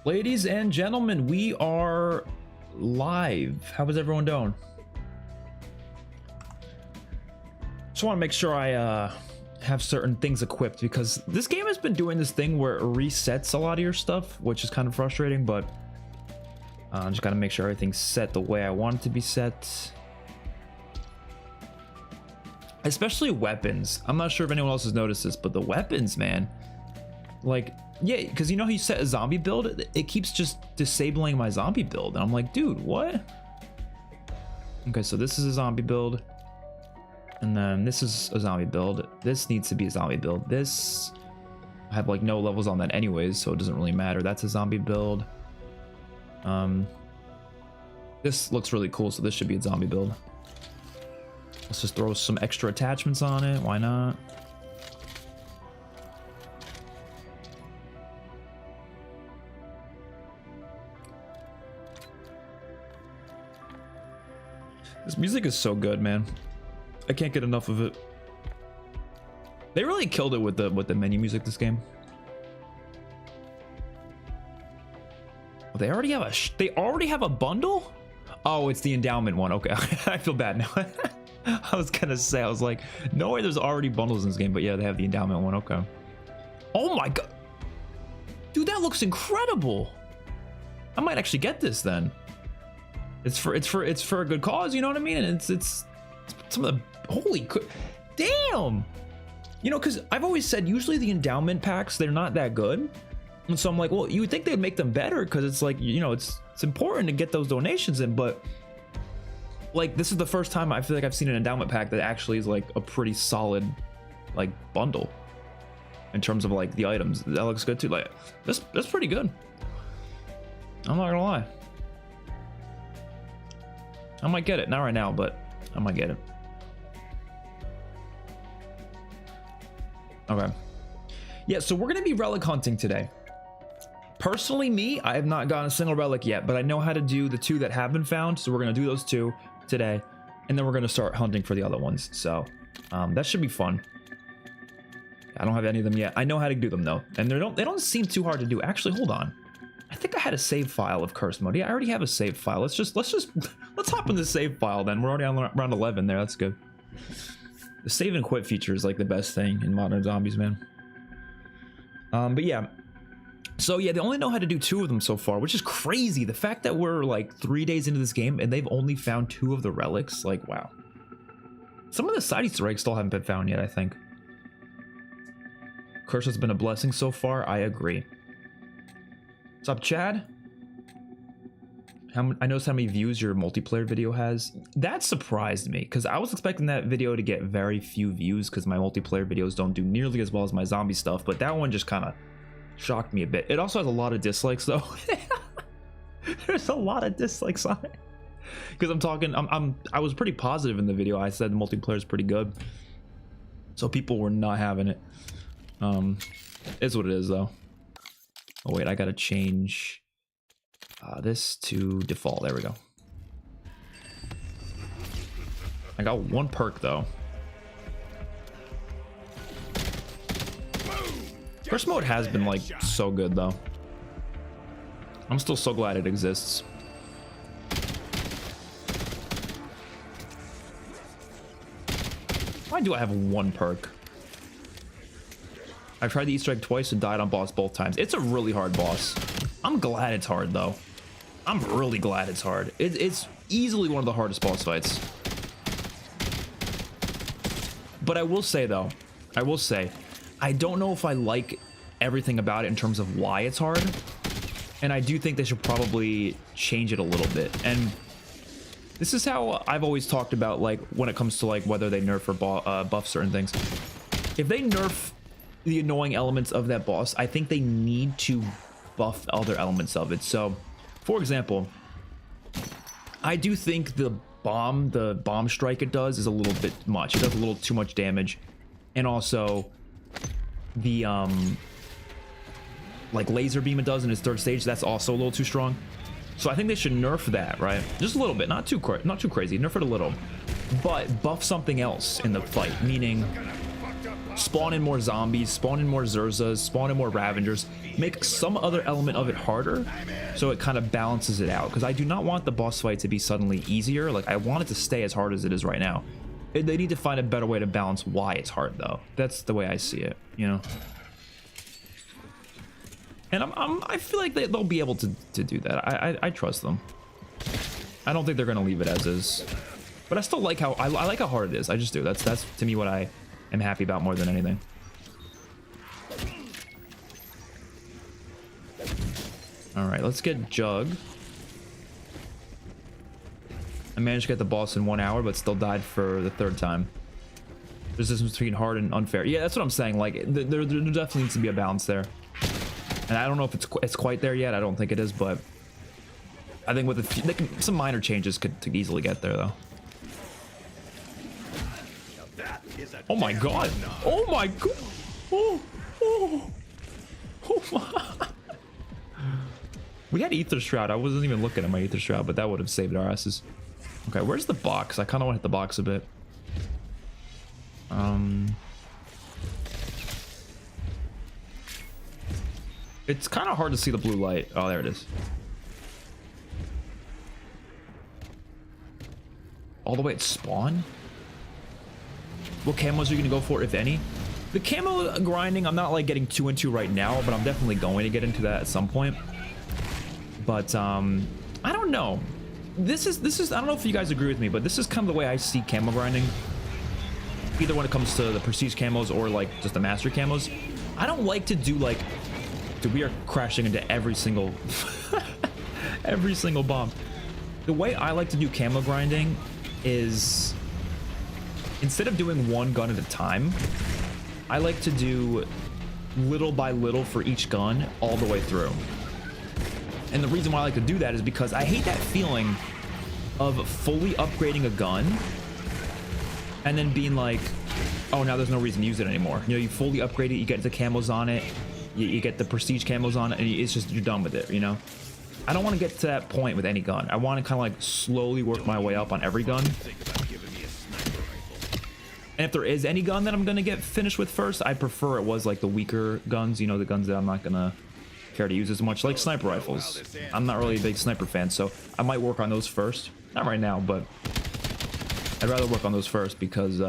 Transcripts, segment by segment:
Ladies and gentlemen, we are live. How is everyone doing? Just want to make sure I have certain things equipped, because this game has been doing this thing where it resets a lot of your stuff, which is kind of frustrating, but I just got to make sure everything's set the way I want it to be set. Especially weapons. I'm not sure if anyone else has noticed this, but the weapons, man. Like, yeah, because you know how you set a zombie build? It keeps just disabling my zombie build. And I'm like, dude, what? Okay, so this is a zombie build. And then this is a zombie build. This needs to be a zombie build. This, I have like no levels on that anyways, so it doesn't really matter. That's a zombie build. This looks really cool, so this should be a zombie build. Let's just throw some extra attachments on it. Why not? This music is so good, man. I can't get enough of it. They really killed it with the menu music this game. Oh, they already have a bundle? Oh, it's the endowment one. Okay, I feel bad now. I was gonna say, I was like, no way there's already bundles in this game, but yeah, they have the endowment one. Okay. Oh my god, dude, that looks incredible. I might actually get this then. It's for a good cause, you know what I mean? And it's some of the holy damn. You know, because I've always said usually the endowment packs, they're not that good. And so I'm like, well, you would think they'd make them better, because it's like, you know, it's important to get those donations in, but like this is the first time I feel like I've seen an endowment pack that actually is like a pretty solid like bundle in terms of like the items. That looks good too. Like that's pretty good. I'm not gonna lie. I might get it, not right now, but I might get it. Okay. Yeah, so we're gonna be relic hunting today. Personally, me, I have not gotten a single relic yet, but I know how to do the two that have been found, so we're gonna do those two today, and then we're gonna start hunting for the other ones. So that should be fun. I don't have any of them yet. I know how to do them though, and they don't seem too hard to do. Actually, hold on. I think I had a save file of curse mode. Yeah, I already have a save file. Let's hop in the save file then. We're already on round 11 there. That's good. The save and quit feature is like the best thing in modern zombies, man. But yeah. So yeah, they only know how to do 2 of them so far, which is crazy. The fact that we're like 3 days into this game and they've only found 2 of the relics, like wow. Some of the side Easter eggs still haven't been found yet, I think. Curse has been a blessing so far. I agree. What's up, Chad? I noticed how many views your multiplayer video has. That surprised me, because I was expecting that video to get very few views, because my multiplayer videos don't do nearly as well as my zombie stuff, but that one just kind of shocked me a bit. It also has a lot of dislikes though. There's a lot of dislikes on it, because I was pretty positive in the video. I said the multiplayer is pretty good, so people were not having it. It's what it is though. Oh wait, I gotta change this to default. There we go. I got 1 perk though. First mode has been like so good though. I'm still so glad it exists. Why do I have 1 perk? I tried the Easter egg twice and died on boss both times. It's a really hard boss. I'm glad it's hard though. I'm really glad it's hard. It's easily one of the hardest boss fights. But I will say though, I don't know if I like everything about it in terms of why it's hard. And I do think they should probably change it a little bit. And this is how I've always talked about, like when it comes to like whether they nerf or buff certain things. If they nerf the annoying elements of that boss, I think they need to buff other elements of it. So for example, I do think the bomb strike it does is a little bit much. It does a little too much damage. And also the like laser beam it does in its 3rd stage, that's also a little too strong. So I think they should nerf that, right? Just a little bit, not too crazy, nerf it a little, but buff something else in the fight, meaning spawn in more zombies, spawn in more Zurzas, spawn in more Ravengers, make some other element of it harder so it kind of balances it out. Because I do not want the boss fight to be suddenly easier. Like, I want it to stay as hard as it is right now. They need to find a better way to balance why it's hard, though. That's the way I see it, you know? And I feel like they'll be able to do that. I trust them. I don't think they're going to leave it as is. But I still like how I like how hard it is. I just do. That's to me what I am happy about more than anything. All right, let's get Jug. I managed to get the boss in 1 hour, but still died for the 3rd time. There's this between hard and unfair. Yeah, that's what I'm saying. Like, there definitely needs to be a balance there. And I don't know if it's quite there yet. I don't think it is, but I think with some minor changes could easily get there, though. Oh my god! Oh my god! Oh my! We had Ether Shroud. I wasn't even looking at my Ether Shroud, but that would have saved our asses. Okay, where's the box? I kind of want to hit the box a bit. It's kind of hard to see the blue light. Oh, there it is. All the way at spawn? What camos are you going to go for, if any? The camo grinding, I'm not like getting too into right now, but I'm definitely going to get into that at some point. But I don't know. This is I don't know if you guys agree with me, but this is kind of the way I see camo grinding. Either when it comes to the prestige camos or like just the master camos. I don't like to do like, dude, we are crashing into every single every single bomb. The way I like to do camo grinding is, instead of doing one gun at a time, I like to do little by little for each gun all the way through. And the reason why I like to do that is because I hate that feeling of fully upgrading a gun and then being like, oh, now there's no reason to use it anymore. You know, you fully upgrade it, you get the camos on it, you get the prestige camos on it, and it's just, you're done with it, you know? I don't want to get to that point with any gun. I want to kind of like slowly work my way up on every gun. And if there is any gun that I'm going to get finished with first, I prefer it was like the weaker guns, you know, the guns that I'm not going to care to use as much, like sniper rifles. I'm not really a big sniper fan, so I might work on those first. Not right now, but I'd rather work on those first because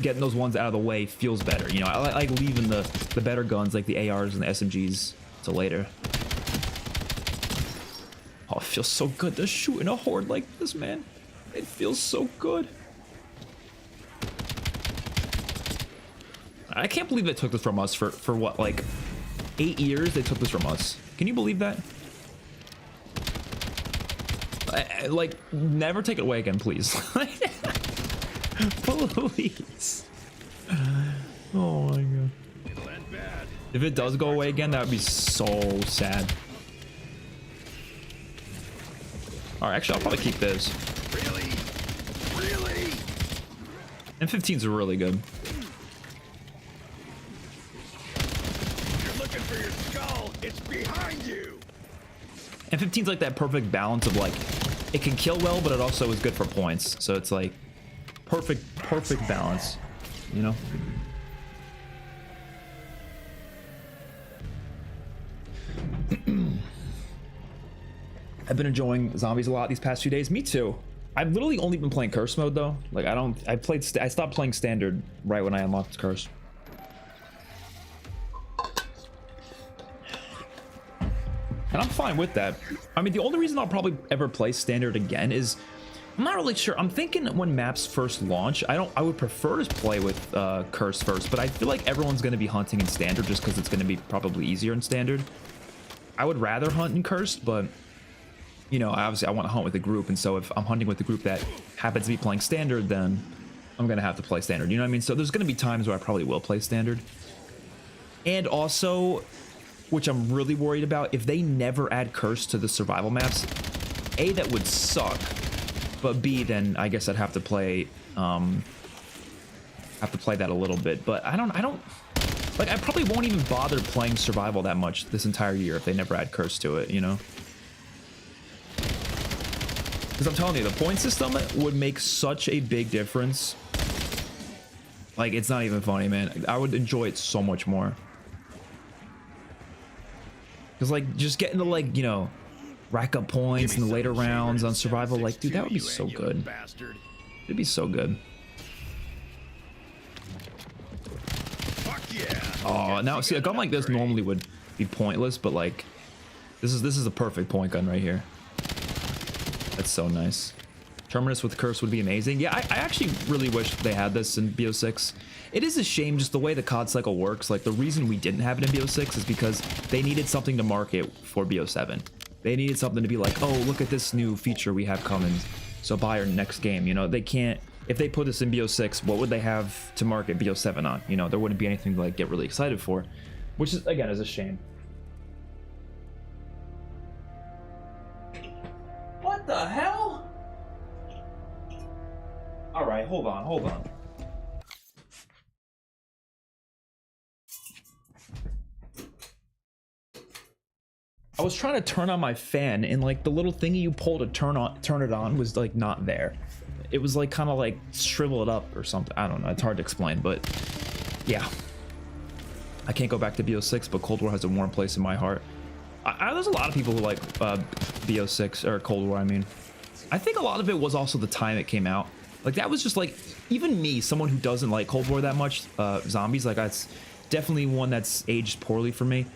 getting those ones out of the way feels better. You know, I like leaving the better guns like the ARs and the SMGs to later. Oh, it feels so good to shoot in a horde like this, man. It feels so good. I can't believe they took this from us for what, like 8 years they took this from us. Can you believe that? Like, never take it away again, please. Please. Oh my god. If it does go away again, that would be so sad. Alright, actually, I'll probably keep this. Really? M15s are really good. It's behind you. And 15's like that perfect balance of like, it can kill well, but it also is good for points. So it's like perfect balance, you know? I've been enjoying zombies a lot these past few days. Me too. I've literally only been playing curse mode though. Like I stopped playing standard right when I unlocked curse. And I'm fine with that. I mean, the only reason I'll probably ever play standard again is, I'm not really sure. I'm thinking when maps first launch, I would prefer to play with curse first, but I feel like everyone's going to be hunting in standard just because it's going to be probably easier in standard. I would rather hunt in cursed, but you know, obviously I want to hunt with a group, and so if I'm hunting with a group that happens to be playing standard, then I'm going to have to play standard. You know what I mean? So there's going to be times where I probably will play standard. And also, which I'm really worried about, if they never add curse to the survival maps, A, that would suck, but B, then I guess I'd have to play that a little bit. But I don't like, I probably won't even bother playing survival that much this entire year if they never add curse to it, you know? Because I'm telling you, the point system would make such a big difference Like, it's not even funny, man. I would enjoy it so much more. Because, like, just getting to, like, you know, rack up points in the later rounds on survival, like, dude, that would be so good. It'd be so good. Oh, now see, a gun like this normally would be pointless, but like, this is a perfect point gun right here. That's so nice. Terminus with curse would be amazing. Yeah, I actually really wish they had this in BO6. It is a shame just the way the COD cycle works. Like, the reason we didn't have it in BO6 is because they needed something to market for BO7. They needed something to be like, oh, look at this new feature we have coming, so buy our next game. You know, they can't, if they put this in BO6, what would they have to market BO7 on? You know, there wouldn't be anything to like get really excited for, which is, again, is a shame. What the hell? All right, hold on. I was trying to turn on my fan, and like the little thingy you pull to turn it on was like not there. It was like kind of like shriveled up or something. I don't know. It's hard to explain, but yeah. I can't go back to BO6, but Cold War has a warm place in my heart. There's a lot of people who like BO6 or Cold War. I mean, I think a lot of it was also the time it came out. Like, that was just like, even me, someone who doesn't like Cold War that much, zombies, like, that's definitely one that's aged poorly for me.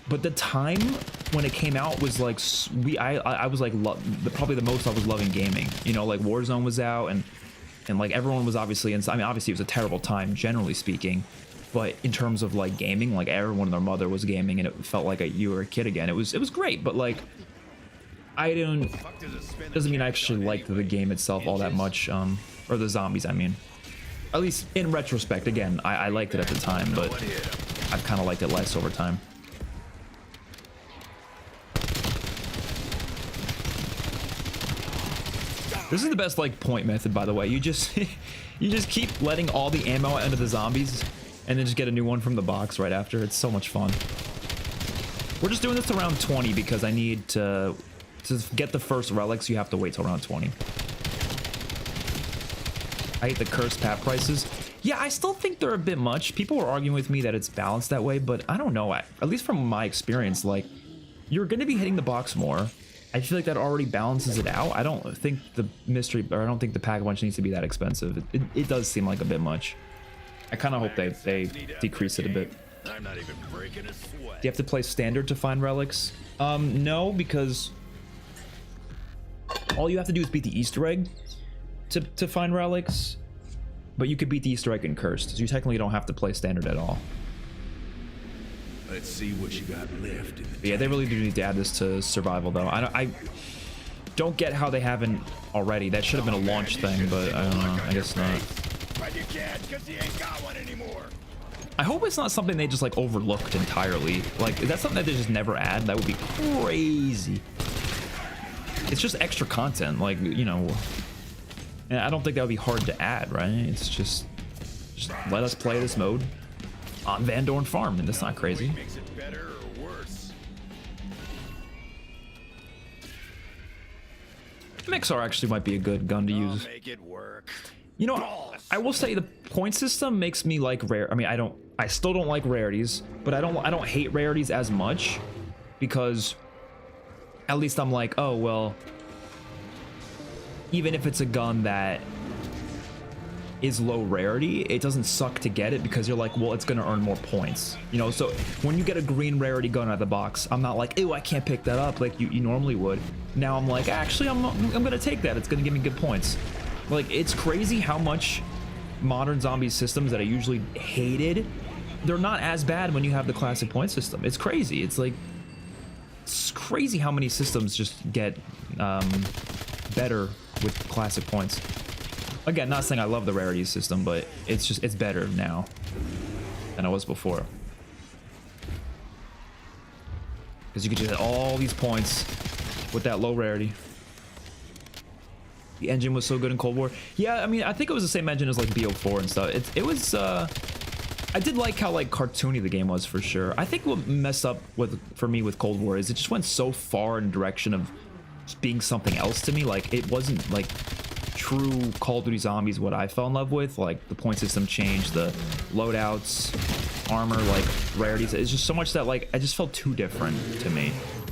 But the time when it came out was like, I was like, probably the most I was loving gaming. You know, like Warzone was out, and like everyone was obviously inside. I mean, obviously it was a terrible time, generally speaking. But in terms of like gaming, like everyone and their mother was gaming, and it felt like you were a kid again. It was great, but like, doesn't mean I actually liked the game itself all that much, or the zombies, I mean. At least in retrospect, again, I liked it at the time, but I've kind of liked it less over time. This is the best like point method, by the way. You just keep letting all the ammo out into the zombies, and then just get a new one from the box right after. It's so much fun. We're just doing this to round 20 because I need to get the first relics. You have to wait till round 20. I hate the cursed pat prices. Yeah, I still think they're a bit much. People were arguing with me that it's balanced that way, but I don't know. At least from my experience, like, you're going to be hitting the box more. I feel like that already balances it out. I don't think the mystery, or I don't think the pack bunch needs to be that expensive. It does seem like a bit much. I kind of hope they decrease it a bit. I'm not even breaking a sweat. Do you have to play standard to find relics? No, because all you have to do is beat the Easter egg to find relics, but you could beat the Easter egg in cursed, so you technically don't have to play standard at all. Let's see what you got left. Yeah, they really do need to add this to survival, though. I don't get how they haven't already. That should have been a launch thing, but I don't know. I guess not. But you can't, because you ain't got one anymore. I hope it's not something they just like overlooked entirely. Like, if that's something that they just never add, that would be crazy. It's just extra content, like, you know. And I don't think that would be hard to add, right? It's just let us play this mode on Van Dorn Farm, and that's not crazy. Makes it better or worse. Mixar actually might be a good gun to use. Make it work. You know, I will say the point system makes me like rare. I mean, I still don't like rarities, but I don't hate rarities as much, because at least I'm like, oh well, even if it's a gun that is low rarity, it doesn't suck to get it, because you're like, well, it's gonna earn more points, you know. So when you get a green rarity gun out of the box, I'm not like, ew, I can't pick that up like you normally would. Now I'm like, actually, I'm gonna take that. It's gonna give me good points. Like, it's crazy how much modern zombie systems that I usually hated, they're not as bad when you have the classic point system. It's crazy. It's like, it's crazy how many systems just get better with classic points. Again, not saying I love the rarity system, but it's better now than it was before. Because you could just get all these points with that low rarity. The engine was so good in Cold War. Yeah, I mean, I think it was the same engine as like BO4 and stuff. It was, I did like how like cartoony the game was, for sure. I think what messed up for me with Cold War is it just went so far in the direction of just being something else to me. Like, it wasn't like, true Call of Duty Zombies what I fell in love with. Like the point system change, the loadouts, armor, like rarities. It's just so much that like I just felt too different to me,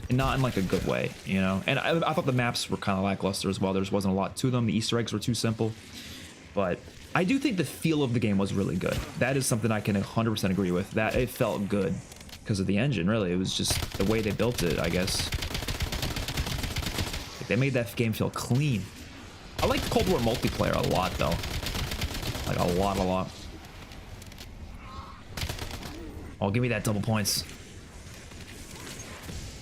and not in like a good way, you know. And I thought the maps were kind of lackluster as well. There wasn't a lot to them. The Easter eggs were too simple, but I do think the feel of the game was really good. That is something I can 100% agree with. That it felt good because of the engine. Really, it was just the way they built it, I guess. Like, they made that game feel clean. I like Cold War multiplayer a lot, though. Like a lot. Oh, give me that double points.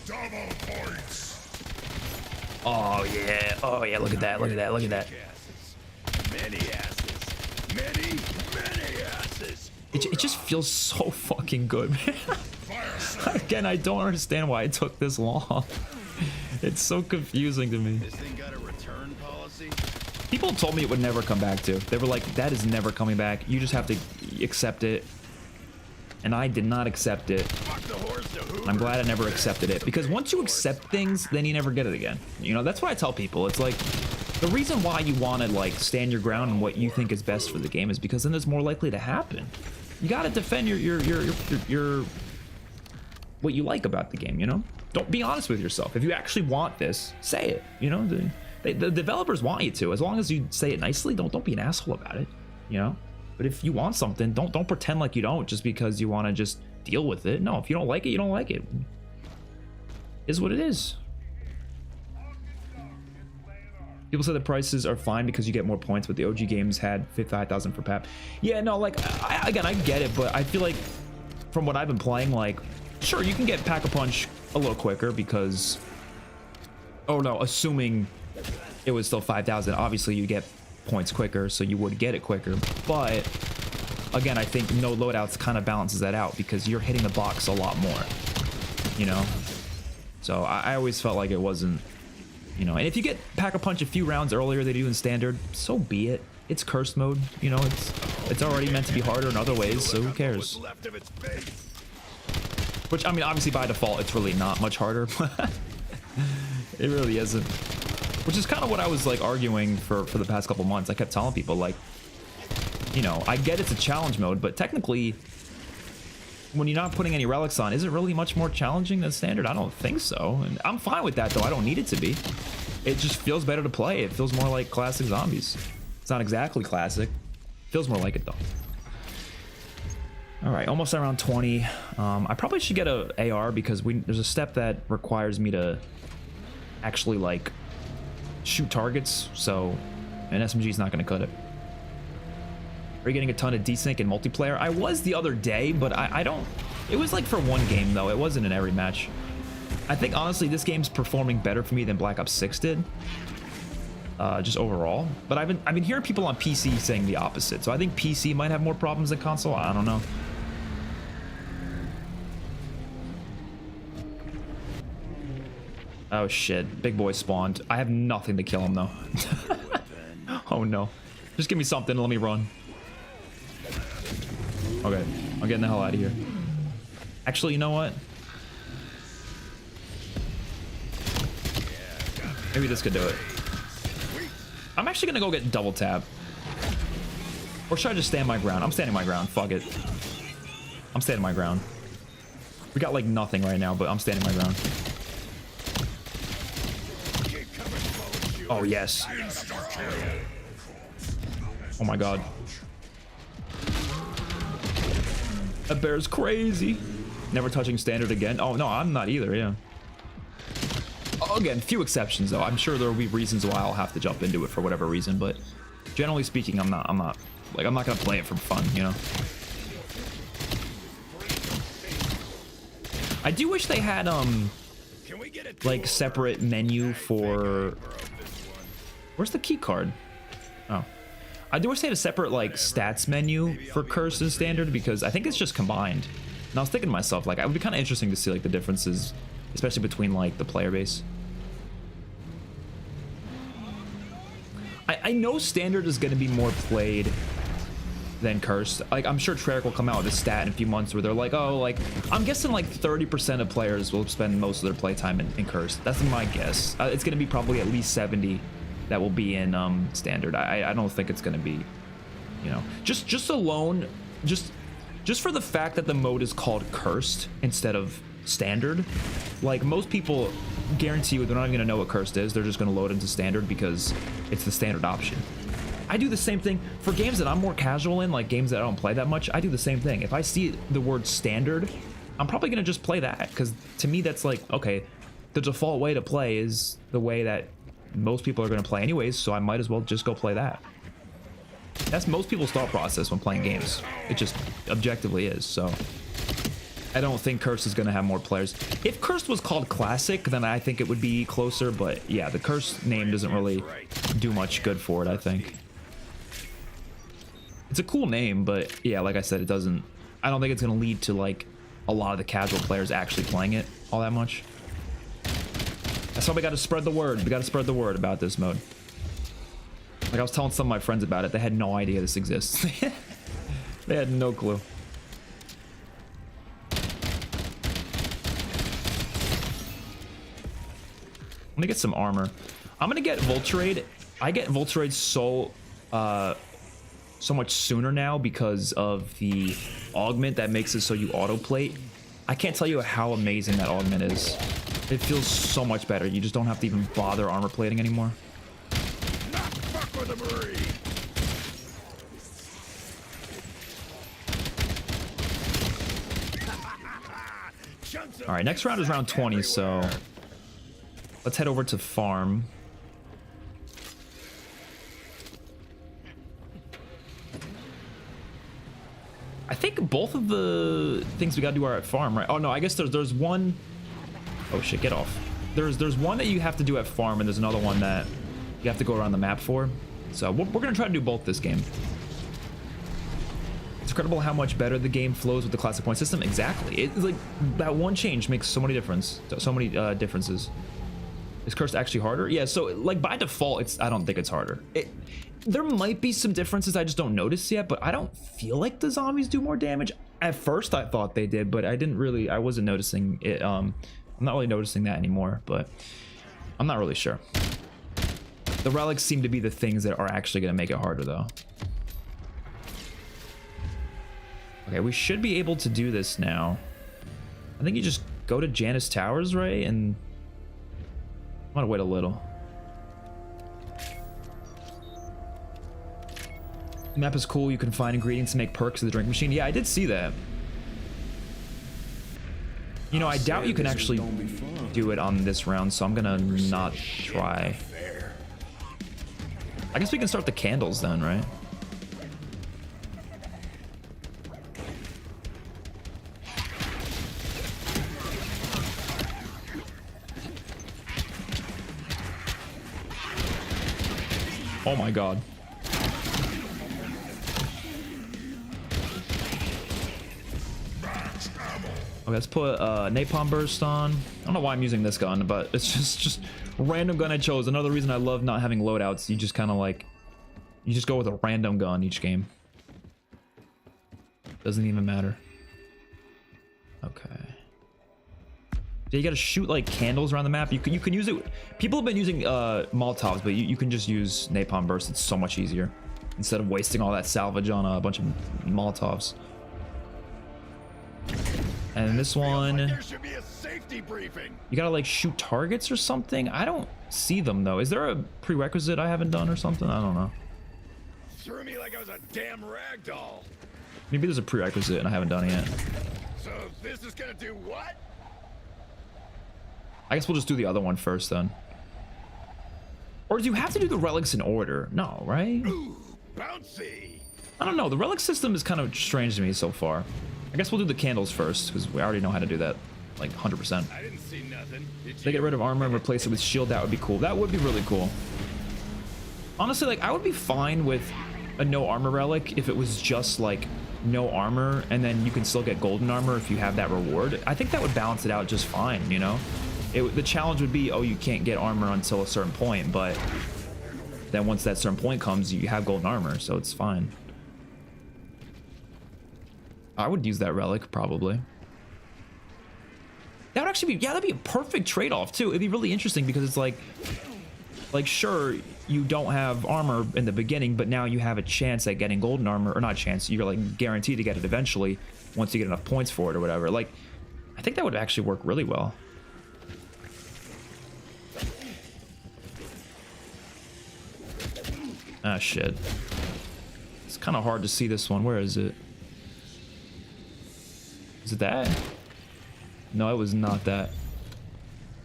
Double points. Oh yeah. Oh yeah. Look at that. Look at that. Look at that. Many asses. Many asses. It just feels so fucking good, man. Again, I don't understand why it took this long. It's so confusing to me. This thing got a return policy? People told me it would never come back to. They were like, that is never coming back. You just have to accept it. And I did not accept it. I'm glad I never accepted it. Because once you accept things, then you never get it again. You know, that's what I tell people. It's like, the reason why you want to like stand your ground and what you think is best for the game is because then it's more likely to happen. You got to defend your what you like about the game, you know? Don't be honest with yourself. If you actually want this, say it. You know, the developers want you to. As long as you say it nicely, don't be an asshole about it, you know? But if you want something, don't pretend like you don't just because you want to just deal with it. No, if you don't like it, you don't like it. Is what it is. People say the prices are fine because you get more points, but the OG games had 55,000 for PAP. Yeah, no, like, again, I get it, but I feel like from what I've been playing, like, sure, you can get Pack-a-Punch a little quicker because, oh no, assuming it was still 5,000, obviously you get points quicker, so you would get it quicker. But again, I think no loadouts kind of balances that out because you're hitting the box a lot more, you know? So I always felt like it wasn't, you know, and if you get Pack-a-Punch a few rounds earlier than you do in standard, so be it. It's cursed mode, you know, it's already meant to be harder in other ways, so who cares? Which, I mean, obviously by default, it's really not much harder. It really isn't. Which is kind of what I was like arguing for the past couple months. I kept telling people like, you know, I get it's a challenge mode, but technically when you're not putting any relics on, is it really much more challenging than standard? I don't think so. And I'm fine with that though. I don't need it to be. It just feels better to play. It feels more like classic zombies. It's not exactly classic. Feels more like it though. All right, almost around 20. I probably should get a AR because there's a step that requires me to actually like shoot targets, so an SMG is not going to cut it. Are you getting a ton of desync in multiplayer? I was the other day, but I don't. It was like for one game though. It wasn't in every match. I think honestly this game's performing better for me than Black Ops 6 did. Just overall, but I've been hearing people on PC saying the opposite. So I think PC might have more problems than console. I don't know. Oh shit, big boy spawned. I have nothing to kill him though. Oh no. Just give me something, let me run. Okay, I'm getting the hell out of here. Actually, you know what? Maybe this could do it. I'm actually gonna go get double tap. Or should I just stand my ground? I'm standing my ground, fuck it. I'm standing my ground. We got like nothing right now, but I'm standing my ground. Oh, yes. Oh my god. That bear's crazy. Never touching standard again. Oh, no, I'm not either, yeah. Again, few exceptions, though. I'm sure there will be reasons why I'll have to jump into it for whatever reason, but generally speaking, I'm not gonna play it for fun, you know? I do wish they had, like, separate menu for... Where's the key card? Oh. I do wish they had a separate, like, stats menu for Cursed and Standard, because I think it's just combined. And I was thinking to myself, like, it would be kind of interesting to see, like, the differences, especially between, like, the player base. I know Standard is going to be more played than Cursed. Like, I'm sure Treyarch will come out with a stat in a few months where they're like, oh, like, I'm guessing, like, 30% of players will spend most of their playtime in Cursed. That's my guess. It's going to be probably at least 70 that will be in standard. I don't think it's going to be, you know, just alone, just for the fact that the mode is called cursed instead of standard. Like, most people, guarantee you, they're not even going to know what cursed is. They're just going to load into standard because it's the standard option. I do the same thing for games that I'm more casual in, like games that I don't play that much. I do the same thing. If I see the word standard, I'm probably going to just play that, because to me that's like, okay, the default way to play is the way that most people are going to play anyways, so I might as well just go play that. That's most people's thought process when playing games. It just objectively is. So I don't think Cursed is going to have more players. If Cursed was called Classic, then I think it would be closer, but yeah, the Cursed name doesn't really do much good for it, I think. It's a cool name, but yeah, like I said, it doesn't, I don't think it's going to lead to like a lot of the casual players actually playing it all that much. That's why we got to spread the word. We got to spread the word about this mode. Like, I was telling some of my friends about it. They had no idea this exists. They had no clue. Let me get some armor. I'm gonna get Vulturade. I get Vulturade so much sooner now because of the augment that makes it so you autoplate. I can't tell you how amazing that augment is. It feels so much better. You just don't have to even bother armor plating anymore. All right, next round is round 20, so let's head over to farm. I think both of the things we gotta do are at farm, right? Oh no, I guess there's one. Oh shit, get off. There's one that you have to do at farm, and there's another one that you have to go around the map for. So we're gonna try to do both this game. It's incredible how much better the game flows with the classic point system. Exactly. It's like that one change makes so many differences. Is Cursed actually harder? Yeah, so like by default, I don't think it's harder. There might be some differences I just don't notice yet, but I don't feel like the zombies do more damage. At first I thought they did, but I wasn't noticing it. I'm not really noticing that anymore, but I'm not really sure. The relics seem to be the things that are actually gonna make it harder though. Okay, we should be able to do this now. I think you just go to Janus Towers, right? And I'm gonna wait a little. The map is cool. You can find ingredients to make perks of the drink machine. Yeah, I did see that. You know, I doubt you can actually do it on this round, so I'm gonna not try. I guess we can start the candles then, right? Oh my god. Okay, let's put napalm burst on. I don't know why I'm using this gun, but it's just random gun I chose. Another reason I love not having loadouts. You just kind of like, you just go with a random gun each game. Doesn't even matter. Okay. Yeah, you gotta shoot like candles around the map. You can use it. People have been using Molotovs, but you can just use napalm burst. It's so much easier instead of wasting all that salvage on a bunch of Molotovs. And this one, There should be a safety briefing. you gotta like shoot targets or something. I don't see them though. Is there a prerequisite I haven't done or something? I don't know. Threw me like I was a damn rag doll. Maybe there's a prerequisite and I haven't done it yet. So this is gonna do what? I guess we'll just do the other one first then. Or do you have to do the relics in order? No, right? Ooh, bouncy. I don't know. The relic system is kind of strange to me so far. I guess we'll do the candles first because we already know how to do that like 100%. I didn't see nothing. Did They you? get rid of armor and replace it with shield. That would be cool. That would be really cool. Honestly, like I would be fine with a no armor relic if it was just like no armor and then you can still get golden armor if you have that reward. I think that would balance it out just fine, you know? The challenge would be, oh, you can't get armor until a certain point, but then once that certain point comes, you have golden armor, so it's fine. I would use that relic, probably. That would actually be, yeah, that'd be a perfect trade-off, too. It'd be really interesting because it's like, Like, sure, you don't have armor in the beginning, but now you have a chance at getting golden armor, or not chance, you're like guaranteed to get it eventually once you get enough points for it or whatever. Like, I think that would actually work really well. Ah, shit. It's kind of hard to see this one. Where is it? Is it that? No, it was not that.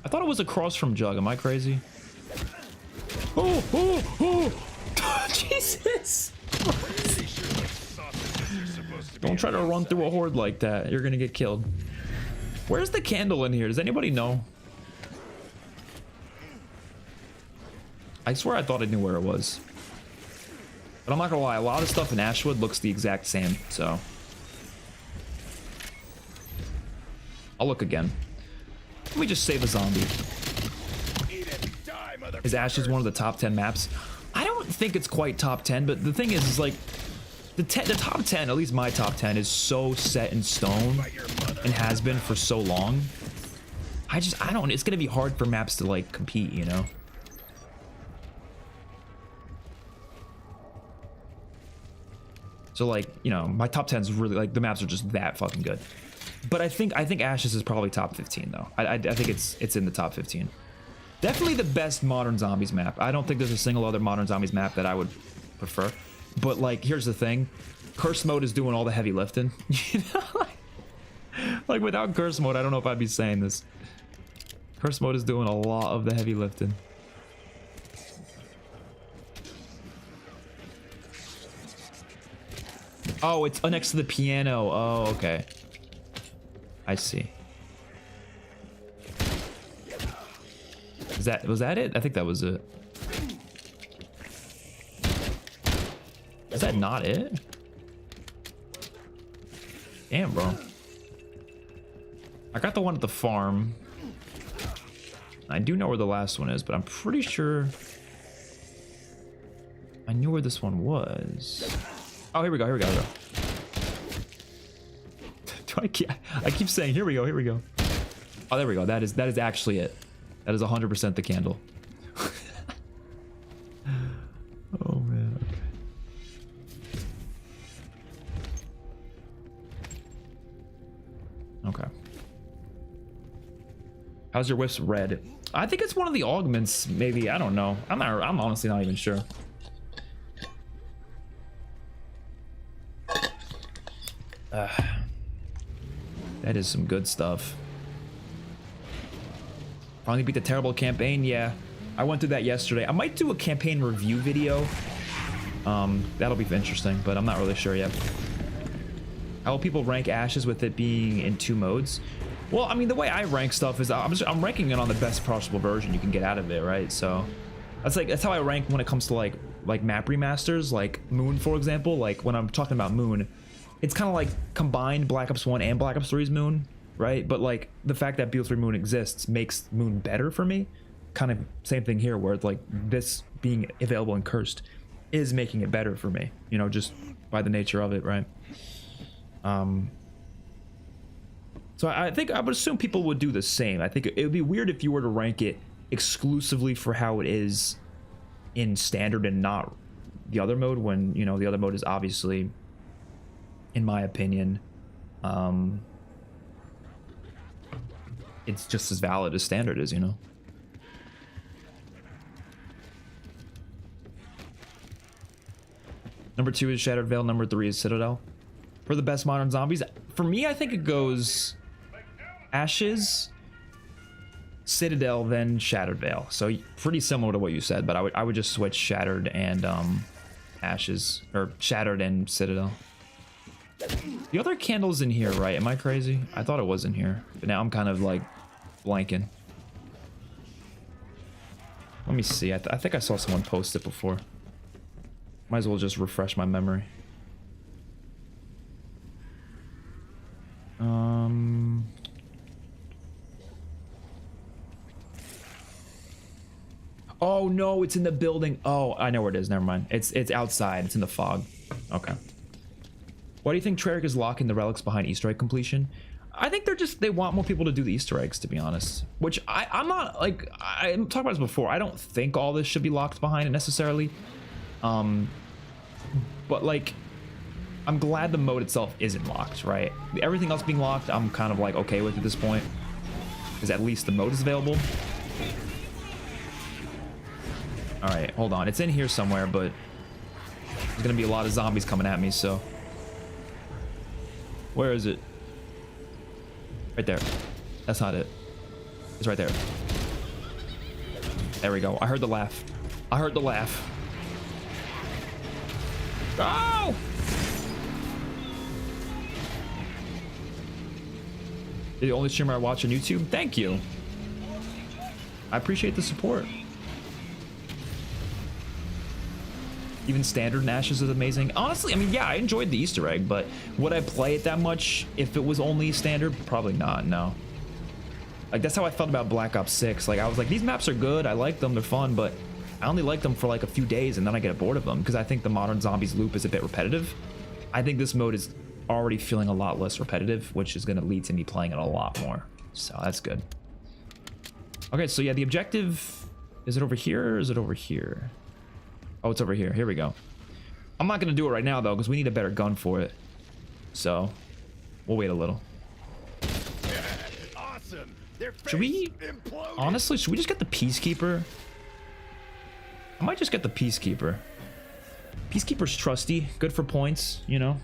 I thought it was across from Jug. Am I crazy? Oh, oh, oh! Jesus! Don't try to run through a horde like that. You're gonna get killed. Where's the candle in here? Does anybody know? I swear I thought I knew where it was. But I'm not gonna lie, a lot of stuff in Ashwood looks the exact same, so. I'll look again. Let me just save a zombie. Is Ashes one of the top 10 maps? I don't think it's quite top 10, but the thing is like, the top 10, at least my top 10, is so set in stone and has been for so long. I don't, it's gonna be hard for maps to like compete, you know? So like, you know, my top 10 is really like, the maps are just that fucking good. But I think Ashes is probably top 15 though. I think it's in the top 15. Definitely the best Modern Zombies map. I don't think there's a single other Modern Zombies map that I would prefer. But like, here's the thing. Curse mode is doing all the heavy lifting. You know? Like without curse mode, I don't know if I'd be saying this. Curse mode is doing a lot of the heavy lifting. Oh, it's next to the piano. Oh, okay. I see. Was that it? I think that was it. Is that not it? Damn, bro. I got the one at the farm. I do know where the last one is, but I'm pretty sure I knew where this one was. Oh, here we go, here we go, here we go. I keep saying, here we go, here we go. Oh, there we go. That is actually it. That is 100% the candle. Oh, man. Okay. How's your wisp red? I think it's one of the augments, maybe. I don't know. I'm honestly not even sure. That is some good stuff. Finally beat the terrible campaign. Yeah, I went through that yesterday. I might do a campaign review video. That'll be interesting, but I'm not really sure yet. How will people rank Ashes with it being in 2 modes? Well, I mean, the way I rank stuff is I'm ranking it on the best possible version you can get out of it, right? So that's how I rank when it comes to like map remasters, like Moon, for example. Like when I'm talking about Moon, it's kind of like combined Black Ops 1 and Black Ops 3's Moon, right? But like the fact that BO3 Moon exists makes Moon better for me. Kind of same thing here, where it's like this being available in Cursed is making it better for me, you know, just by the nature of it, right? So I think I would assume people would do the same. I think it would be weird if you were to rank it exclusively for how it is in standard and not the other mode, when, you know, the other mode is obviously, in my opinion, it's just as valid as standard is, you know? Number 2 is Shattered Veil. Number 3 is Citadel. For the best Modern Zombies, for me, I think it goes Ashes, Citadel, then Shattered Veil. So pretty similar to what you said, but I would just switch Shattered and Ashes, or Shattered and Citadel. The other candle's in here, right? Am I crazy? I thought it was in here, but now I'm kind of like blanking. Let me see. I think I saw someone post it before. Might as well just refresh my memory. Oh no, it's in the building. Oh, I know where it is. Never mind. It's outside. It's in the fog. Okay. Why do you think Treyarch is locking the relics behind Easter egg completion? I think they want more people to do the Easter eggs, to be honest. Which I'm not like, I'm talking about this before. I don't think all this should be locked behind it necessarily. But like, I'm glad the mode itself isn't locked, right? Everything else being locked, I'm kind of like okay with at this point, because at least the mode is available. All right, hold on. It's in here somewhere, but there's gonna be a lot of zombies coming at me, so. Where is it? Right there. That's not it. It's right there. There we go. I heard the laugh. I heard the laugh. Oh! You're the only streamer I watch on YouTube? Thank you. I appreciate the support. Even standard Nashes is amazing. Honestly, I mean, yeah, I enjoyed the Easter egg, but would I play it that much if it was only standard? Probably not, no. Like, that's how I felt about Black Ops 6. Like, I was like, these maps are good, I like them, they're fun, but I only like them for like a few days and then I get bored of them because I think the modern zombies loop is a bit repetitive. I think this mode is already feeling a lot less repetitive, which is going to lead to me playing it a lot more. So that's good. Okay, so yeah, the objective, is it over here or is it over here? Oh, it's over here. Here we go. I'm not going to do it right now, though, because we need a better gun for it. So, we'll wait a little. Awesome. Should we... Honestly, should we just get the Peacekeeper? I might just get the Peacekeeper. Peacekeeper's trusty. Good for points, you know?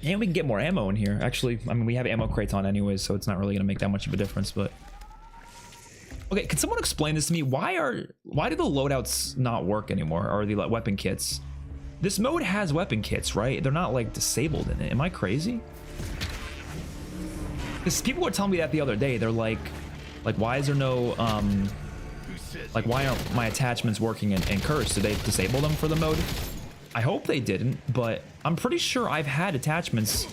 And we can get more ammo in here. Actually, I mean, we have ammo crates on anyways, so it's not really going to make that much of a difference, but... Okay, can someone explain this to me? Why do the loadouts not work anymore, or the weapon kits? This mode has weapon kits, right? They're not like disabled in it. Am I crazy? Because people were telling me that the other day. They're like why is there no like why aren't my attachments working in Curse? Did they disable them for the mode? I hope they didn't, but I'm pretty sure I've had attachments.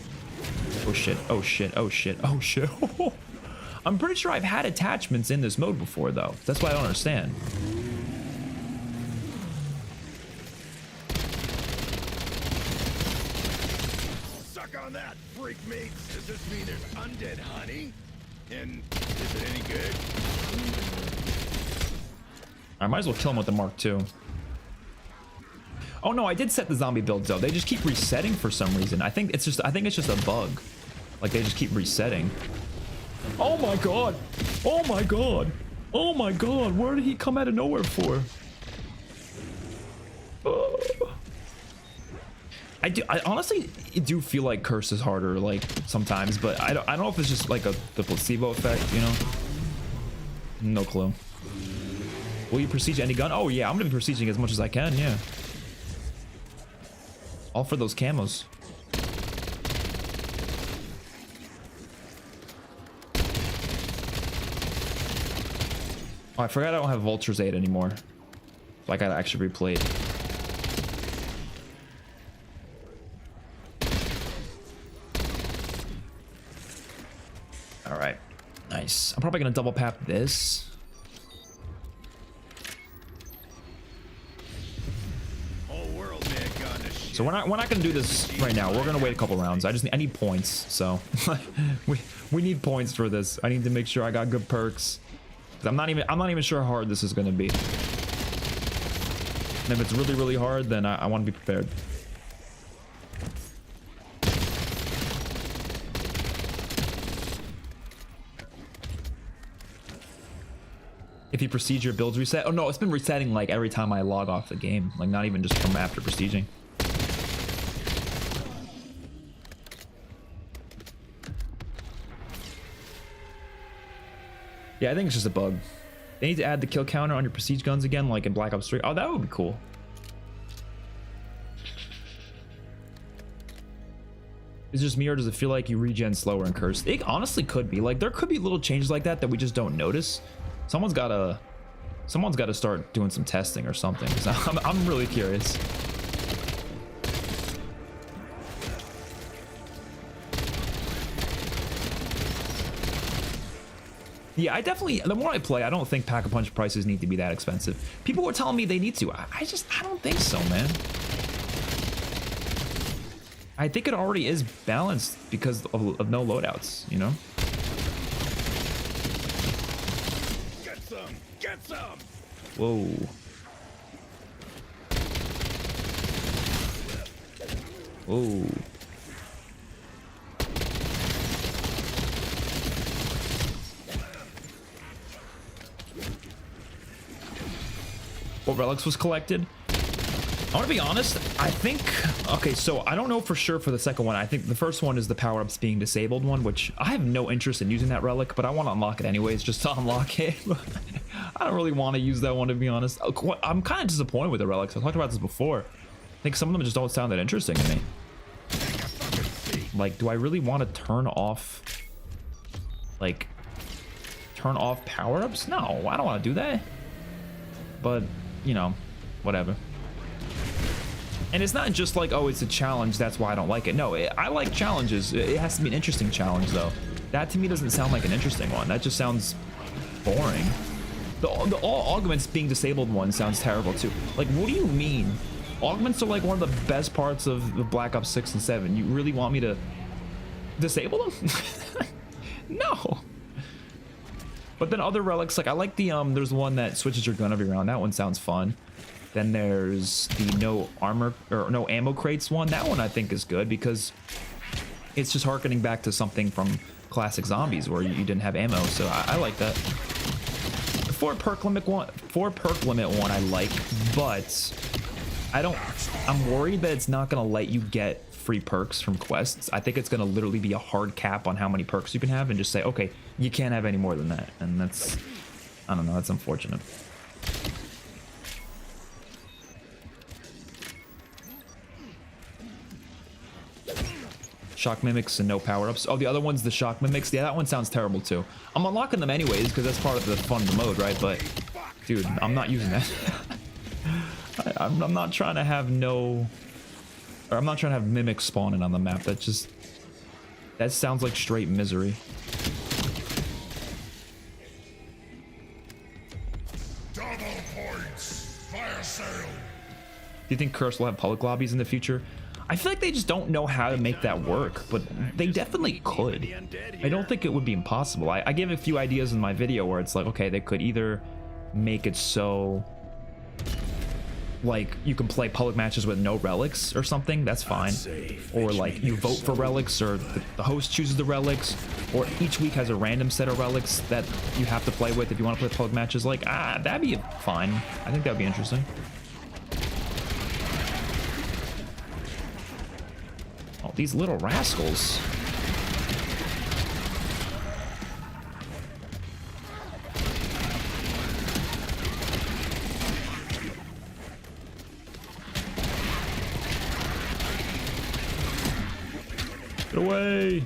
Oh shit! Oh shit! Oh shit! Oh shit! I'm pretty sure I've had attachments in this mode before, though. That's why I don't understand. Suck on that, freak mates. Does this mean there's undead honey? And is it any good? I might as well kill him with the Mark II. Oh no, I did set the zombie builds though. They just keep resetting for some reason. I think it's just a bug. Like they just keep resetting. Oh my god! Oh my god! Oh my god! Where did he come out of nowhere for? I honestly do feel like Curse is harder, like sometimes, but I don't know if it's just like the placebo effect, you know? No clue. Will you prestige any gun? Oh yeah, I'm gonna be prestiging as much as I can. Yeah. All for those camos. Oh, I forgot I don't have Vulture's 8 anymore. So I gotta actually replay it. Alright. Nice. I'm probably gonna double pap this. So we're not gonna do this right now. We're gonna wait a couple rounds. I need points. So we need points for this. I need to make sure I got good perks. I'm not even sure how hard this is gonna be. And if it's really hard, then I want to be prepared. If you prestige, your builds reset. Oh no, it's been resetting like every time I log off the game. Like not even just from after prestiging. Yeah, I think it's just a bug. They need to add the kill counter on your prestige guns again, like in Black Ops 3. Oh, that would be cool. Is it just me, or does it feel like you regen slower in Curse? It honestly could be. Like, there could be little changes like that that we just don't notice. Someone's gotta start doing some testing or something. 'Cause I'm really curious. Yeah, I definitely, the more I play, I don't think Pack-a-Punch prices need to be that expensive. People were telling me they need to. I don't think so, man. I think it already is balanced because of no loadouts, you know? Get some! Get some! Whoa. Whoa. What relics was collected? I want to be honest, I think, okay, so I don't know for sure for the second one. I think the first one is the power-ups being disabled one, which I have no interest in using that relic, but I want to unlock it anyways, just to unlock it. I don't really want to use that one, to be honest. I'm kind of disappointed with the relics. I talked about this before. I think some of them just don't sound that interesting to me. Like, do I really want to turn off, like, turn off power-ups? No, I don't want to do that. But, you know, whatever. And it's not just like, oh, it's a challenge, that's why I don't like it. No, I like challenges. It has to be an interesting challenge, though. That, to me, doesn't sound like an interesting one. That just sounds boring. The all augments being disabled one sounds terrible, too. Like, what do you mean? Augments are, like, one of the best parts of the Black Ops 6 and 7. You really want me to disable them? No. But then other relics, like, I like the, there's one that switches your gun every round. That one sounds fun. Then there's the no armor or no ammo crates one. That one I think is good because it's just harkening back to something from classic zombies where you didn't have ammo. So I like that. The 4 perk limit one I like, but I'm worried that it's not gonna let you get free perks from quests. I think it's gonna literally be a hard cap on how many perks you can have and just say, okay, you can't have any more than that. And that's, I don't know, that's unfortunate. Shock mimics and no power-ups. Oh, the other one's the shock mimics. Yeah, that one sounds terrible too. I'm unlocking them anyways because that's part of the fun of the mode, right? But dude, I'm not using that. I'm not trying to have I'm not trying to have mimics spawning on the map. That sounds like straight misery. Double points! Fire sale! Do you think Curse will have public lobbies in the future? I feel like they just don't know how to make that work, but they definitely could. I don't think it would be impossible. I gave a few ideas in my video where it's like, okay, they could either make it so like you can play public matches with no relics or something, that's fine. Or like you vote for relics, or the host chooses the relics, or each week has a random set of relics that you have to play with if you want to play public matches. Like, that'd be fine. I think that'd be interesting. Oh, these little rascals. Get away.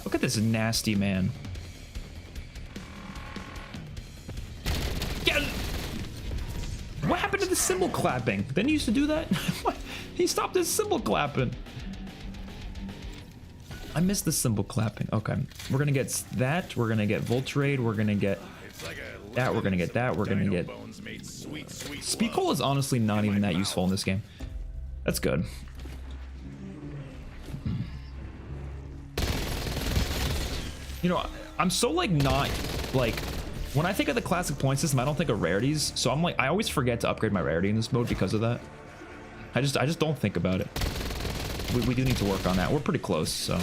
Look at this nasty man. What happened to the cymbal clapping? Didn't he used to do that? He stopped his cymbal clapping. I missed the cymbal clapping. Okay, we're gonna get that. We're gonna get Voltrade. We're gonna get that. We're gonna get that. We're gonna get. Speed Coal is honestly not even that useful in this game. That's good. You know, I'm so like not like. When I think of the classic point system, I don't think of rarities, so I'm like, I always forget to upgrade my rarity in this mode because of that. I just don't think about it. We do need to work on that. We're pretty close, so.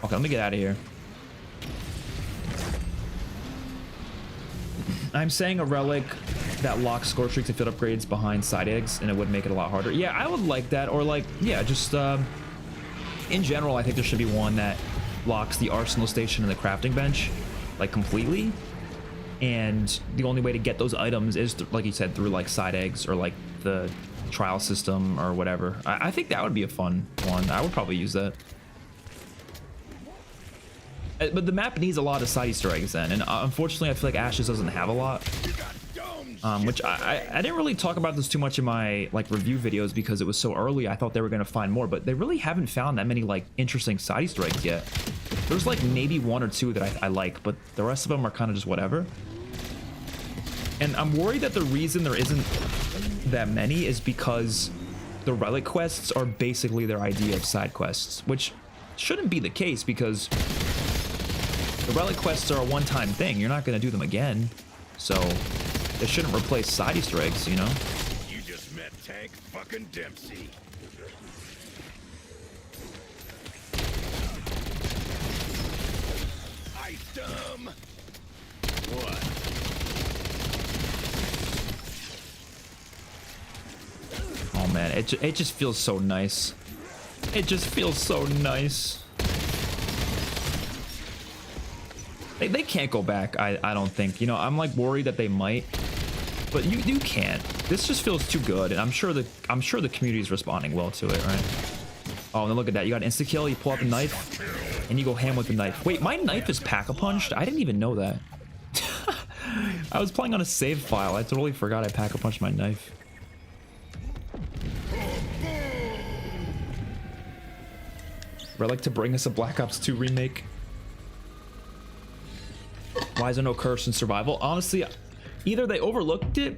Okay, let me get out of here. I'm saying a relic that locks score streaks and field upgrades behind side eggs, and it would make it a lot harder. Yeah, I would like that, or like, yeah, just, in general, I think there should be one that locks the arsenal station and the crafting bench, like, completely. And the only way to get those items is, like you said, through, like, side eggs or, like, the trial system or whatever. I think that would be a fun one. I would probably use that. But the map needs a lot of side Easter eggs then. And unfortunately, I feel like Ashes doesn't have a lot. Which I didn't really talk about this too much in my like review videos because it was so early. I thought they were going to find more, but they really haven't found that many like interesting side Easter eggs yet. There's like maybe 1 or 2 that I like, but the rest of them are kind of just whatever. And I'm worried that the reason there isn't that many is because the relic quests are basically their idea of side quests, which shouldn't be the case because the relic quests are a one-time thing. You're not going to do them again, so they shouldn't replace side Easter eggs, you know? You just met Tank fucking Dempsey. Iced him. What? Oh man, it just feels so nice. It just feels so nice. They can't go back, I don't think. You know, I'm like worried that they might, but you can't. This just feels too good, and I'm sure the community is responding well to it, right? Oh, and then look at that. You got an insta kill. You pull out the knife, and you go ham with the knife. Wait, my knife is pack-a-punched? I didn't even know that. I was playing on a save file. I totally forgot I pack-a-punched my knife. Relic to bring us a Black Ops 2 remake. Why is there no curse in survival? Honestly, either they overlooked it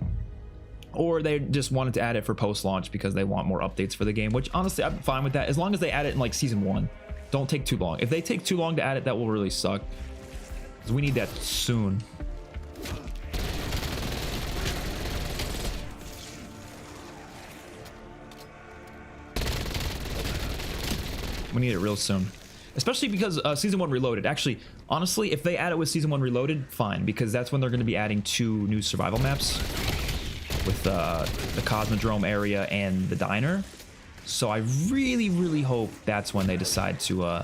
or they just wanted to add it for post-launch because they want more updates for the game, which honestly, I'm fine with that as long as they add it in like season 1. Don't take too long. If they take too long to add it, that will really suck. Because we need that soon. We need it real soon. Especially because Season 1 Reloaded. Actually, honestly, if they add it with Season 1 Reloaded, fine. Because that's when they're going to be adding 2 new survival maps. With the Cosmodrome area and the diner. So I really, really hope that's when they decide to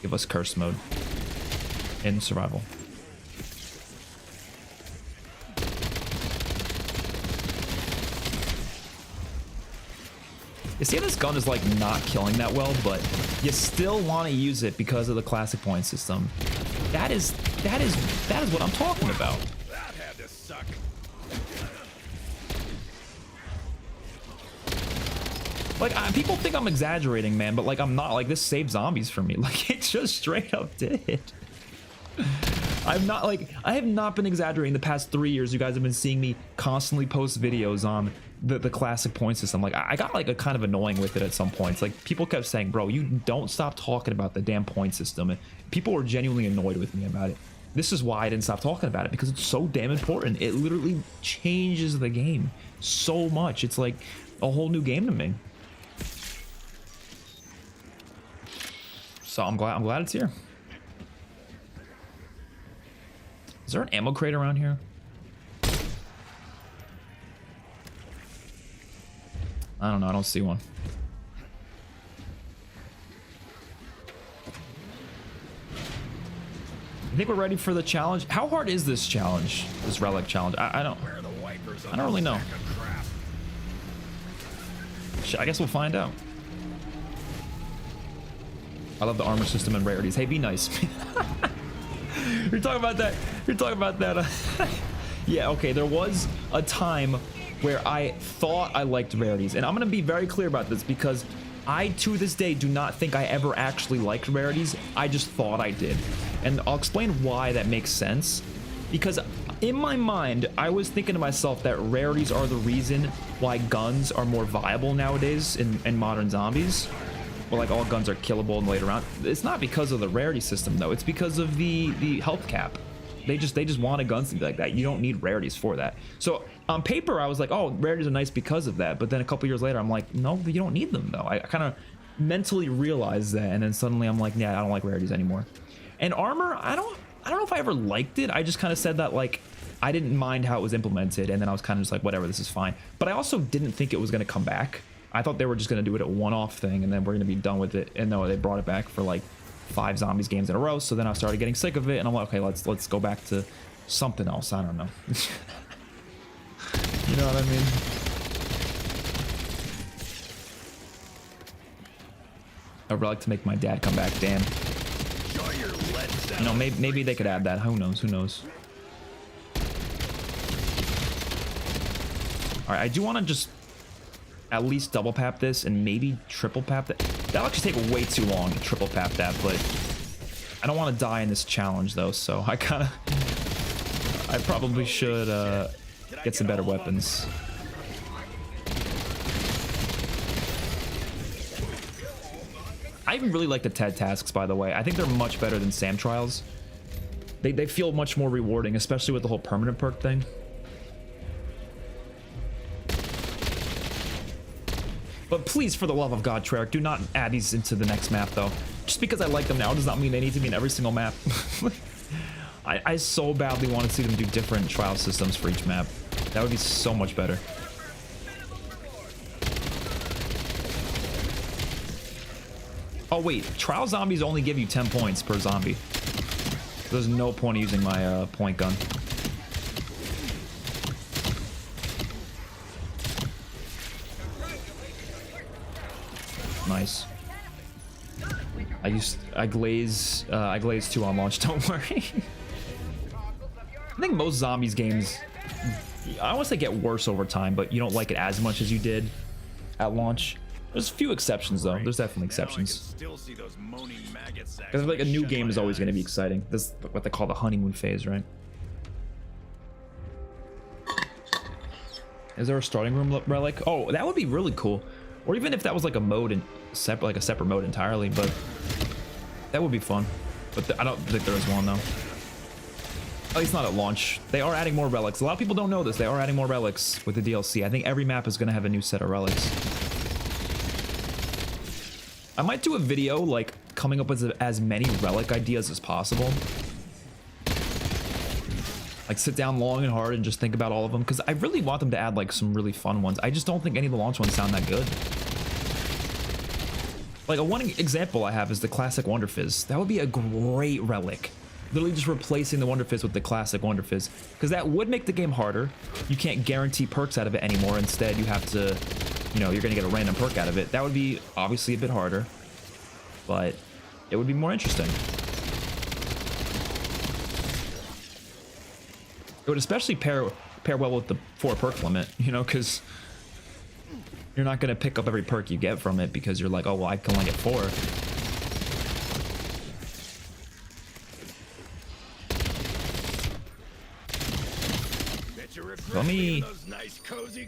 give us curse mode in survival. You see, this gun is like not killing that well, but you still want to use it because of the classic point system. That is what I'm talking about. That had to suck. Like, people think I'm exaggerating, man, but like I'm not. Like, this saved zombies for me. Like, it just straight up did. I have not been exaggerating. The past 3 years, you guys have been seeing me constantly post videos on the classic point system. Like, I got like a kind of annoying with it at some points. Like, people kept saying, bro, you don't stop talking about the damn point system. And people were genuinely annoyed with me about it. This is why I didn't stop talking about it, because it's so damn important. It literally changes the game so much. It's like a whole new game to me. So I'm glad it's here. Is there an ammo crate around here? I don't know. I don't see one. I think we're ready for the challenge. How hard is this challenge? This relic challenge? I don't really know. I guess we'll find out. I love the armor system and rarities. Hey, be nice. You're talking about that. You're talking about that. Yeah, okay. There was a time where I thought I liked rarities. And I'm going to be very clear about this because I, to this day, do not think I ever actually liked rarities. I just thought I did. And I'll explain why that makes sense. Because in my mind, I was thinking to myself that rarities are the reason why guns are more viable nowadays in modern zombies. Well, like all guns are killable and laid around. It's not because of the rarity system though. It's because of the health cap. They just wanted guns to be like that. You don't need rarities for that. So on paper, I was like, oh, rarities are nice because of that. But then a couple years later, I'm like, no, you don't need them though. I kind of mentally realized that, and then suddenly I'm like, yeah, I don't like rarities anymore. And armor, I don't know if I ever liked it. I just kind of said that like I didn't mind how it was implemented, and then I was kind of just like, whatever, this is fine. But I also didn't think it was going to come back. I thought they were just going to do it a one-off thing, and then we're going to be done with it. And no, they brought it back for like 5 zombies games in a row. So then I started getting sick of it, and I'm like, okay, let's go back to something else. I don't know. You know what I mean? A relic to make my dad come back. Damn. You know, maybe they could add that. Who knows? Who knows? All right, I do want to just at least double pap this and maybe triple pap that. That'll actually take way too long to triple pap that, but I don't want to die in this challenge though, so I probably should get some better weapons. I even really like the TED tasks, by the way. I think they're much better than SAM trials. They feel much more rewarding, especially with the whole permanent perk thing. But please, for the love of God, Treyarch, do not add these into the next map, though. Just because I like them now does not mean they need to be in every single map. I so badly want to see them do different trial systems for each map. That would be so much better. Oh, wait. Trial zombies only give you 10 points per zombie. There's no point using my point gun. Nice. I glaze 2 on launch, don't worry. I think most zombies games, I don't want to say get worse over time, but you don't like it as much as you did at launch. There's a few exceptions though. There's definitely exceptions. Because like a new game is always going to be exciting. This is what they call the honeymoon phase, right? Is there a starting room relic? Oh, that would be really cool. Or even if that was like a mode and like a separate mode entirely, but that would be fun. But I don't think there is one though. At least not at launch. They are adding more relics. A lot of people don't know this. They are adding more relics with the DLC. I think every map is going to have a new set of relics. I might do a video like coming up with as many relic ideas as possible. Like sit down long and hard and just think about all of them, because I really want them to add like some really fun ones. I just don't think any of the launch ones sound that good. Like one example I have is the classic Wonder Fizz. That would be a great relic. Literally just replacing the Wonder Fizz with the classic Wonder Fizz, because that would make the game harder. You can't guarantee perks out of it anymore. Instead, you have to, you know, you're gonna get a random perk out of it. That would be obviously a bit harder, but it would be more interesting. It would especially pair well with the 4 perk limit, you know, because you're not gonna pick up every perk you get from it because you're like, oh well, I can only get 4. Let me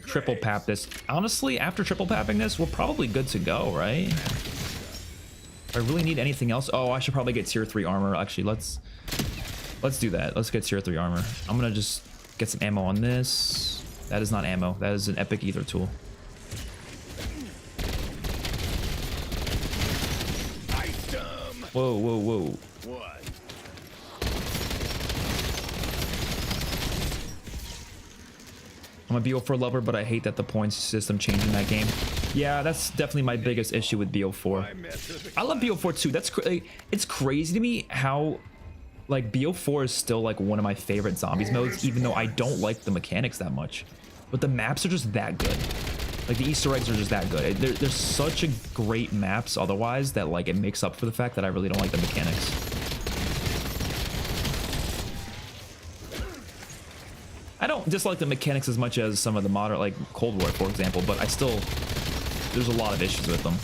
triple pap this. Honestly, after triple papping this, we're probably good to go, right? If I really need anything else, oh, I should probably get tier 3 armor. Actually, let's do that. Let's get tier 3 armor. I'm gonna just get some ammo on this. That is not ammo. That is an epic ether tool. Whoa, whoa, whoa. What? I'm a BO4 lover, but I hate that the points system changed in that game. Yeah, that's definitely my biggest issue with BO4. I love BO4 too. It's crazy to me how like BO4 is still like one of my favorite zombies modes, even though I don't like the mechanics that much. But the maps are just that good. Like the Easter eggs are just that good. There's such a great maps otherwise that like it makes up for the fact that I really don't like the mechanics. I don't dislike the mechanics as much as some of the modern, like Cold War, for example, but there's a lot of issues with them.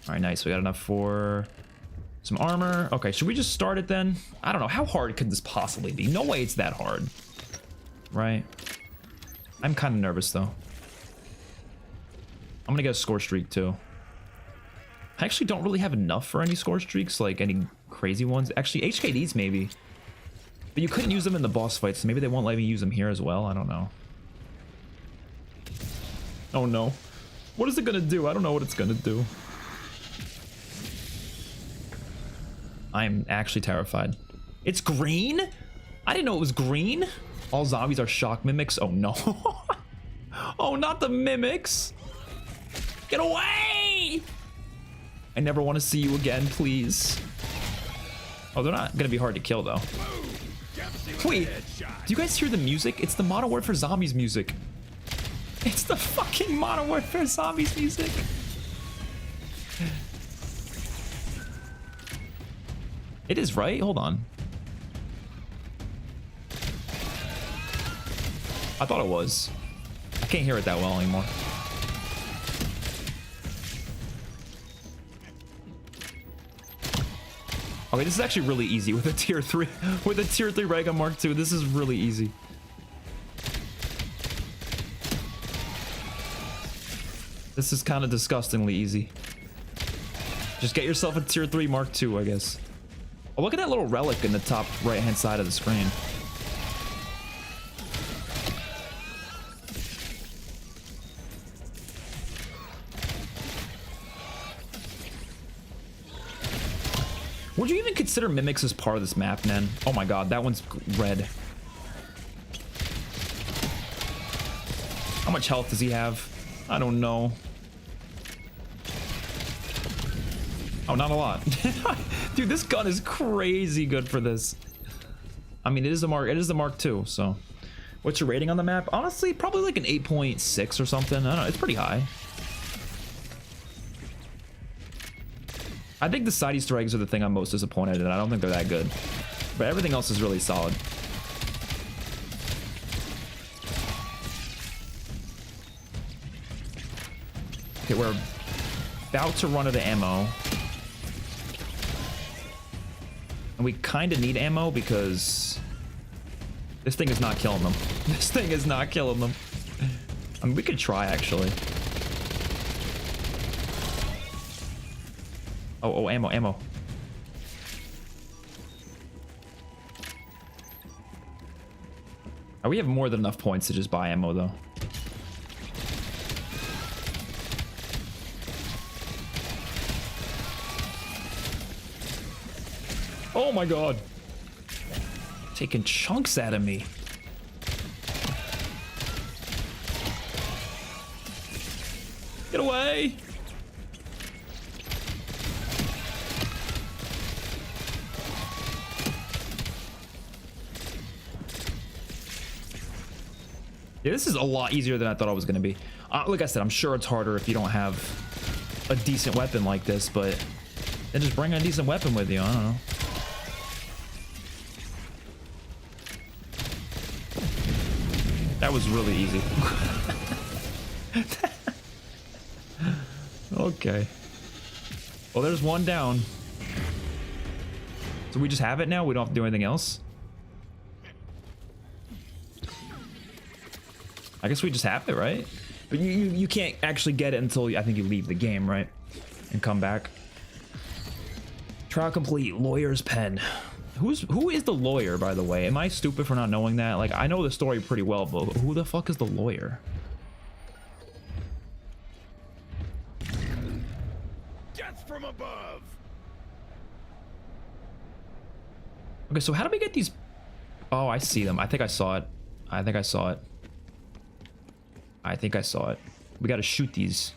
All right, nice. We got enough for some armor. Okay, should we just start it then? I don't know. How hard could this possibly be? No way it's that hard, right? I'm kind of nervous though. I'm gonna get a score streak too. I actually don't really have enough for any score streaks, like any crazy ones. Actually, HKDs maybe. But you couldn't use them in the boss fights, so maybe they won't let me use them here as well. I don't know. Oh no. What is it gonna do? I don't know what it's gonna do. I'm actually terrified. It's green? I didn't know it was green. All zombies are shock mimics. Oh no. Oh, not the mimics. Get away! I never want to see you again, please. Oh, they're not gonna be hard to kill though. Wait, do you guys hear the music? It's the Modern Warfare Zombies music. It's the fucking Modern Warfare Zombies music. It is, right? Hold on. I thought it was. I can't hear it that well anymore. Okay, this is actually really easy with a tier 3. With a tier 3 Relic Mark II, this is really easy. This is kind of disgustingly easy. Just get yourself a tier 3 Mark II, I guess. Oh, look at that little relic in the top right-hand side of the screen. Would you even consider mimics as part of this map, man? Oh my god, that one's red. How much health does he have? I don't know. Oh, not a lot. Dude, this gun is crazy good for this. I mean, it is the Mark II, so. What's your rating on the map? Honestly, probably like an 8.6 or something. I don't know, it's pretty high. I think the side Easter eggs are the thing I'm most disappointed in. I don't think they're that good. But everything else is really solid. Okay, we're about to run out of ammo. And we kind of need ammo because this thing is not killing them. This thing is not killing them. I mean, we could try, actually. Oh, ammo. Oh, we have more than enough points to just buy ammo, though. Oh my god. Taking chunks out of me. Get away. Yeah, this is a lot easier than I thought it was going to be. Like I said, I'm sure it's harder if you don't have a decent weapon like this, but then just bring a decent weapon with you. I don't know. That was really easy. Okay. Well, there's one down. So we just have it now? We don't have to do anything else? I guess we just have it, right? But you can't actually get it until I think you leave the game, right? And come back. Trial complete. Lawyer's pen. Who is the lawyer, by the way? Am I stupid for not knowing that? Like, I know the story pretty well, but who the fuck is the lawyer? Death from above. Okay, so how do we get these? Oh, I see them. I think I saw it. I think I saw it. We gotta shoot these.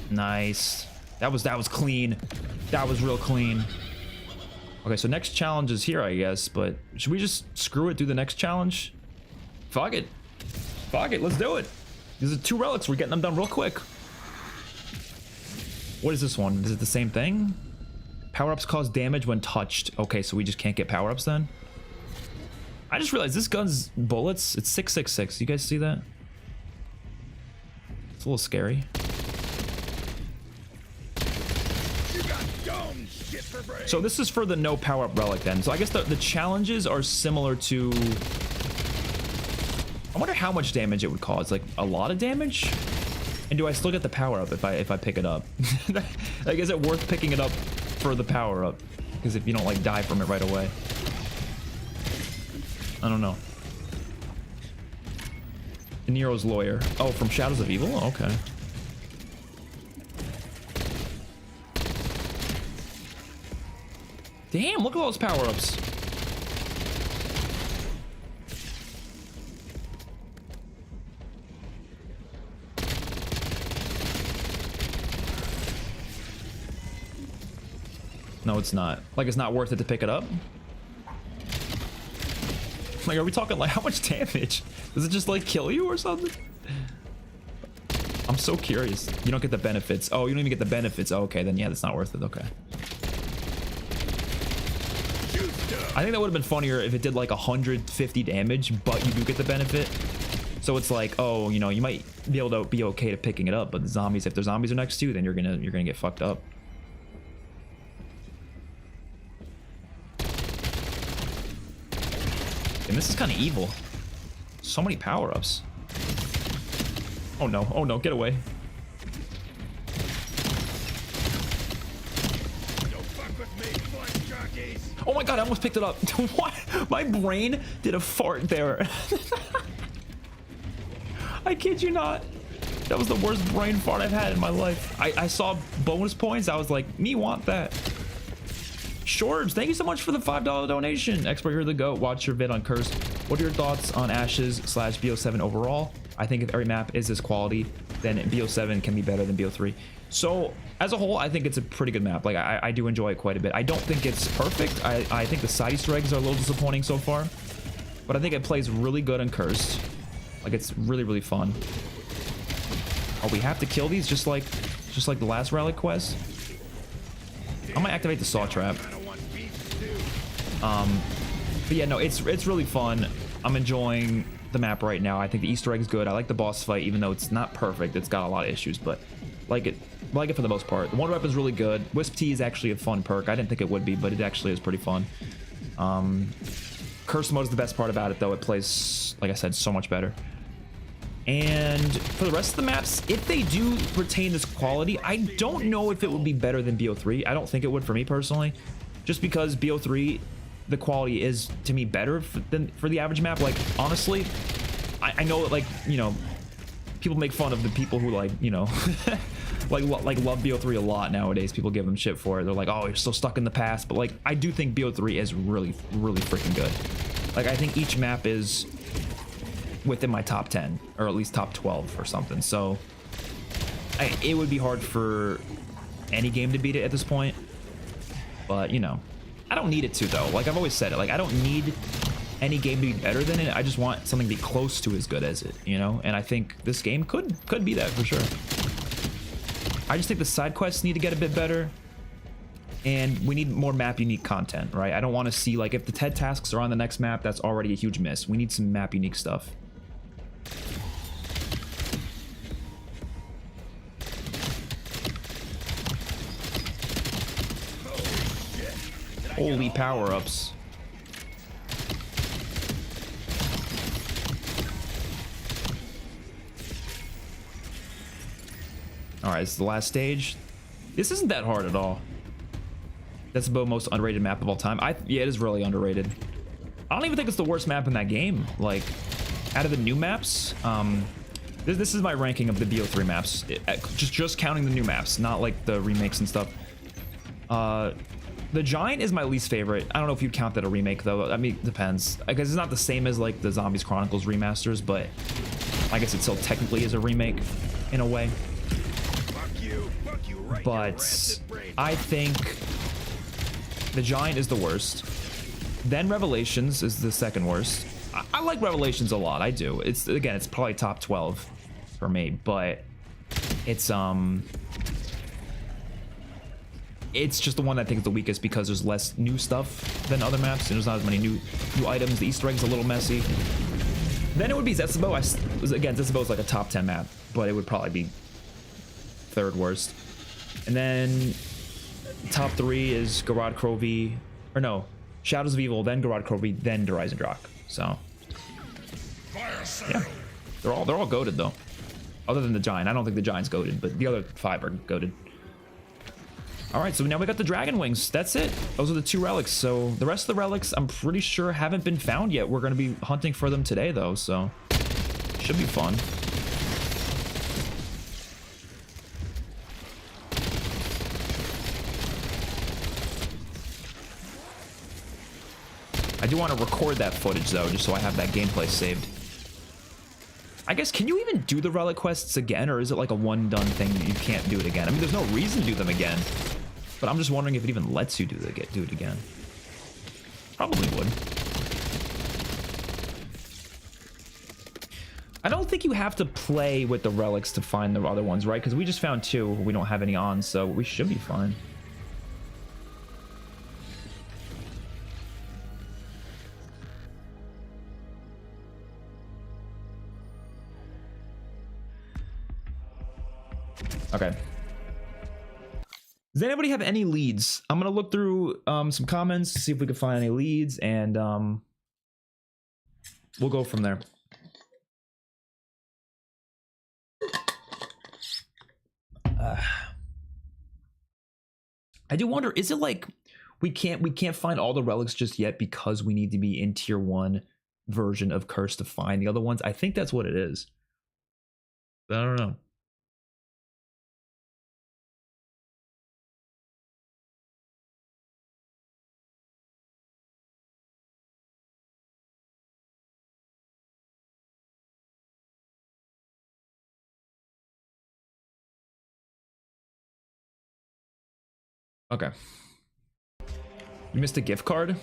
Nice. That was clean. That was real clean. Okay, so next challenge is here, I guess, but should we just screw it, do the next challenge? Fuck it. Fuck it, let's do it. These are 2 relics. We're getting them done real quick. What is this one? Is it the same thing? Power-ups cause damage when touched. Okay, so we just can't get power-ups then? I just realized this gun's bullets, it's 666. You guys see that? It's a little scary. So this is for the no power-up relic then. So I guess the challenges are similar to... I wonder how much damage it would cause. Like a lot of damage? And do I still get the power-up if I pick it up? Like, is it worth picking it up for the power-up? Because if you don't like die from it right away. I don't know. De Niro's lawyer. Oh, from Shadows of Evil? Okay. Damn, look at all those power-ups. No, it's not. Like, it's not worth it to pick it up? Like, are we talking, like, how much damage? Does it just, like, kill you or something? I'm so curious. You don't get the benefits. Oh, you don't even get the benefits. Oh, okay, then yeah, that's not worth it. Okay. I think that would have been funnier if it did like 150 damage, but you do get the benefit. So it's like, oh, you know, you might be able to be okay to picking it up, but the zombies, if the zombies are next to you, then you're gonna get fucked up. And this is kind of evil. So many power-ups. Oh no, get away. Oh my god, I almost picked it up. What? My brain did a fart there. I kid you not. That was the worst brain fart I've had in my life. I saw bonus points. I was like, me want that. Shorts, thank you so much for the $5 donation. Expert, you're the GOAT. Watch your vid on Cursed. What are your thoughts on Ashes / BO7 overall? I think if every map is this quality, then BO7 can be better than BO3. So as a whole, I think it's a pretty good map. Like I do enjoy it quite a bit. I don't think it's perfect. I think the side Easter eggs are a little disappointing so far, but I think it plays really good on Cursed. Like it's really, really fun. Oh, we have to kill these just like the last Relic quest. I might activate the saw trap. But yeah, no, it's really fun. I'm enjoying the map right now. I think the Easter egg is good. I like the boss fight, even though it's not perfect. It's got a lot of issues, but like it for the most part. The Wonder Weapon is really good. Wisp Tea is actually a fun perk. I didn't think it would be, but it actually is pretty fun. Curse mode is the best part about it, though. It plays, like I said, so much better. And for the rest of the maps, if they do retain this quality, I don't know if it would be better than BO3. I don't think it would for me personally, just because BO3, the quality is to me better than for the average map. Like honestly, I know that, like, you know, people make fun of the people who, like, you know, like love BO3 a lot nowadays. People give them shit for it. They're like, oh, you're so stuck in the past. But like, I do think BO3 is really, really freaking good. Like, I think each map is within my top 10 or at least top 12 or something. So it would be hard for any game to beat it at this point, but you know, I don't need it to though. Like I've always said it, like I don't need any game to be better than it. I just want something to be close to as good as it, you know? And I think this game could be that for sure. I just think the side quests need to get a bit better, and we need more map unique content, right? I don't want to see, like, if the TED tasks are on the next map, that's already a huge miss. We need some map unique stuff. Holy power-ups. Alright, this is the last stage. This isn't that hard at all. That's the most underrated map of all time. Yeah, it is really underrated. I don't even think it's the worst map in that game. Like, out of the new maps, this is my ranking of the BO3 maps. Just counting the new maps, not like the remakes and stuff. The Giant is my least favorite. I don't know if you'd count that a remake though. I mean, it depends. I guess it's not the same as like the Zombies Chronicles remasters, but I guess it still technically is a remake in a way. But I think the Giant is the worst. Then Revelations is the second worst. I like Revelations a lot. I do. It's probably top 12 for me, but it's just the one that I think is the weakest because there's less new stuff than other maps, and there's not as many new items. The Easter eggs are a little messy. Then it would be Zetsubou. Again, Zetsubou is like a top 10 map, but it would probably be third worst. And then top 3 is Garad Krovi, or no, Shadows of Evil, then Garad Krovi, then Horizon Rock. So yeah, they're all goated though. Other than the Giant, I don't think the Giant's goated, but the other 5 are goated. All right, so now we got the Dragon Wings. That's it. Those are the 2 relics. So the rest of the relics, I'm pretty sure haven't been found yet. We're going to be hunting for them today though, so should be fun. I do want to record that footage though, just so I have that gameplay saved. I guess, can you even do the relic quests again, or is it like a one done thing that you can't do it again? I mean, there's no reason to do them again, but I'm just wondering if it even lets you do it again. Probably would. I don't think you have to play with the relics to find the other ones, right? Because we just found 2. We don't have any on, so we should be fine. Okay. Does anybody have any leads? I'm gonna look through some comments to see if we can find any leads, and we'll go from there. I do wonder, is it like we can't find all the relics just yet because we need to be in tier 1 version of Curse to find the other ones? I think that's what it is. But I don't know. Okay. You missed a gift card?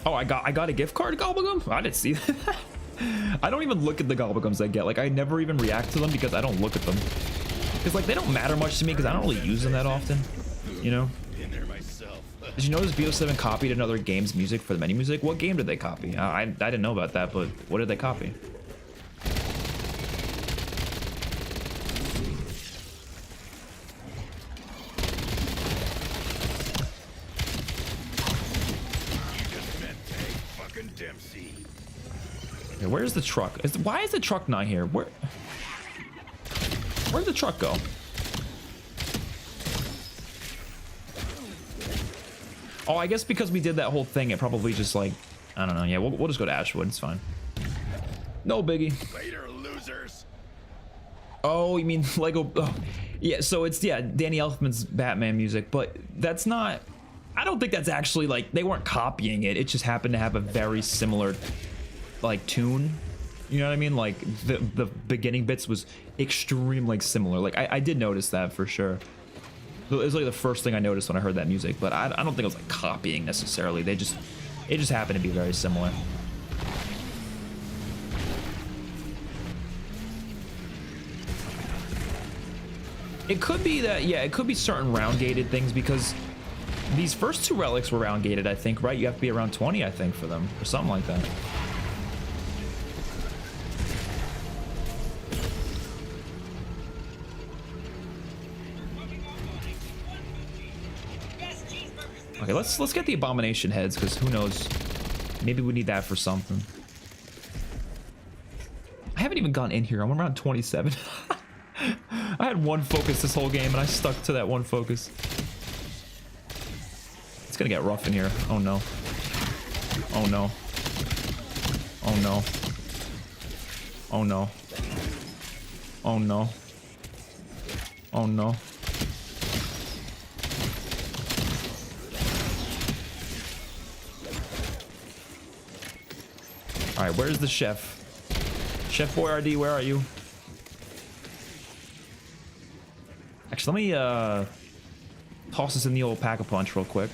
Oh, I got a gift card, Gobblegum? I didn't see that. I don't even look at the Gobblegums I get. Like, I never even react to them because I don't look at them. Because, like, they don't matter much to me because I don't really use them that often. You know? Did you notice BO7 copied another game's music for the menu music? What game did they copy? I didn't know about that, but what did they copy? Okay, where's the truck? Why is the truck not here? Where'd the truck go? Oh, I guess because we did that whole thing, it probably just like, I don't know. Yeah, we'll just go to Ashwood. It's fine. No biggie. Later, losers. Oh, you mean Lego? Oh, yeah. So it's Danny Elfman's Batman music, but that's not. I don't think that's actually like they weren't copying it. It just happened to have a very similar like tune. You know what I mean? Like the beginning bits was extremely similar. Like I did notice that for sure. It was like the first thing I noticed when I heard that music, but I don't think it was like copying necessarily. It just happened to be very similar. It could be that, yeah, it could be certain round gated things because these first 2 relics were round gated, I think, right? You have to be around 20, I think, for them or something like that. Okay, let's get the abomination heads, because who knows? Maybe we need that for something. I haven't even gone in here. I'm around 27. I had one focus this whole game, and I stuck to that one focus. It's gonna get rough in here. Oh no. Oh no. Oh no. Oh no. Oh no. Oh no. All right, where's the chef? Chef Boyardee, where are you? Actually, let me toss this in the old Pack-a-Punch real quick.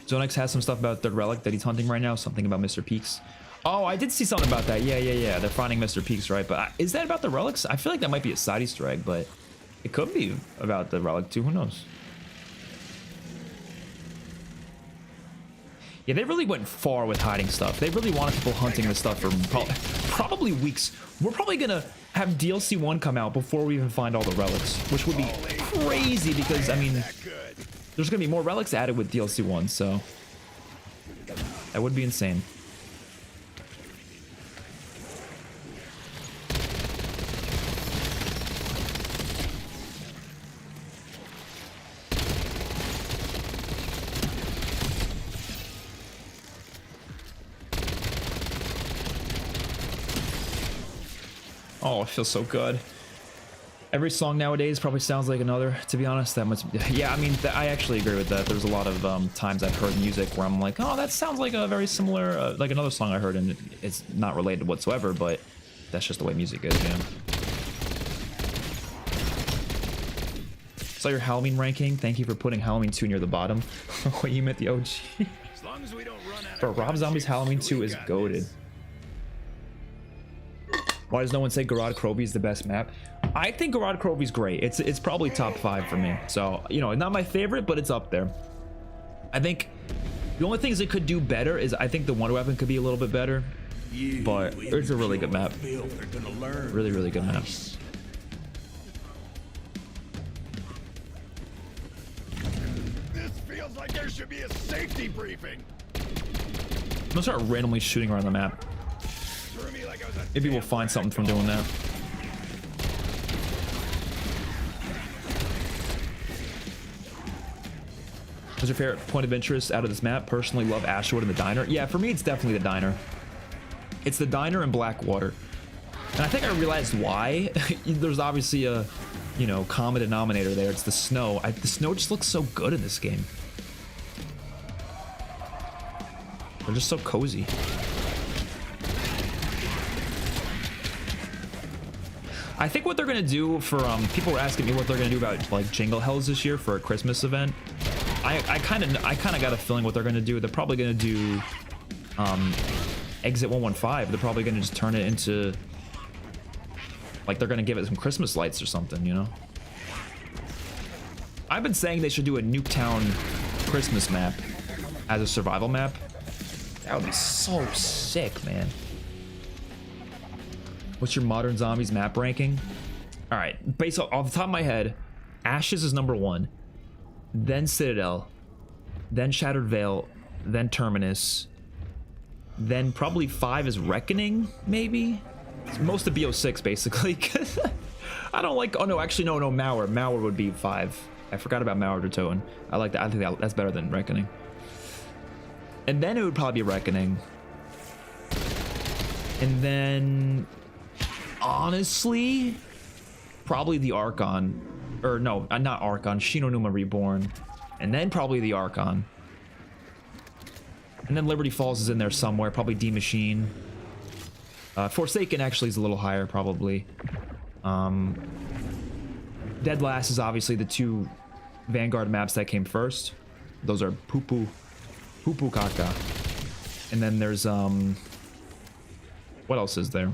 Zonex has some stuff about the relic that he's hunting right now. Something about Mr. Peaks. Oh, I did see something about that. Yeah. They're finding Mr. Peaks, right? But is that about the relics? I feel like that might be a side Easter egg, but it could be about the relic too. Who knows? Yeah, they really went far with hiding stuff. They really wanted people hunting this stuff for probably weeks. We're probably gonna have DLC 1 come out before we even find all the relics, which would be crazy because, I mean, there's gonna be more relics added with DLC 1, so that would be insane. Oh, it feels so good. Every song nowadays probably sounds like another, to be honest. That much, yeah, I mean, I actually agree with that. There's a lot of times I've heard music where I'm like, oh, that sounds like a very similar, like another song I heard, and it's not related whatsoever, but that's just the way music is, yeah. Saw your Halloween ranking. Thank you for putting Halloween 2 near the bottom. What, you meant the OG? As long as we don't run out Bro, Rob Zombie's Halloween 2 is goated. Why does no one say Garad Krovi is the best map? I think Garad Krovi's great. It's probably top 5 for me. So, you know, not my favorite, but it's up there. I think The only things it could do better is I think the wonder weapon could be a little bit better, but it's a really good map. Really, really good map. This feels like there should be a safety briefing. I'm gonna start randomly shooting around the map. Threw me like I was a Maybe we'll damn find something from ragdoll. doing that. What's your favorite point of interest out of this map? Personally, love Ashwood and the diner. Yeah, for me, it's definitely the diner. It's the diner and Blackwater. And I think I realized why. There's obviously a, you know, common denominator there. It's the snow. The snow just looks so good in this game. They're just so cozy. I think what they're gonna do for people were asking me what they're gonna do about like Jingle Hells this year for a Christmas event. I kind of got a feeling what they're gonna do. They're probably gonna do Exit 115. They're probably gonna just turn it into like they're gonna give it some Christmas lights or something, you know. I've been saying they should do a Nuketown Christmas map as a survival map. That would be so sick, man. What's your Modern Zombies map ranking? All right, based off the top of my head, Ashes is number 1, then Citadel, then Shattered Veil, then Terminus, then probably 5 is Reckoning, maybe? It's most of BO6, basically. I don't like, oh no, actually, no, Mauer. Mauer would be 5. I forgot about Mauer to Toten. I like that. I think that's better than Reckoning. And then it would probably be Reckoning. And then, honestly, probably the Archon. Or no, not Archon, Shinonuma Reborn. And then probably the Archon. And then Liberty Falls is in there somewhere, probably D Machine. Forsaken actually is a little higher, probably. Dead Last is obviously the 2 Vanguard maps that came first. Those are Pupu Kaka. And then there's what else is there?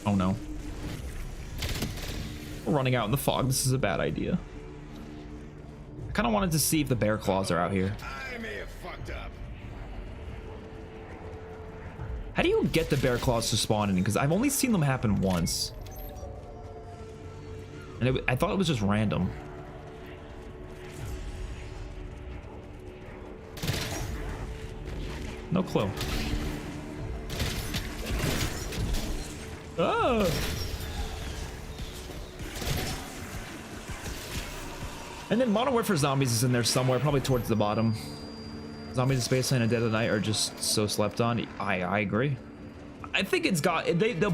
Oh no. We're running out in the fog. This is a bad idea. I kind of wanted to see if the Bear Claws are out here. I may have fucked up. How do you get the Bear Claws to spawn in? Because I've only seen them happen once. And I thought it was just random. No clue. Oh! And then Modern Warfare Zombies is in there somewhere, probably towards the bottom. Zombies in Spaceland and Dead of the Night are just so slept on. I agree. I think it's got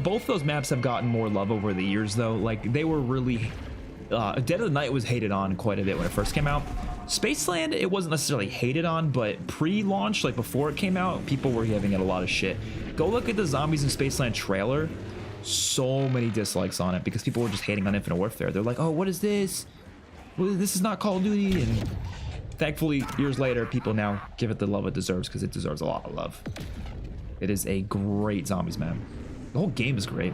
both those maps have gotten more love over the years though. Like they were really Dead of the Night was hated on quite a bit when it first came out. Spaceland, it wasn't necessarily hated on, but pre-launch, like before it came out, people were giving it a lot of shit. Go look at the Zombies in Spaceland trailer. So many dislikes on it because people were just hating on Infinite Warfare. They're like, oh, what is this? Well, this is not Call of Duty. And thankfully, years later, people now give it the love it deserves because it deserves a lot of love. It is a great Zombies map. The whole game is great.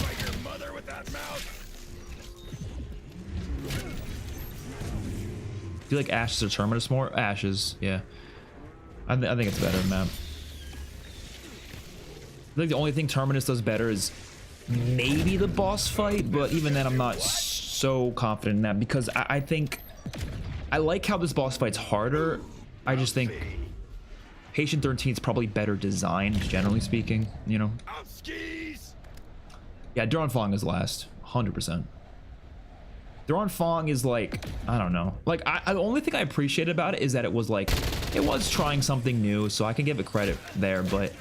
Like your mother with that mouth. Do you like Ashes or Terminus more? Ashes, yeah. I think it's better map. I think the only thing Terminus does better is maybe the boss fight, but even then I'm not so confident in that because I think I like how this boss fight's harder. I just think Patient 13 is probably better designed, generally speaking, you know? Out skis. Yeah, Duran Fong is last, 100%. Duran Fong is like, I don't know. Like, the only thing I appreciate about it is that it was like, it was trying something new, so I can give it credit there, but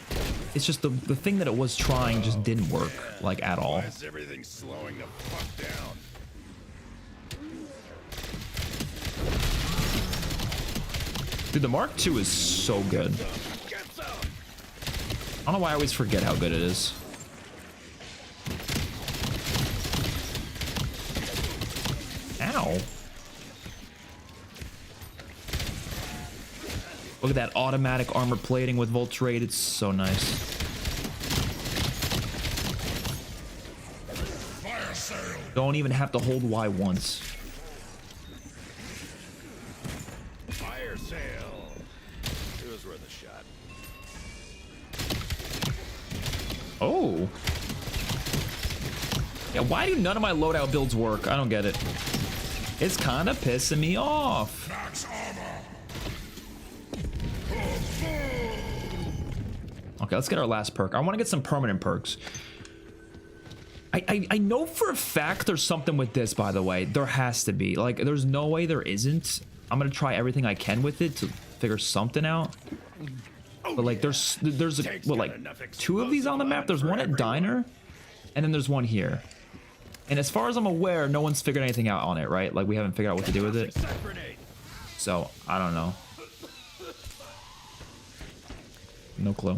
it's just the thing that it was trying just didn't work, like, at all. Why is everything slowing the fuck down? Dude, the Mark II is so good. Get some. I don't know why I always forget how good it is. Ow. Look at that automatic armor plating with Voltrate. It's so nice. Fire sale. Don't even have to hold Y once. sale. It was worth a shot. Oh. Yeah, why do none of my loadout builds work? I don't get it. It's kind of pissing me off. Max armor. Okay, let's get our last perk. I want to get some permanent perks. I know for a fact there's something with this, by the way. There has to be. Like, there's no way there isn't. I'm going to try everything I can with it to figure something out. But, like, there's what, like, 2 of these on the map? There's one at Diner, and then there's one here. And as far as I'm aware, no one's figured anything out on it, right? Like, we haven't figured out what to do with it. So, I don't know. No clue.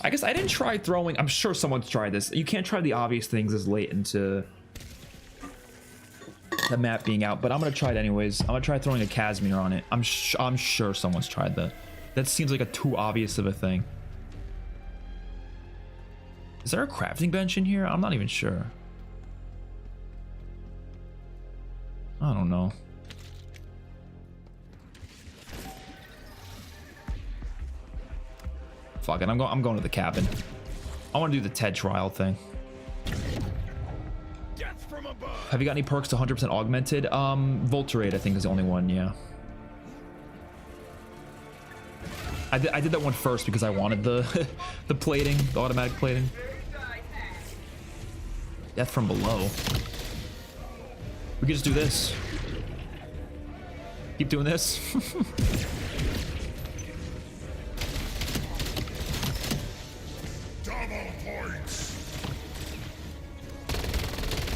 I guess I didn't try throwing... I'm sure someone's tried this. You can't try the obvious things as late into the map being out, but I'm going to try it anyways. I'm going to try throwing a Casimir on it. I'm sure someone's tried that. That seems like a too obvious of a thing. Is there a crafting bench in here? I'm not even sure. I don't know. Fuck it, I'm going to the cabin. I want to do the TED trial thing. Death from above. Have you got any perks to 100% augmented? Volterate, I think, is the only one, yeah. I did that one first because I wanted the the plating, the automatic plating. Death from below. We could just do this. Keep doing this.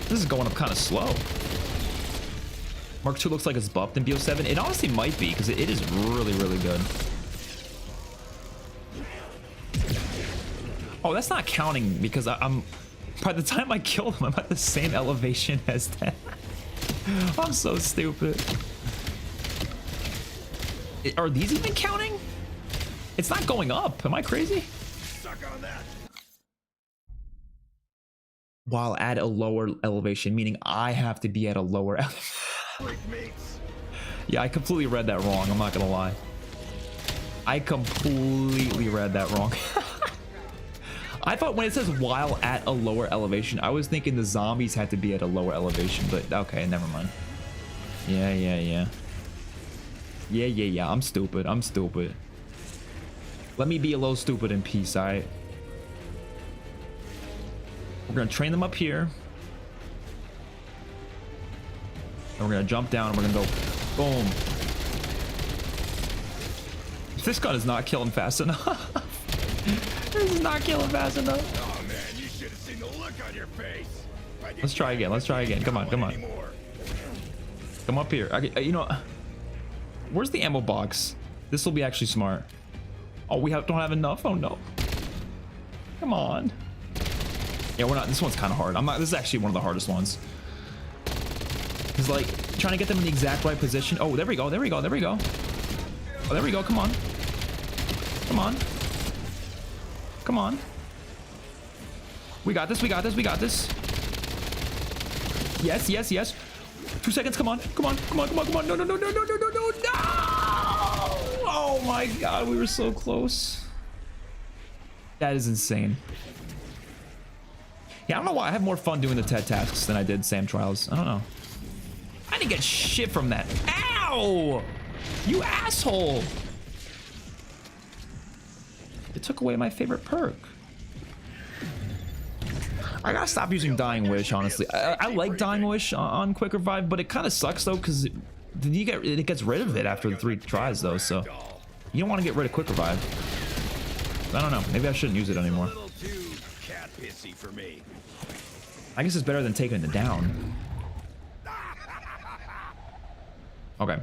This is going up kind of slow. Mark II looks like it's buffed in BO7. It honestly might be, because it is really, really good. Oh, that's not counting, because I'm... By the time I killed him, I'm at the same elevation as that. I'm so stupid. Are these even counting? It's not going up. Am I crazy? Suck on that. While at a lower elevation, meaning I have to be at a lower Freak mates. Yeah, I completely read that wrong. I'm not gonna lie. I completely read that wrong. I thought when it says while at a lower elevation, I was thinking the zombies had to be at a lower elevation, but okay, never mind. Yeah. I'm stupid. I'm stupid. Let me be a little stupid in peace, alright? We're gonna train them up here. And we're gonna jump down and we're gonna go boom. This gun is not killing fast enough. This is not killing fast enough. Oh man, you should have seen the look on your face. Let's try again. Let's try again. Come on, come on. Come up here. You know, where's the ammo box? This will be actually smart. Oh, we don't have enough. Oh no. Come on. Yeah, we're not. This one's kind of hard. I'm not. This is actually one of the hardest ones. It's like trying to get them in the exact right position. Oh, there we go. There we go. There we go. Oh, there we go. Come on. Come on. Come on. We got this. We got this. We got this. Yes, yes, yes. 2 seconds. Come on. Come on. Come on. Come on. Come on. No, no, no, no, no, no, no, no, no. Oh my God. We were so close. That is insane. Yeah, I don't know why I have more fun doing the TED tasks than I did SAM trials. I don't know. I didn't get shit from that. Ow! You asshole! It took away my favorite perk. I gotta stop using Dying Wish, honestly. I like Dying Wish on Quick Revive, but it kind of sucks though, because it gets rid of it after the 3 tries though, so you don't want to get rid of Quick Revive. I don't know. Maybe I shouldn't use it anymore. For me. I guess it's better than taking it down. Okay.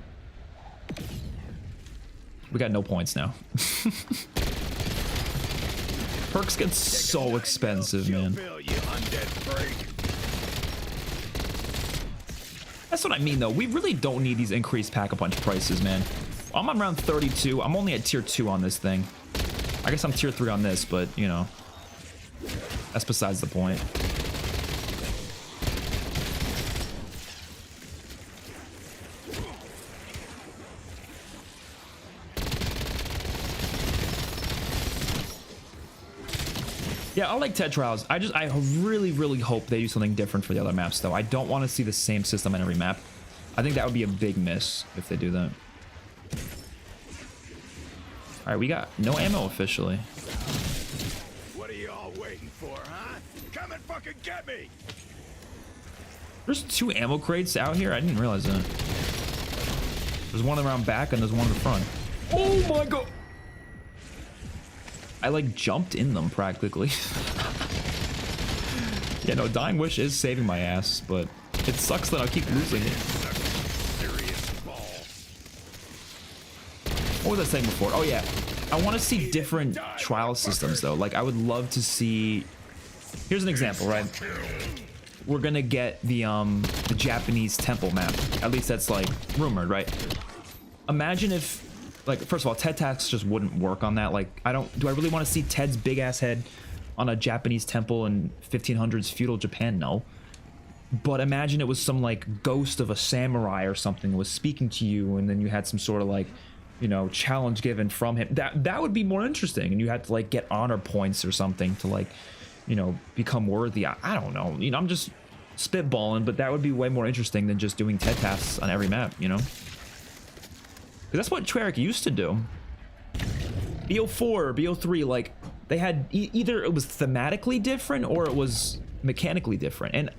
We got no points now. Perks get so expensive, man. That's what I mean, though. We really don't need these increased pack-a-punch prices, man. I'm around 32. I'm only at tier 2 on this thing. I guess I'm tier 3 on this, but, you know. That's besides the point. Yeah, I like TED Trials. I really hope they do something different for the other maps, though. I don't want to see the same system on every map. I think that would be a big miss if they do that. All right, we got no ammo officially. What are you all waiting for, huh? Come and fucking get me! There's 2 ammo crates out here. I didn't realize that. There's one around back and there's one in the front. Oh my god! I like jumped in them practically. Yeah, no, Dying Wish is saving my ass, but it sucks that I'll keep losing it. What was I saying before? Oh yeah, I want to see different trial systems though. Like I would love to see. Here's an example, right? We're gonna get the Japanese temple map. At least that's like rumored, right? Imagine if, like, first of all, Ted Tasks just wouldn't work on that. Like, do I really want to see Ted's big ass head on a Japanese temple in 1500s feudal Japan? No. But imagine it was some like ghost of a samurai or something was speaking to you, and then you had some sort of like, you know, challenge given from him. That would be more interesting, and you had to like get honor points or something to like, you know, become worthy. I don't know. You know, I'm just spitballing, but that would be way more interesting than just doing TED Tasks on every map, you know? That's what Treyarch used to do. BO4 or BO3, like, they had either it was thematically different or it was mechanically different. And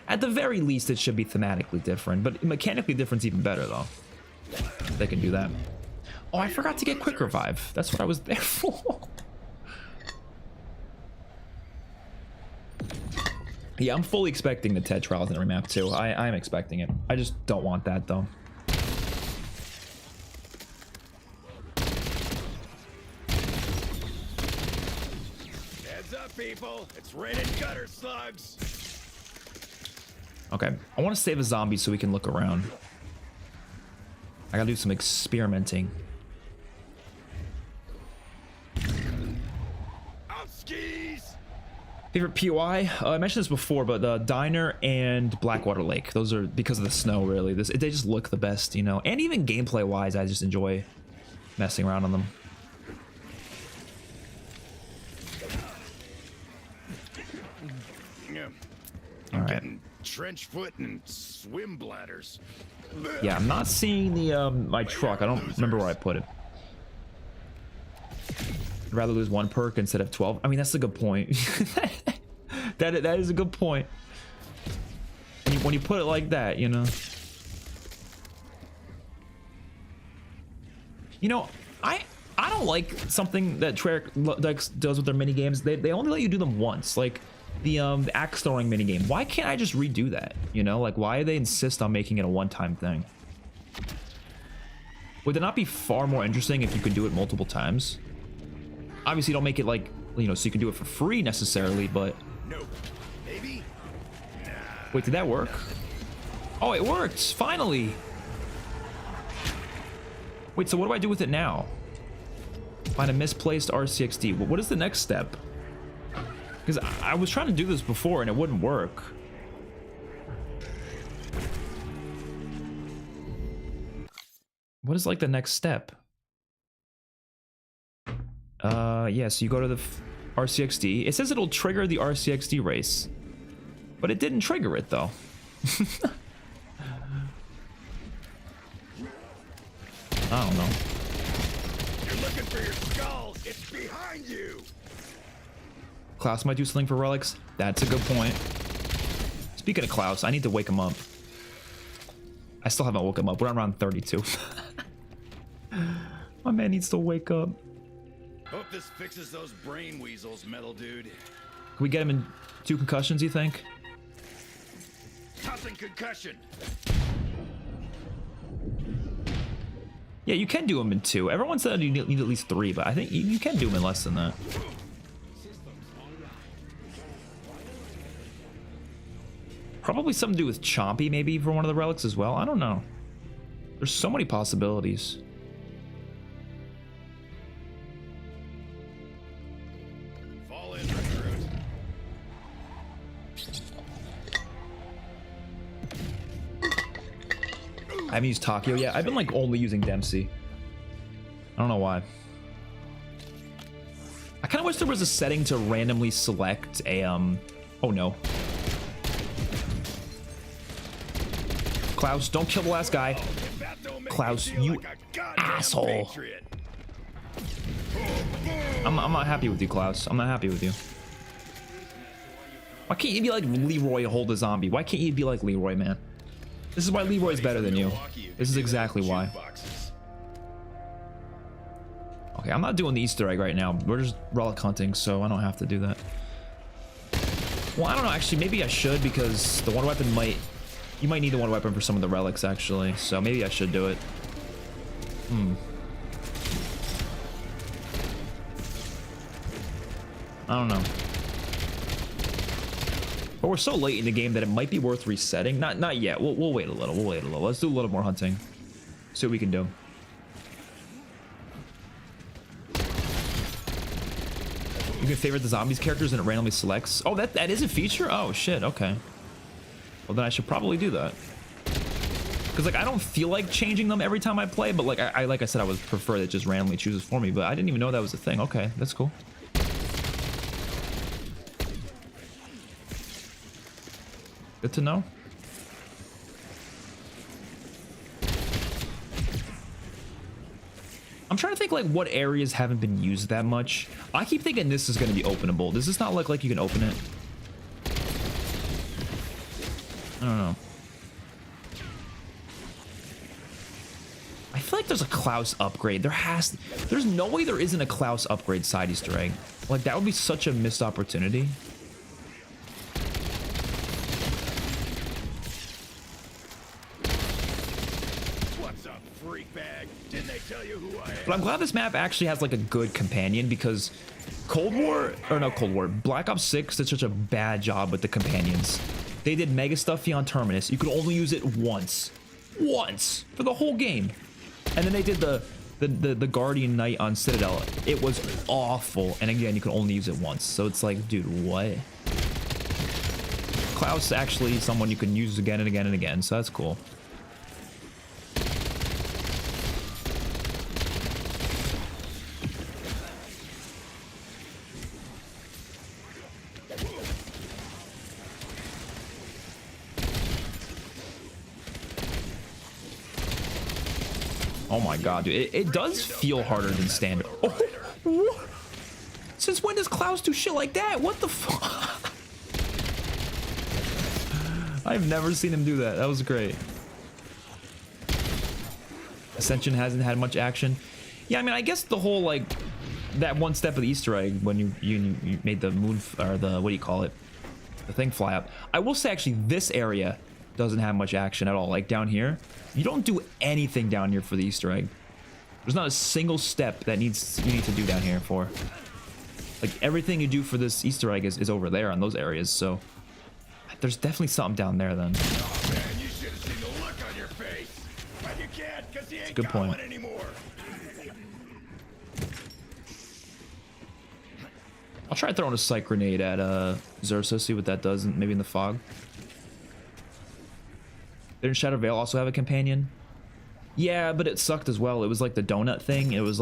at the very least, it should be thematically different. But mechanically different's even better, though. They can do that. Oh, I forgot to get Quick Revive. That's what I was there for. Yeah, I'm fully expecting the TED Trials in every map, too. I am expecting it. I just don't want that, though. People, it's raining gutter slugs. Okay, I want to save a zombie so we can look around. I gotta do some experimenting. Out skis. Favorite POI? I mentioned this before, but the Diner and Blackwater Lake. Those are because of the snow, really. They just look the best, you know. And even gameplay-wise, I just enjoy messing around on them. I'm getting trench foot and swim bladders. Yeah, I'm not seeing the my truck. I don't remember where I put it. I'd rather lose 1 perk instead of 12. I mean, that's a good point. that is a good point. When you put it like that, you know. You know, I don't like something that Treyarch does with their mini games. They only let you do them once. Like the axe throwing mini game. Why can't I just redo that? You know, like why do they insist on making it a one-time thing? Would it not be far more interesting if you could do it multiple times? Obviously, don't make it like, you know, so you can do it for free necessarily, but no, maybe. Nah, wait, did that work? Oh, it worked finally. Wait, so what do I do with it now? Find a misplaced RCXD. What is the next step? Because I was trying to do this before and it wouldn't work. What is like the next step? Yeah, so you go to the RCXD. It says it'll trigger the RCXD race, but it didn't trigger it though. I don't know. You're looking for your skull. It's behind you. Klaus might do something for relics. That's a good point. Speaking of Klaus, I need to wake him up. I still haven't woke him up. We're around 32. My man needs to wake up. Hope this fixes those brain weasels, metal dude. Can we get him in 2 concussions, you think? Tossing concussion. Yeah, you can do them in 2. Everyone said you need at least 3, but I think you can do them in less than that. Probably something to do with Chompy, maybe, for one of the relics as well. I don't know. There's so many possibilities. Fall in, recruit. I haven't used Takio yet. I've been like only using Dempsey. I don't know why. I kind of wish there was a setting to randomly select a oh no. Klaus, don't kill the last guy. Klaus, you asshole. I'm not happy with you, Klaus. I'm not happy with you. Why can't you be like Leroy, hold a zombie? Why can't you be like Leroy, man? This is why Leroy's better than you. This is exactly why. Okay, I'm not doing the Easter egg right now. We're just relic hunting, so I don't have to do that. Well, I don't know. Actually, maybe I should, because the one weapon might... You might need the one weapon for some of the relics, actually. So maybe I should do it. I don't know. But we're so late in the game that it might be worth resetting. Not yet. We'll wait a little. We'll wait a little. Let's do a little more hunting. See what we can do. You can favorite the zombies characters and it randomly selects. Oh, that is a feature? Oh, shit. Okay. Well, then I should probably do that. Because, like, I don't feel like changing them every time I play, but, like, like I said, I would prefer that it just randomly chooses for me, but I didn't even know that was a thing. Okay, that's cool. Good to know. I'm trying to think like what areas haven't been used that much. I keep thinking this is going to be openable. Does this not look like you can open it? I don't know. I feel like there's a Klaus upgrade. There's no way there isn't a Klaus upgrade side Easter egg. Like that would be such a missed opportunity. But I'm glad this map actually has like a good companion, because Black Ops 6 did such a bad job with the companions. They did Mega Stuffy on Terminus. You could only use it once for the whole game. And then they did the Guardian Knight on Citadel. It was awful. And again, you can only use it once. So it's like, dude, what? Klaus actually someone you can use again and again and again. So that's cool. Oh my god, dude. It does feel harder than standard. Oh, what? Since when does Klaus do shit like that? What the fuck? I've never seen him do that. That was great. Ascension hasn't had much action. Yeah, I mean, I guess the whole, like, that one step of the Easter egg when you made the moon, or the, what do you call it? The thing fly up. I will say, actually, this area doesn't have much action at all. Like, down here, you don't do anything down here for the Easter egg. There's not a single step that you need to do down here for. Like, everything you do for this Easter egg is over there on those areas, so there's definitely something down there then. Oh, man, you should have seen the look on your face. But you can't, because you ain't good got point. one anymore. I'll try throwing a psych grenade at Zursa, see what that does, maybe in the fog. Didn't Shadow Vale also have a companion? Yeah, but it sucked as well. It was like the donut thing. It was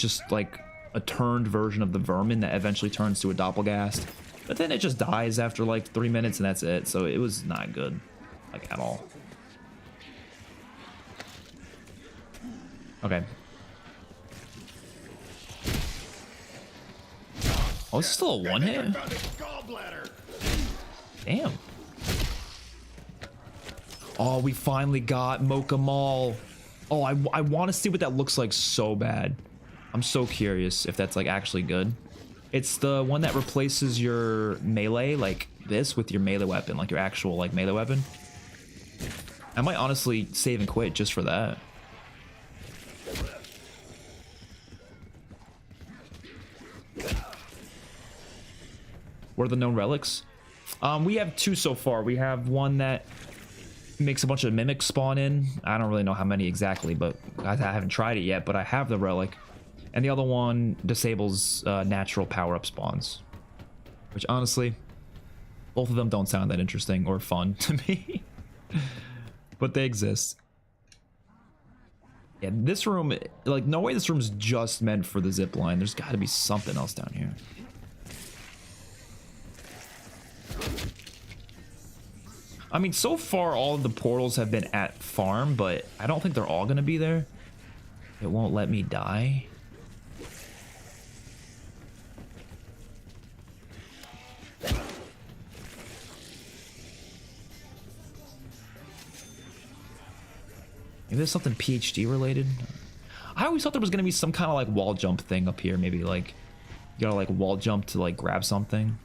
just like a turned version of the vermin that eventually turns to a doppelgast. But then it just dies after like 3 minutes and that's it. So it was not good, like at all. Okay. Oh, it's still a one hit? Damn. Oh, we finally got Mocha Mall. Oh, I want to see what that looks like so bad. I'm so curious if that's like actually good. It's the one that replaces your melee like this with your melee weapon, like your actual like melee weapon. I might honestly save and quit just for that. What are the known relics? We have 2 so far. We have one that makes a bunch of mimics spawn in. I don't really know how many exactly, but I haven't tried it yet, but I have the relic. And the other one disables natural power-up spawns. Which honestly, both of them don't sound that interesting or fun to me. But they exist. Yeah, this room, like, no way this room's just meant for the zip line. There's got to be something else down here. I mean, so far, all of the portals have been at farm, but I don't think they're all going to be there. It won't let me die. Maybe there's something PhD related. I always thought there was going to be some kind of like wall jump thing up here. Maybe like you gotta like wall jump to like grab something.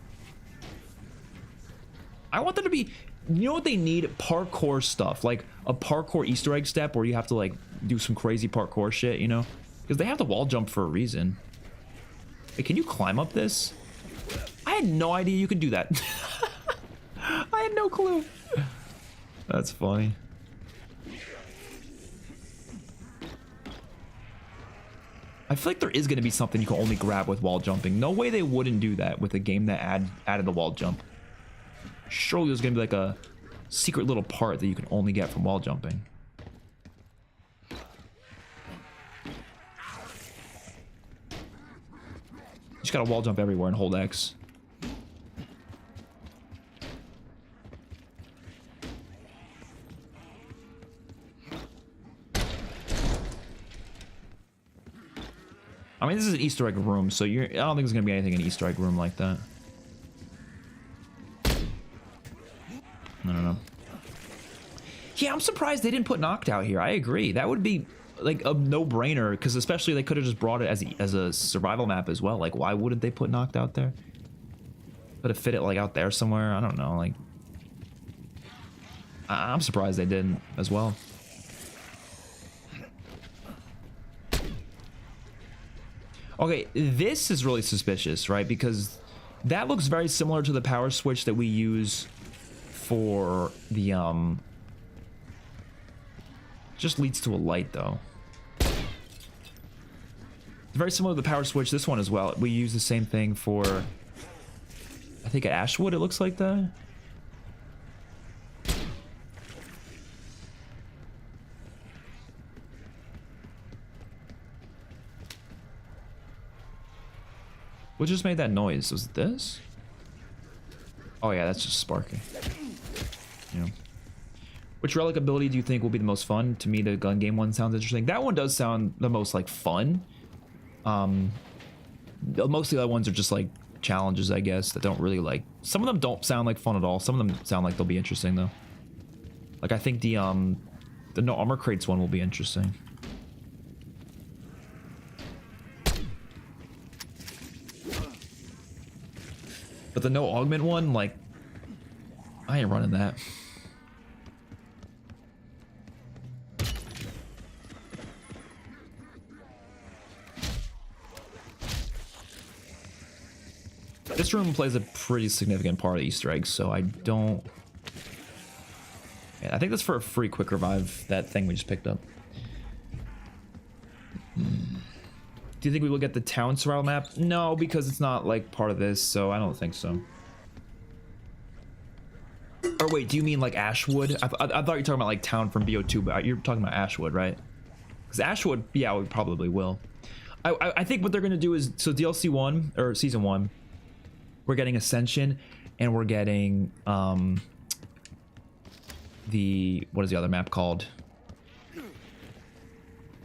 I want there to be, you know what they need? Parkour stuff, like a parkour Easter egg step where you have to like do some crazy parkour shit, you know? Because they have the wall jump for a reason. Hey, can you climb up this? I had no idea you could do that. I had no clue. That's funny. I feel like there is going to be something you can only grab with wall jumping. No way they wouldn't do that with a game that added the wall jump. Surely there's going to be like a secret little part that you can only get from wall jumping. You just got to wall jump everywhere and hold X. I mean, this is an Easter egg room, so I don't think there's gonna be anything in an Easter egg room like that. I don't know. Yeah, I'm surprised they didn't put Knocked Out here. I agree. That would be like a no-brainer, because especially they could have just brought it as a survival map as well. Like, why wouldn't they put Knocked Out there? Could have fit it like out there somewhere. I don't know. Like, I'm surprised they didn't as well. Okay, this is really suspicious, right? Because that looks very similar to the power switch that we use for the, just leads to a light, though. It's very similar to the power switch, this one as well. We use the same thing for, I think at Ashwood it looks like that. What just made that noise? Was it this? Oh yeah, that's just sparking. Yeah. Which relic ability do you think will be the most fun? To me, the gun game one sounds interesting. That one does sound the most like fun. Most of the other ones are just like challenges, I guess, that don't really like. Some of them don't sound like fun at all. Some of them sound like they'll be interesting though. Like I think the no armor crates one will be interesting. But the no augment one, like, I ain't running that. This room plays a pretty significant part of the Easter eggs, so I don't... Yeah, I think that's for a free quick revive, that thing we just picked up. Do you think we will get the town survival map? No, because it's not like part of this, so I don't think so. Or wait, do you mean like Ashwood? I thought you were talking about like town from BO2, but you're talking about Ashwood, right? Because Ashwood, yeah, we probably will. I think what they're gonna do is, so DLC 1 or season 1, we're getting Ascension, and we're getting the, what is the other map called?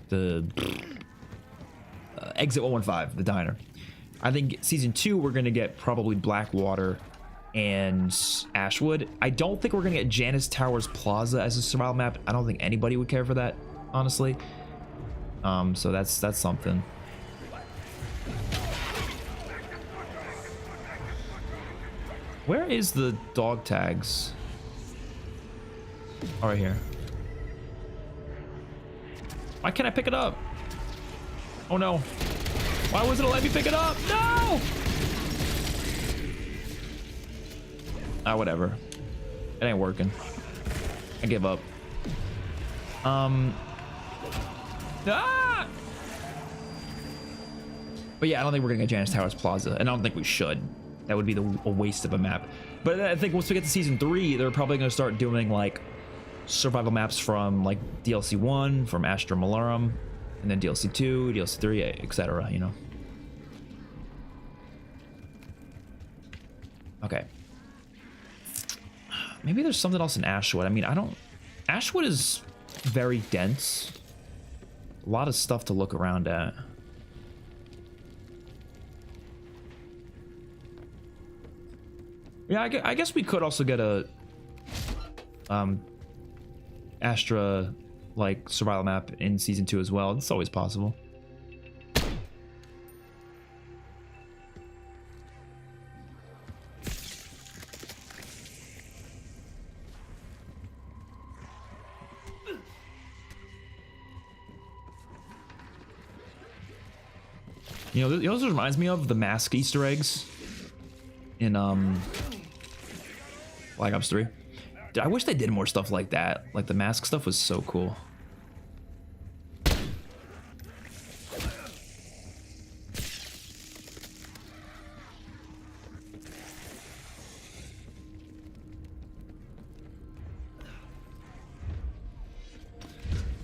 The Exit 115, the diner. I think season 2 we're gonna get probably Blackwater and Ashwood. I don't think we're gonna get Janice Towers Plaza as a survival map. I don't think anybody would care for that, honestly. So that's something. Where is the dog tags? Oh, right here. Why can't I pick it up? Oh no. Why wasn't it let me pick it up? No! Ah, whatever. It ain't working. I give up. Ah! But yeah, I don't think we're gonna get Janice Towers Plaza, and I don't think we should. That would be a waste of a map. But I think once we get to season 3, they're probably gonna start doing like survival maps from like DLC 1, from Astra Malarum, and then DLC 2, DLC 3, etc. You know. Okay. Maybe there's something else in Ashwood. I mean, I don't... Ashwood is very dense. A lot of stuff to look around at. Yeah, I guess we could also get a... Astra, like, survival map in Season 2 as well. It's always possible. You know, it also reminds me of the mask Easter eggs in Black Ops 3. I wish they did more stuff like that. Like the mask stuff was so cool.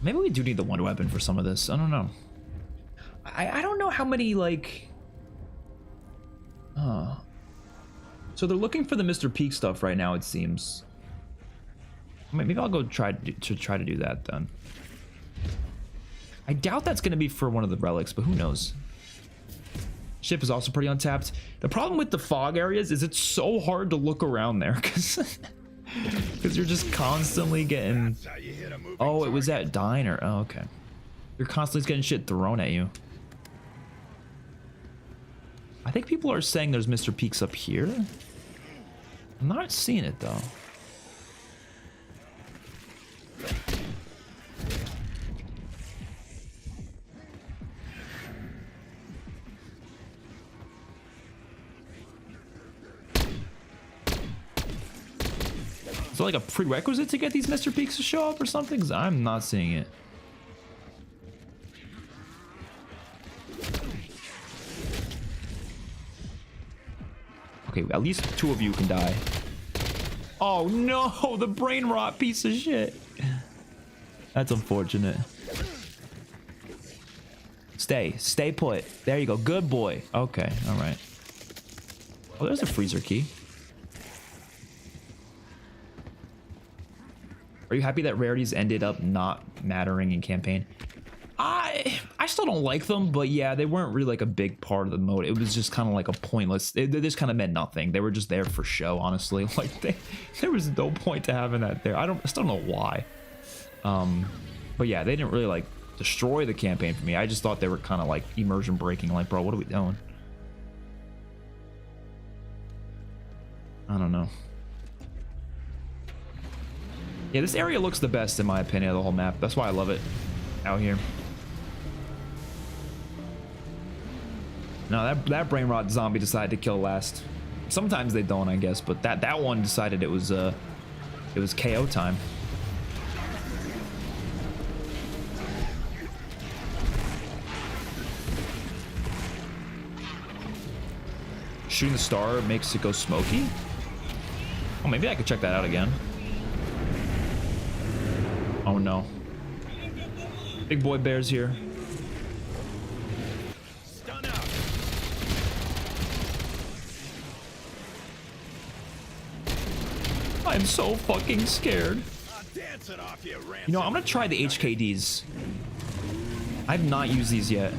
Maybe we do need the wonder weapon for some of this. I don't know. I don't know how many, like... So they're looking for the Mr. Peak stuff right now, it seems. Maybe I'll go try to do that then. I doubt that's going to be for one of the relics, but who knows. Ship is also pretty untapped. The problem with the fog areas is it's so hard to look around there because you're just constantly getting... Oh, it was that diner. Oh, okay. You're constantly getting shit thrown at you. I think people are saying there's Mr. Peaks up here. I'm not seeing it though. Is it like a prerequisite to get these Mr. Peaks to show up or something? 'Cause I'm not seeing it. Okay, at least 2 of you can die. Oh no, the brain rot piece of shit. That's unfortunate. Stay put. There you go, good boy. Okay, all right. Oh, there's a freezer key. Are you happy that rarities ended up not mattering in campaign? I still don't like them, but yeah, they weren't really like a big part of the mode. It was just kind of like a pointless. They just kind of meant nothing. They were just there for show, honestly. Like there was no point to having that there. I still don't know why. But yeah, they didn't really like destroy the campaign for me. I just thought they were kind of like immersion breaking. Like, bro, what are we doing? I don't know. Yeah, this area looks the best in my opinion of the whole map. That's why I love it out here. No, that brain rot zombie decided to kill last. Sometimes they don't, I guess, but that one decided it was KO time. Shooting the star makes it go smoky. Oh, maybe I could check that out again. Oh no. Big boy bear's here. Stun out. I'm so fucking scared. Dance it off, you know, I'm gonna try the HKDs. I've not used these yet.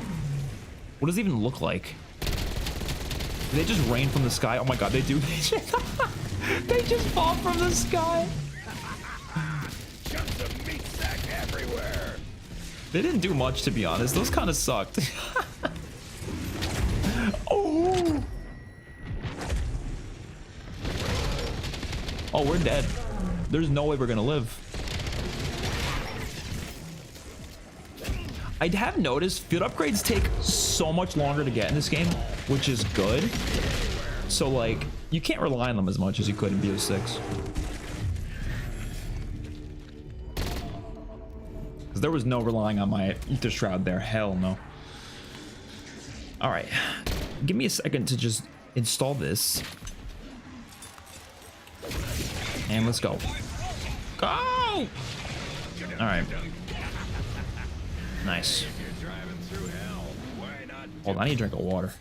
What does it even look like? Do they just rain from the sky? Oh my god, they do. They just fall from the sky. Chunks of meat sack everywhere. They didn't do much, to be honest. Those kind of sucked. Oh. Oh, we're dead. There's no way we're gonna live. I have noticed field upgrades take so much longer to get in this game, which is good. So like, you can't rely on them as much as you could in BO6. Because there was no relying on my Ether Shroud there. Hell no. All right, give me a second to just install this. And let's go. Go! All right. Nice. If you're driving through hell, why not Hold on, I need a drink of water.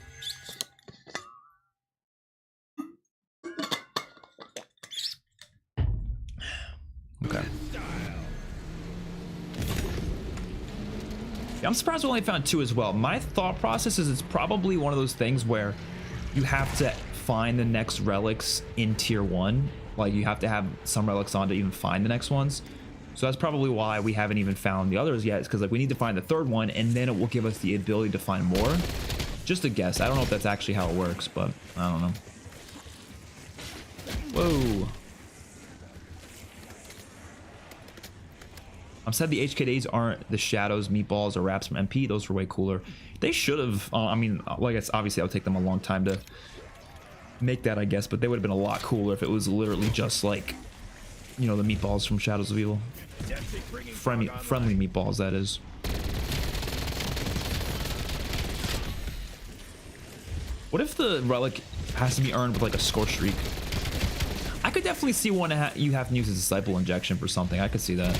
Okay. Yeah, I'm surprised we only found 2 as well. My thought process is it's probably one of those things where you have to find the next relics in tier 1. Like you have to have some relics on to even find the next ones. So that's probably why we haven't even found the others yet. It's because like we need to find the 3rd one and then it will give us the ability to find more. Just a guess. I don't know if that's actually how it works, but I don't know. Whoa. I'm sad the HKDs aren't the shadows, meatballs, or wraps from MP. Those were way cooler. They should have. I mean, like it's obviously, it would take them a long time to make that, I guess, but they would have been a lot cooler if it was literally just like, you know, the meatballs from Shadows of Evil. Friendly meatballs, that is. What if the relic has to be earned with like a score streak? I could definitely see one you have to use a disciple injection for something. I could see that.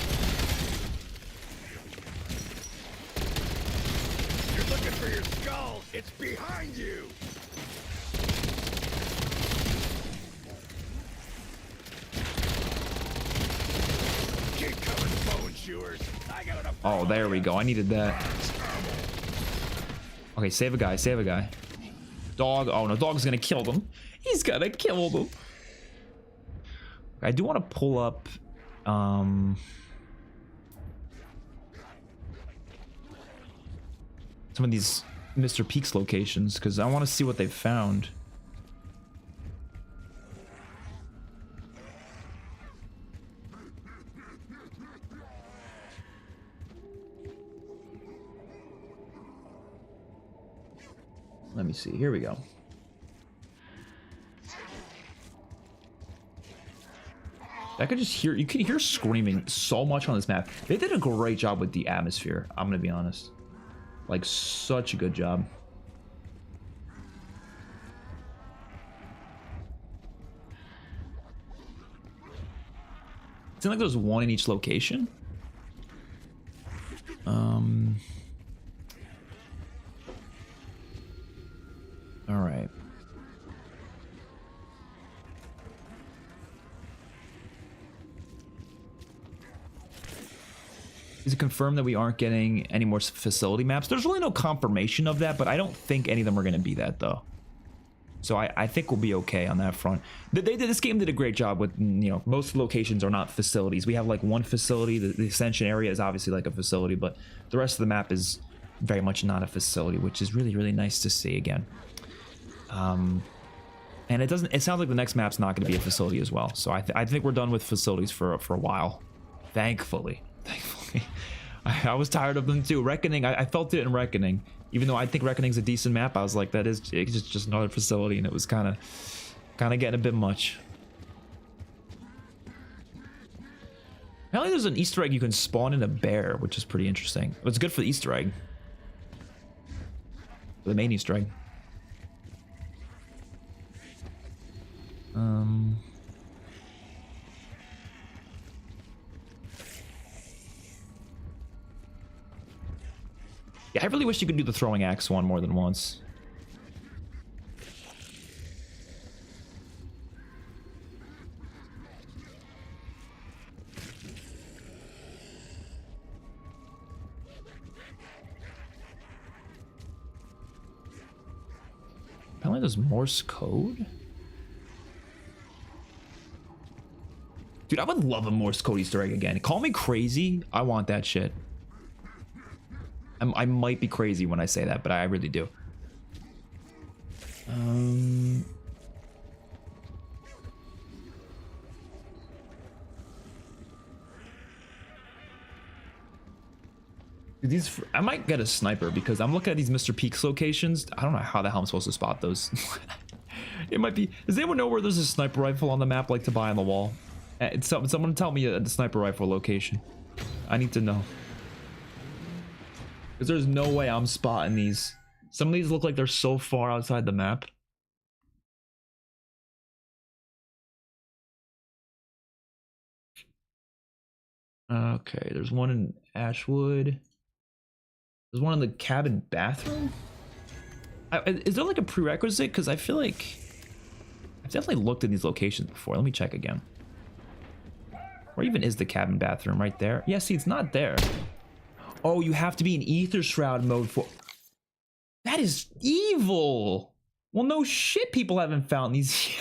You're looking for your skull. It's behind you. Keep coming, bone chewers. I got enough. Oh, there we go. I needed that. Okay, save a guy. Save a guy. Dog. Oh no, dog's gonna kill them. He's gonna kill them. I do want to pull up some of these Mr. Peaks locations because I want to see what they've found. Let me see. Here we go. I could just hear, you can hear screaming so much on this map. They did a great job with the atmosphere, I'm gonna be honest. Like, such a good job. It seemed like there's one in each location. All right. Is it confirmed that we aren't getting any more facility maps? There's really no confirmation of that, but I don't think any of them are going to be that, though. So I think we'll be okay on that front. This game did a great job with, you know, most locations are not facilities. We have like one facility. The Ascension area is obviously like a facility, but the rest of the map is very much not a facility, which is really, really nice to see again. And it sounds like the next map's not going to be a facility as well. So I think we're done with facilities for a while. Thankfully. I was tired of them too. Reckoning, I felt it in Reckoning. Even though I think Reckoning's a decent map, I was like, it's just another facility, and it was kind of getting a bit much. Apparently there's an Easter egg you can spawn in a bear, which is pretty interesting. It's good for the Easter egg. For the main Easter egg. Yeah, I really wish you could do the throwing axe one more than once. Apparently there's Morse code? Dude, I would love a Morse code Easter egg again. Call me crazy. I want that shit. I might be crazy when I say that, but I really do. I might get a sniper because I'm looking at these Mr. Peaks locations. I don't know how the hell I'm supposed to spot those. It might be. Does anyone know where there's a sniper rifle on the map, like to buy on the wall? Someone tell me the sniper rifle location. I need to know. Because there's no way I'm spotting these. Some of these look like they're so far outside the map. Okay, there's one in Ashwood. There's one in the cabin bathroom. Is there like a prerequisite? Because I feel like I've definitely looked at these locations before. Let me check again. Where even is the cabin bathroom? Right there? Yeah, see, it's not there. Oh, you have to be in Ether Shroud mode for... That is evil! Well, no shit, people haven't found these.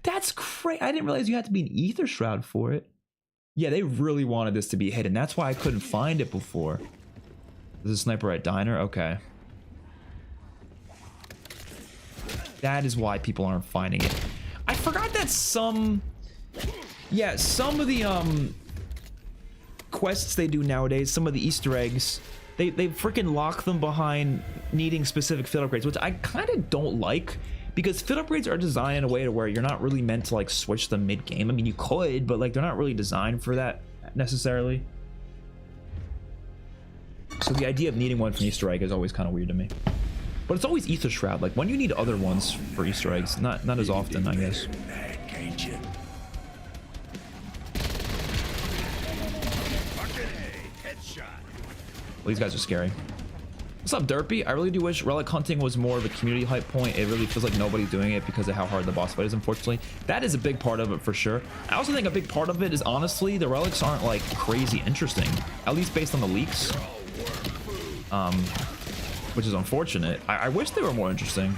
That's crazy. I didn't realize you had to be in Ether Shroud for it. Yeah, they really wanted this to be hidden. That's why I couldn't find it before. There's a sniper at Diner? Okay. That is why people aren't finding it. I forgot that some... Yeah, some of the quests they do nowadays, some of the Easter eggs, they freaking lock them behind needing specific fit upgrades, which I kind of don't like, because fit upgrades are designed in a way to where you're not really meant to like switch them mid-game. I mean, you could, but like they're not really designed for that necessarily. So the idea of needing one from Easter egg is always kind of weird to me. But it's always Ether Shroud. Like when you need other ones for Easter eggs, not as often, I guess. Well, these guys are scary. What's up, Derpy? I really do wish Relic hunting was more of a community hype point. It really feels like nobody's doing it because of how hard the boss fight is, unfortunately. That is a big part of it for sure. I also think a big part of it is, honestly, the relics aren't like crazy interesting, at least based on the leaks. Which is unfortunate. I wish they were more interesting.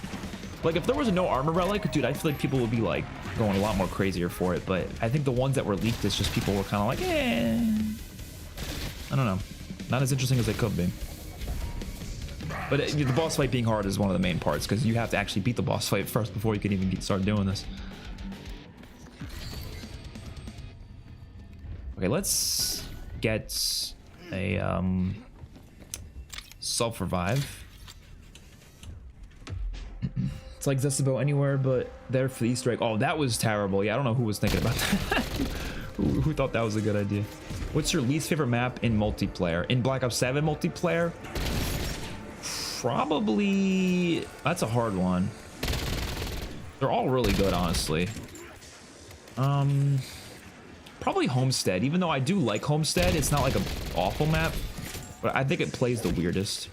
Like if there was a no armor relic, dude, I feel like people would be like going a lot more crazier for it. But I think the ones that were leaked, it's just people were kind of like, eh. I don't know. Not as interesting as they could be. But the boss fight being hard is one of the main parts, because you have to actually beat the boss fight first before you can even start doing this. Okay, let's get a self-revive. It's like Zesabo anywhere but there for the Easter egg. Oh, that was terrible. Yeah, I don't know who was thinking about that. who thought that was a good idea. What's your least favorite map in multiplayer? In Black Ops 7 multiplayer? Probably... That's a hard one. They're all really good, honestly. Probably Homestead. Even though I do like Homestead, it's not like an awful map. But I think it plays the weirdest.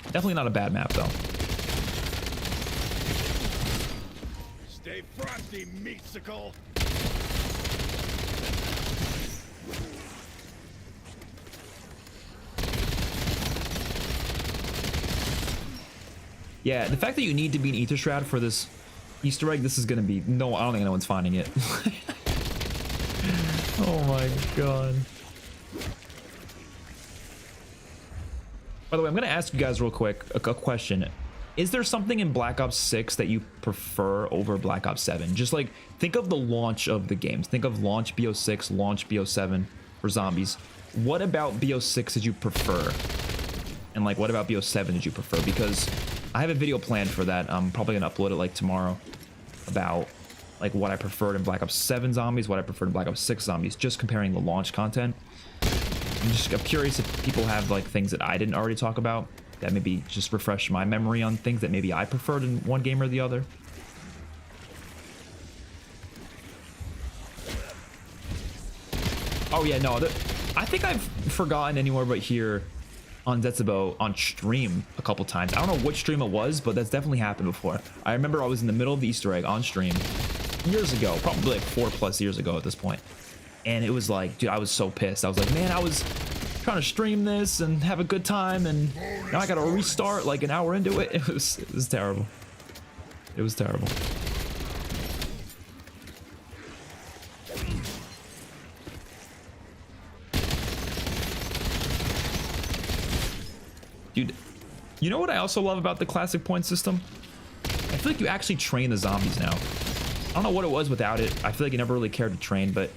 Definitely not a bad map, though. Stay frosty, meatsicle. Yeah, the fact that you need to be an Ether Shroud for this Easter egg, this is gonna be... No, I don't think anyone's finding it. Oh my god. By the way, I'm gonna ask you guys real quick a question. Is there something in Black Ops 6 that you prefer over Black Ops 7? Just like, think of the launch of the games. Think of launch BO6, launch BO7 for zombies. What about BO6 did you prefer? And like, what about BO7 did you prefer? Because I have a video planned for that. I'm probably gonna upload it like tomorrow about like what I preferred in Black Ops 7 zombies, what I preferred in Black Ops 6 zombies, just comparing the launch content. I'm curious if people have like things that I didn't already talk about that maybe just refresh my memory on things that maybe I preferred in one game or the other. Oh yeah, no, I think I've forgotten anywhere but here on Zetsabo on stream a couple times. I don't know which stream it was, but that's definitely happened before. I remember I was in the middle of the Easter egg on stream years ago, probably like 4+ years ago at this point. And it was like, dude, I was so pissed. I was like, man, I was trying to stream this and have a good time, and now I gotta restart like an hour into it. It was terrible. It was terrible. Dude, you know what I also love about the classic point system? I feel like you actually train the zombies now. I don't know what it was without it. I feel like you never really cared to train, but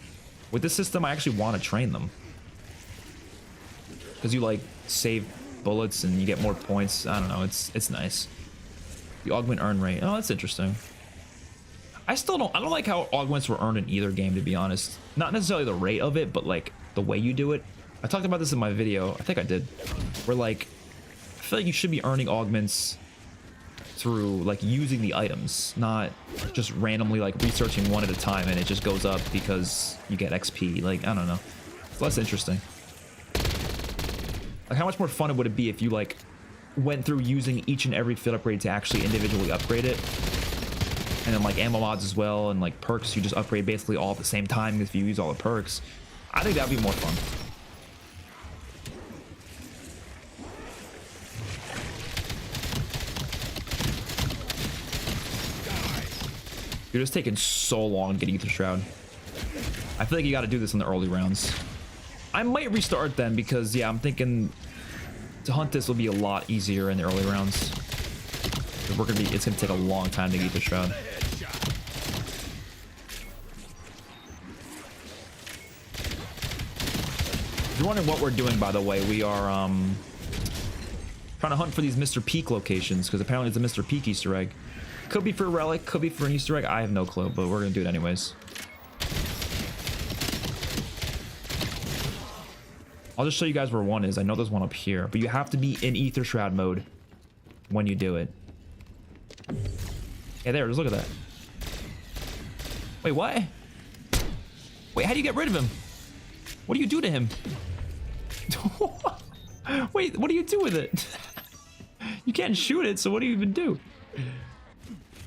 with this system, I actually want to train them. Because you like save bullets and you get more points. I don't know, it's nice. You augment earn rate. Oh, that's interesting. I don't like how augments were earned in either game, to be honest. Not necessarily the rate of it, but like the way you do it. I talked about this in my video. I think I did. Where like, I feel like you should be earning augments through like using the items, not just randomly like researching one at a time and it just goes up because you get XP. Like, I don't know. It's less interesting. Like, how much more fun would it be if you like went through using each and every field upgrade to actually individually upgrade it? And then like ammo mods as well, and like perks, you just upgrade basically all at the same time if you use all the perks. I think that'd be more fun. You're just taking so long to get Ether Shroud. I feel like you got to do this in the early rounds. I might restart then because, yeah, I'm thinking to hunt this will be a lot easier in the early rounds. It's gonna take a long time to get Ether Shroud. If you're wondering what we're doing, by the way, we are trying to hunt for these Mr. Peak locations because apparently it's a Mr. Peak Easter egg. Could be for a relic, could be for an Easter egg. I have no clue, but we're gonna do it anyways. I'll just show you guys where one is. I know there's one up here, but you have to be in Ether Shroud mode when you do it. Yeah, there it is. Look at that. Wait, what? Wait, how do you get rid of him? What do you do to him? Wait, what do you do with it? You can't shoot it, so what do you even do?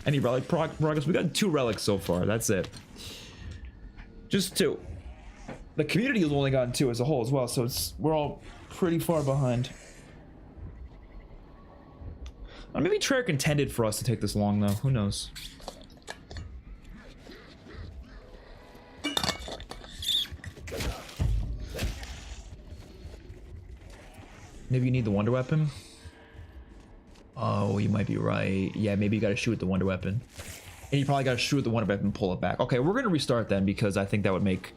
Any relic progress? We got 2 relics so far. That's it. Just 2. The community has only gotten 2 as a whole as well, so we're all pretty far behind. Maybe Treyarch intended for us to take this long, though. Who knows? Maybe you need the wonder weapon? Oh, you might be right. Yeah, maybe you gotta shoot the wonder weapon. And you probably gotta shoot the wonder weapon and pull it back. Okay, we're gonna restart then because I think that would make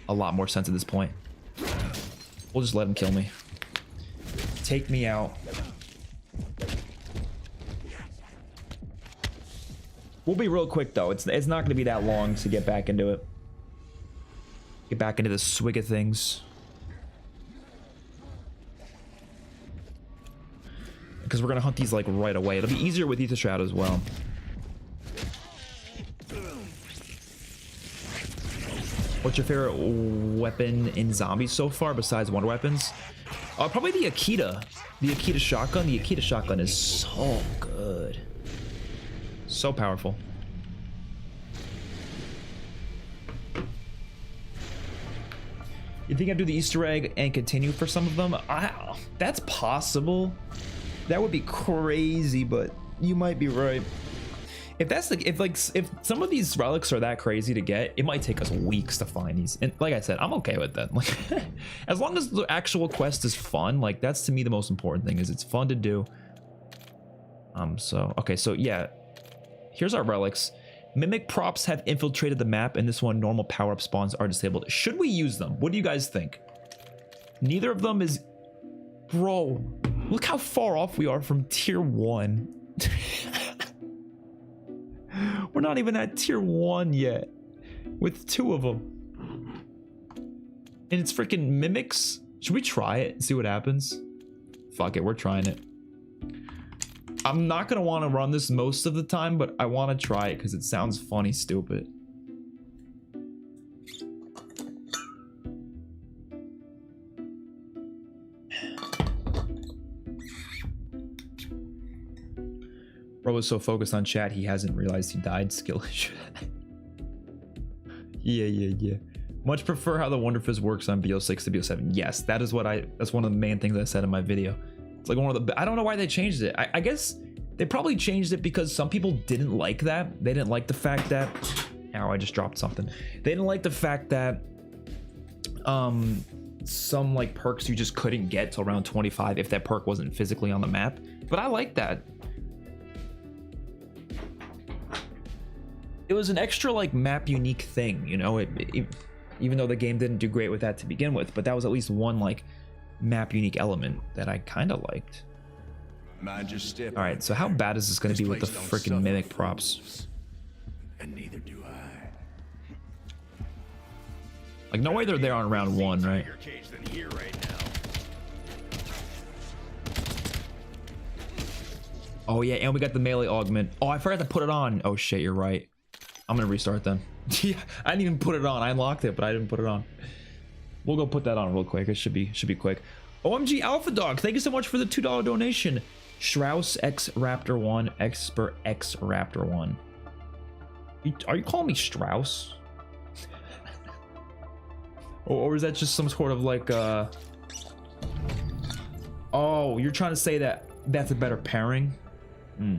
a lot more sense at this point. We'll just let him kill me. Take me out. We'll be real quick though. It's not gonna be that long to get back into it. Get back into the swig of things. Because we're gonna hunt these like right away. It'll be easier with Ether Shroud as well. What's your favorite weapon in zombies so far besides wonder weapons? Probably the Akita. The Akita shotgun. The Akita shotgun is so good. So powerful. You think I'd do the Easter egg and continue for some of them? That's possible. That would be crazy, but you might be right. If that's like, if some of these relics are that crazy to get, it might take us weeks to find these. And like I said, I'm okay with that. Like, as long as the actual quest is fun, like that's to me the most important thing is it's fun to do. Okay, so yeah, here's our relics. Mimic props have infiltrated the map, and this one normal power-up spawns are disabled. Should we use them? What do you guys think? Neither of them is, bro. Look how far off we are from tier 1. We're not even at tier 1 yet with 2 of them. And it's freaking mimics. Should we try it and see what happens? Fuck it, we're trying it. I'm not gonna want to run this most of the time, but I want to try it because it sounds funny stupid. Bro was so focused on chat he hasn't realized he died. Skill issue. Yeah. Much prefer how the Wonder Fizz works on BO6 to BO7. Yes, that is what that's one of the main things I said in my video. It's like one of the, I don't know why they changed it. I guess they probably changed it because some people didn't like that. They didn't like the fact that, ow, I just dropped something. They didn't like the fact that some like perks you just couldn't get till around 25 if that perk wasn't physically on the map. But I like that. It was an extra like map unique thing, you know, even though the game didn't do great with that to begin with, but that was at least one like map unique element that I kind of liked. Mind your step. All right, so how bad is this going to be with the freaking mimic props? And neither do I. Like no way they're there on round 1, right? Oh yeah, and we got the melee augment. Oh, I forgot to put it on. Oh shit, you're right. I'm gonna restart then. Yeah, I didn't even put it on. I unlocked it, but I didn't put it on. We'll go put that on real quick. It should be quick. OMG Alpha Dog, thank you so much for the $2 donation. Strauss X Raptor 1, Expert X Raptor 1. Are you calling me Strauss? Or is that just some sort of like oh, you're trying to say that that's a better pairing? Hmm.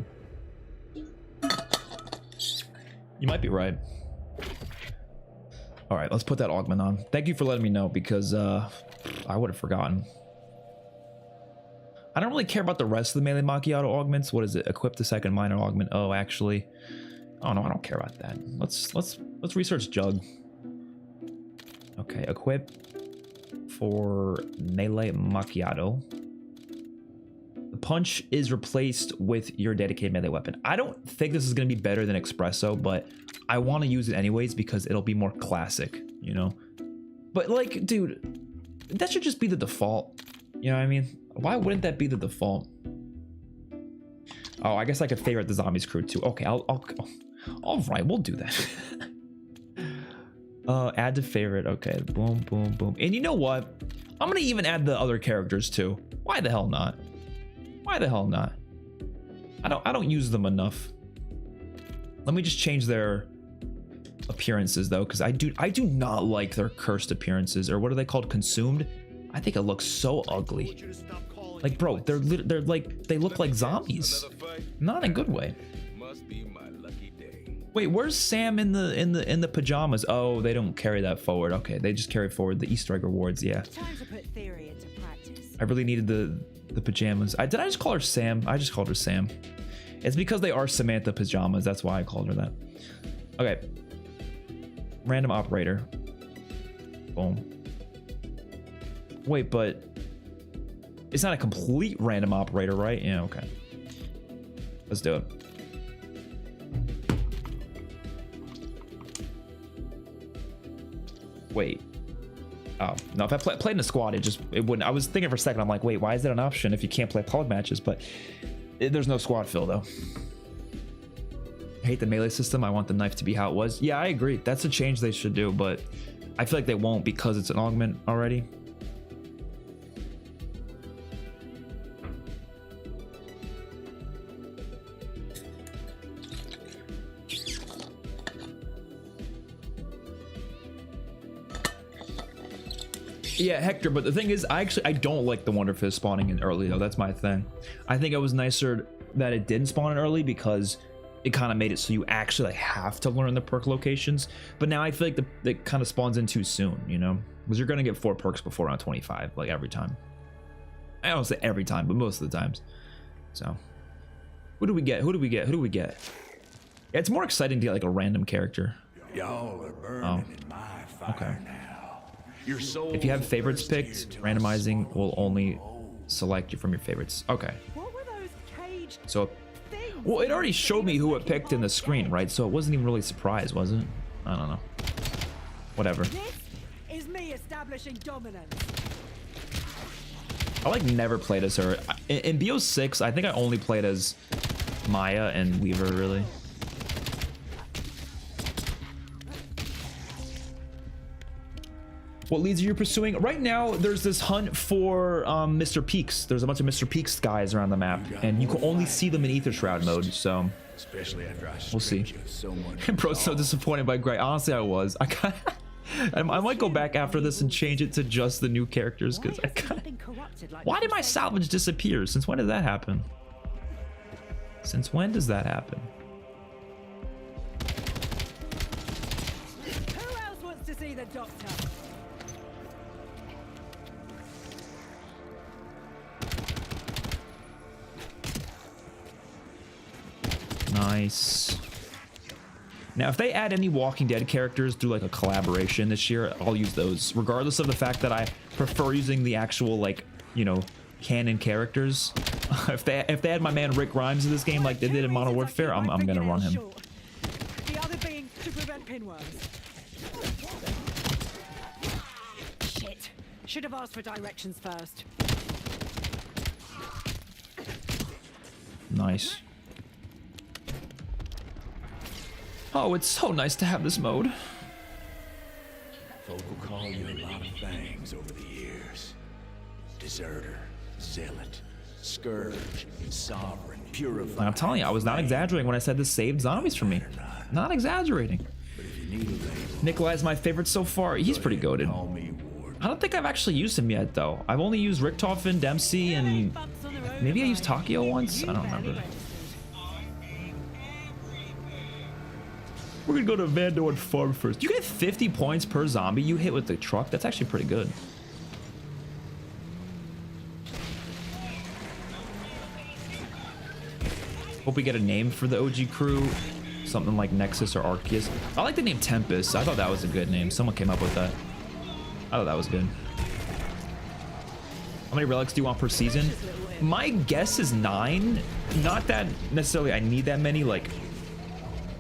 You might be right. All right, let's put that augment on. Thank you for letting me know, because I would have forgotten. I don't really care about the rest of the melee macchiato augments. What is it? Equip the second minor augment. Oh, actually, oh no, I don't care about that. Let's research Jug. Okay, equip for melee macchiato. The punch is replaced with your dedicated melee weapon. I don't think this is going to be better than Espresso, but I want to use it anyways because it'll be more classic, you know? But like, dude, that should just be the default. You know what I mean? Why wouldn't that be the default? Oh, I guess I could favorite the zombies crew too. Okay, all right, we'll do that. Add to favorite. Okay, boom, boom, boom. And you know what? I'm gonna even add the other characters too. Why the hell not? Why the hell not? I don't use them enough. Let me just change their appearances though, because I do not like their cursed appearances, or what are they called? Consumed. I think it looks so ugly. Like, bro, they're like, they look like zombies. Not in a good way. Wait, where's Sam in the pajamas? Oh, they don't carry that forward. Okay, they just carry forward the Easter egg rewards. Yeah. Time to put theory into practice. I really needed the pajamas. Did I just call her Sam? I just called her Sam. It's because they are Samantha pajamas. That's why I called her that. Okay. Random operator. Boom. Wait, but it's not a complete random operator, right? Yeah, okay. Let's do it. Wait. Oh, no, if I played in a squad, it wouldn't. I was thinking for a second, I'm like, wait, why is that an option if you can't play pod matches? But there's no squad fill, though. I hate the melee system. I want the knife to be how it was. Yeah, I agree. That's a change they should do, but I feel like they won't because it's an augment already. Yeah, Hector, but the thing is, I don't like the Wonder Fist spawning in early, though. That's my thing. I think it was nicer that it didn't spawn in early because it kind of made it so you actually have to learn the perk locations. But now I feel like it kind of spawns in too soon, you know? Because you're going to get 4 perks before round 25, like every time. I don't say every time, but most of the times. So, who do we get? Who do we get? Who do we get? Yeah, it's more exciting to get like a random character. Y'all are burning in my fire Okay. now. Your soul If you have favorites picked, randomizing will only select you from your favorites. Okay. What were those caged So, things? well, it already showed me who it picked in the screen, right? So it wasn't even really a surprise, was it? I don't know. Whatever. This is me establishing dominance. I like never played as her. In BO6, I think I only played as Maya and Weaver, really. What leads are you pursuing? Right now, there's this hunt for Mr. Peaks. There's a bunch of Mr. Peaks guys around the map, and you can only see them in Ether Shroud mode, so especially after I we'll see. stripped you of so much. Bro's so disappointed by Gray. Honestly, I was. I might go back after this and change it to just the new characters, because I kind of... Why did my salvage disappear? Since when did that happen? Since when does that happen? Who else wants to see the doctor? Nice. Now, if they add any Walking Dead characters through like a collaboration this year, I'll use those, regardless of the fact that I prefer using the actual, like, you know, canon characters. if they add my man Rick Grimes in this game like they did in Modern Warfare, I'm gonna run him. The other being to prevent pinworms. Shit. Should have asked for directions first. Nice. Oh, it's so nice to have this mode. Folk will call you a lot of things over the years. Deserter, zealot, scourge, sovereign, purifier. I'm telling you, I was not exaggerating when I said this saved zombies for me. Not exaggerating. But if you need a label, Nikolai's my favorite so far. He's pretty goated. call me Ward. I don't think I've actually used him yet, though. I've only used Richtofen, Dempsey, and maybe I used Takio once. I don't remember. We're gonna go to Vando and farm first. You get 50 points per zombie you hit with the truck. That's actually pretty good. Hope we get a name for the OG crew. Something like Nexus or Arceus. I like the name Tempest. I thought that was a good name. Someone came up with that. I thought that was good. How many relics do you want per season? My guess is 9. Not that necessarily I need that many. Like,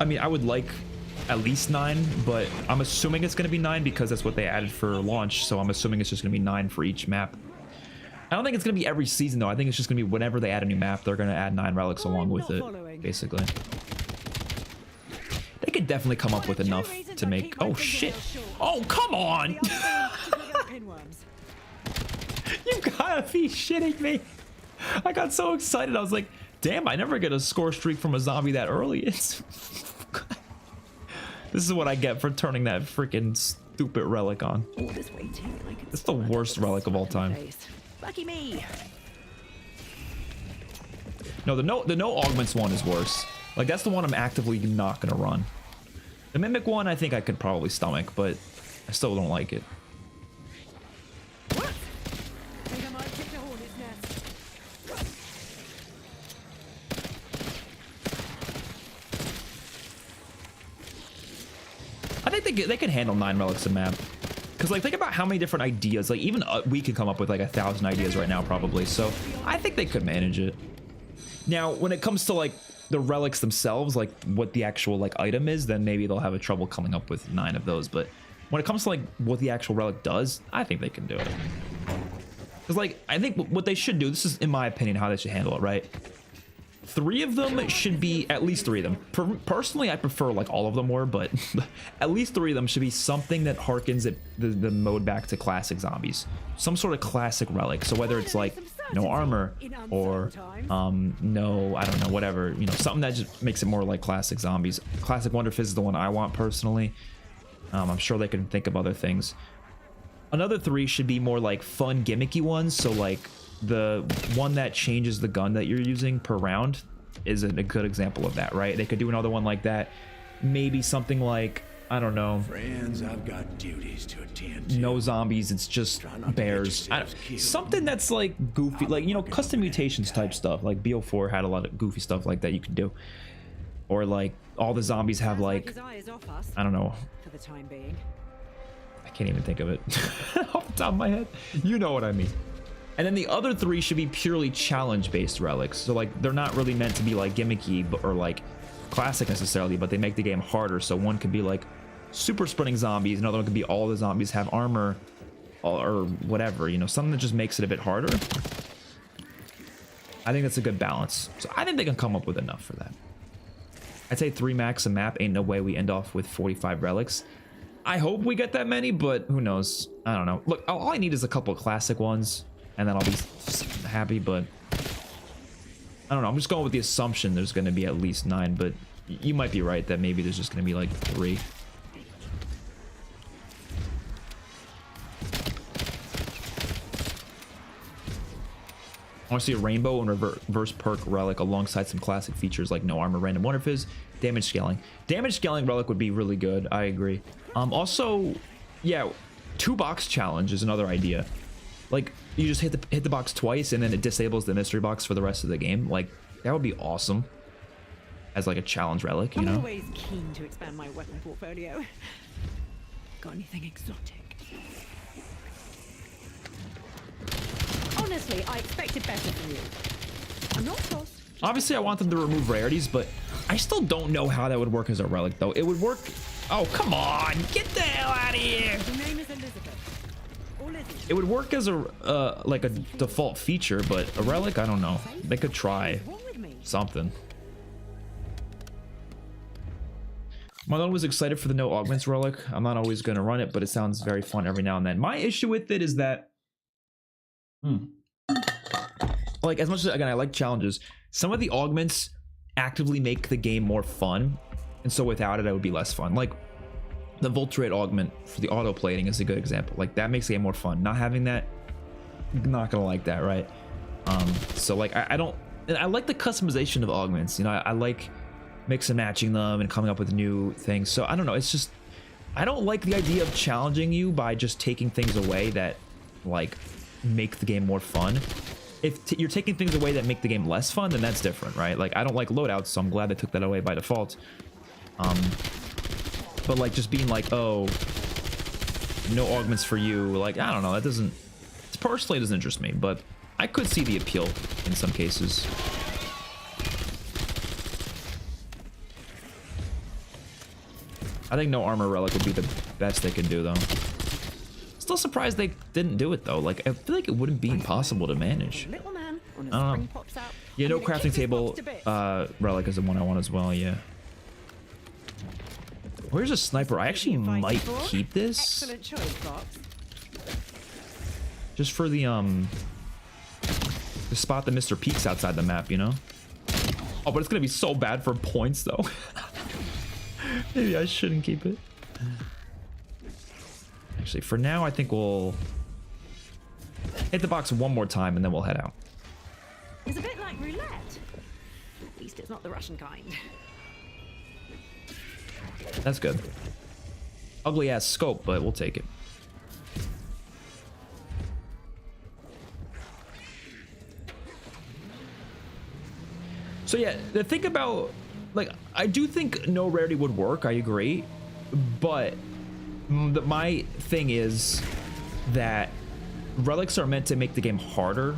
I mean, I would like at least 9, but I'm assuming it's going to be 9 because that's what they added for launch. So I'm assuming it's just going to be 9 for each map. I don't think it's going to be every season, though. I think it's just going to be whenever they add a new map, they're going to add 9 relics along with it, basically. They could definitely come up with enough to make... Oh, shit. Oh, come on! You gotta be shitting me. I got so excited. I was like, damn, I never get a score streak from a zombie that early. It's... This is what I get for turning that freaking stupid relic on. It's the worst relic of all time. Lucky me. No, the no augments one is worse. Like, that's the one I'm actively not gonna run. The mimic one I think I could probably stomach, but I still don't like it. What? Think I might kick the hornet's nest. I think they can handle 9 relics a map. Because, like, think about how many different ideas. Like, even we could come up with, like, 1,000 ideas right now, probably. So, I think they could manage it. Now, when it comes to, like, the relics themselves, like, what the actual, like, item is, then maybe they'll have a trouble coming up with 9 of those. But when it comes to, like, what the actual relic does, I think they can do it. Because, like, I think what they should do, this is, in my opinion, how they should handle it, right? 3 of them should be, at least 3 of them. Personally, I prefer like all of them were, but at least 3 of them should be something that harkens the mode back to classic zombies. Some sort of classic relic. So whether it's like no armor or no, I don't know, whatever, you know, something that just makes it more like classic zombies. Classic Wonder Fizz is the one I want personally. I'm sure they can think of other things. Another 3 should be more like fun gimmicky ones. So like the one that changes the gun that you're using per round is a good example of that, right? They could do another one like that. Maybe something like, I don't know. Friends, I've got duties to attend to. No zombies, it's just bears. Something that's like goofy, like, you know, custom mutations type stuff. Like BO4 had a lot of goofy stuff like that you could do. Or like all the zombies have like, I don't know. For the time being. I can't even think of it off the top of my head. You know what I mean. And then the other 3 should be purely challenge-based relics. So, like, they're not really meant to be, like, gimmicky or, like, classic necessarily, but they make the game harder. So one could be, like, super sprinting zombies. Another one could be all the zombies have armor or whatever. You know, something that just makes it a bit harder. I think that's a good balance. So I think they can come up with enough for that. I'd say 3 max a map. Ain't no way we end off with 45 relics. I hope we get that many, but who knows? I don't know. Look, all I need is a couple of classic ones. And then I'll be happy, but I don't know. I'm just going with the assumption there's going to be at least 9, but you might be right that maybe there's just going to be like 3. I want to see a rainbow and reverse perk relic alongside some classic features like no armor, random wonder fizz, damage scaling. Damage scaling relic would be really good. I agree. Also, yeah, 2 box challenge is another idea. Like, you just hit the box twice and then it disables the mystery box for the rest of the game. Like, that would be awesome as like a challenge relic, you know? I'm always keen to expand my weapon portfolio. Got anything exotic? Honestly, I expected better from you. I'm not forced. Obviously, I want them to remove rarities, but I still don't know how that would work as a relic, though. It would work... Oh, come on! Get the hell out of here! The name is Elizabeth. It would work as a like a default feature, but a relic, I don't know. They could try. What's wrong with me? something. Marlon was excited for the no augments relic. I'm not always going to run it, but it sounds very fun every now and then. My issue with it is that, like, as much as, again, I like challenges, some of the augments actively make the game more fun, and so without it, it would be less fun. Like, the Voltrate augment for the auto plating is a good example. Like, that makes the game more fun. Not having that, not gonna like that, right? So, like, I don't, and I like the customization of augments. You know, I like mix and matching them and coming up with new things. So I don't know, it's just, I don't like the idea of challenging you by just taking things away that like make the game more fun. If you're taking things away that make the game less fun, then that's different, right? Like, I don't like loadouts, so I'm glad they took that away by default. But like just being like, oh, no augments for you, like, I don't know, that doesn't, personally it doesn't interest me, but I could see the appeal in some cases. I think no armor relic would be the best they could do, though. Still surprised they didn't do it, though. Like, I feel like it wouldn't be impossible to manage. I don't know. Yeah, no crafting table relic is the one I want as well, yeah. Where's a sniper? I actually might keep this. Just for the spot that Mr. Peaks outside the map, you know? Oh, but it's gonna be so bad for points, though. Maybe I shouldn't keep it. Actually, for now, I think we'll hit the box one more time and then we'll head out. It's a bit like roulette. At least it's not the Russian kind. That's good. Ugly ass scope, but we'll take it. So yeah, the thing about, like, I do think no rarity would work, I agree, but my thing is that relics are meant to make the game harder,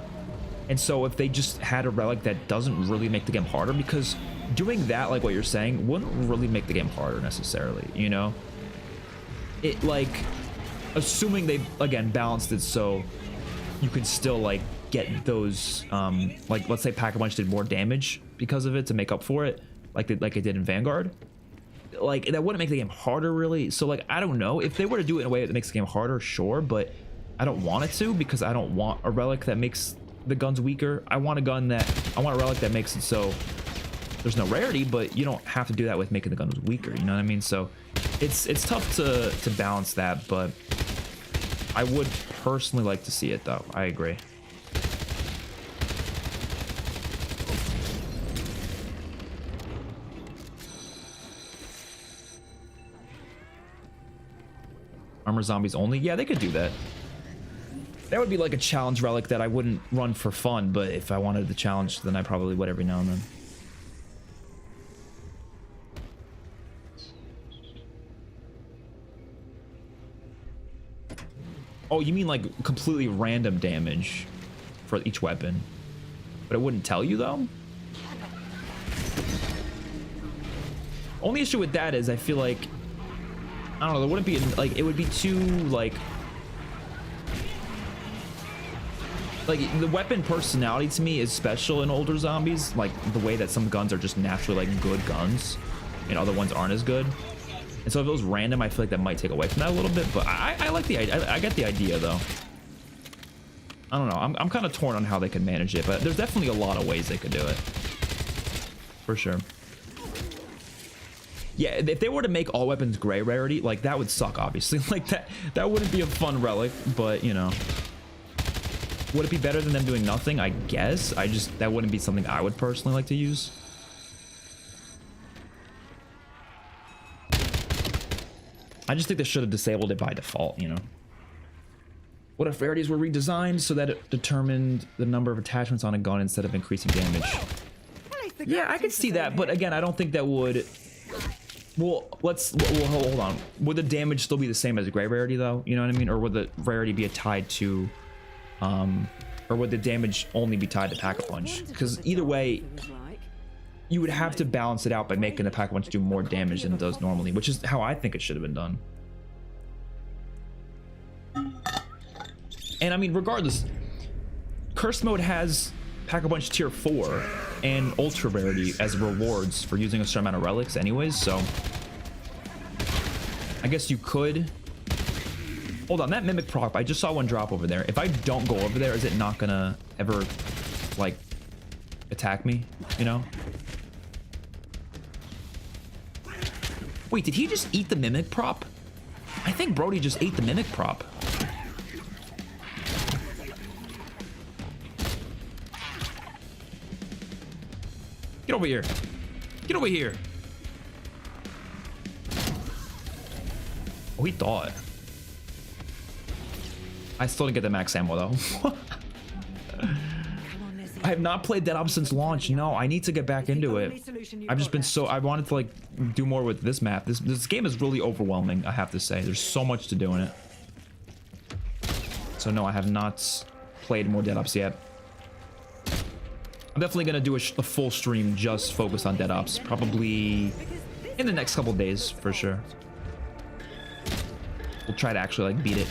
and so if they just had a relic that doesn't really make the game harder, because doing that, like what you're saying, wouldn't really make the game harder necessarily, you know? It, like, assuming they, again, balanced it so you could still, like, get those, like, let's say Pack-a-Punch did more damage because of it to make up for it, like it did in Vanguard. Like, that wouldn't make the game harder, really. So, like, I don't know. If they were to do it in a way that makes the game harder, sure, but I don't want it to, because I don't want a relic that makes the guns weaker. I want a relic that makes it so there's no rarity, but you don't have to do that with making the guns weaker, you know what I mean? So it's tough to balance that, but I would personally like to see it, though. I agree. Armor zombies only? Yeah, they could do that. That would be like a challenge relic that I wouldn't run for fun, but if I wanted the challenge, then I probably would every now and then. Oh, you mean like completely random damage for each weapon? But it wouldn't tell you, though? Only issue with that is I feel like, I don't know, there wouldn't be, like, it would be too, like the weapon personality to me is special in older zombies, like the way that some guns are just naturally like good guns and other ones aren't as good. And so if it was random, I feel like that might take away from that a little bit, but I like the idea. I get the idea, though. I don't know, I'm kind of torn on how they could manage it, but there's definitely a lot of ways they could do it, for sure. Yeah, if they were to make all weapons gray rarity, like, that would suck, obviously. Like, that wouldn't be a fun relic, but, you know. Would it be better than them doing nothing? I guess. That wouldn't be something I would personally like to use. I just think they should have disabled it by default, you know. What if rarities were redesigned so that it determined the number of attachments on a gun instead of increasing damage? Yeah, I could see that, but again, I don't think that would... Well, hold on. Would the damage still be the same as a gray rarity, though? You know what I mean? Or would the rarity be tied to... or would the damage only be tied to Pack-a-Punch? Because either way, you would have to balance it out by making the Pack-a-Punch do more damage than it does normally, which is how I think it should have been done. And I mean, regardless, Curse Mode has Pack-a-Punch tier 4, and ultra rarity as rewards for using a certain amount of relics anyways, so I guess you could. Hold on, that mimic prop, I just saw one drop over there. If I don't go over there, is it not gonna ever like attack me, you know? Wait, did he just eat the mimic prop? I think Brody just ate the mimic prop. Get over here. Get over here. Oh, he thought. I still didn't get the max ammo though. I have not played Dead Op since launch. No, I need to get back into it. I've just been so, I wanted to like do more with this map. This game is really overwhelming, I have to say. There's so much to do in it. So no, I have not played more Dead Ops yet. I'm definitely gonna do a full stream just focused on Dead Ops, probably in the next couple days for sure. We'll try to actually like beat it.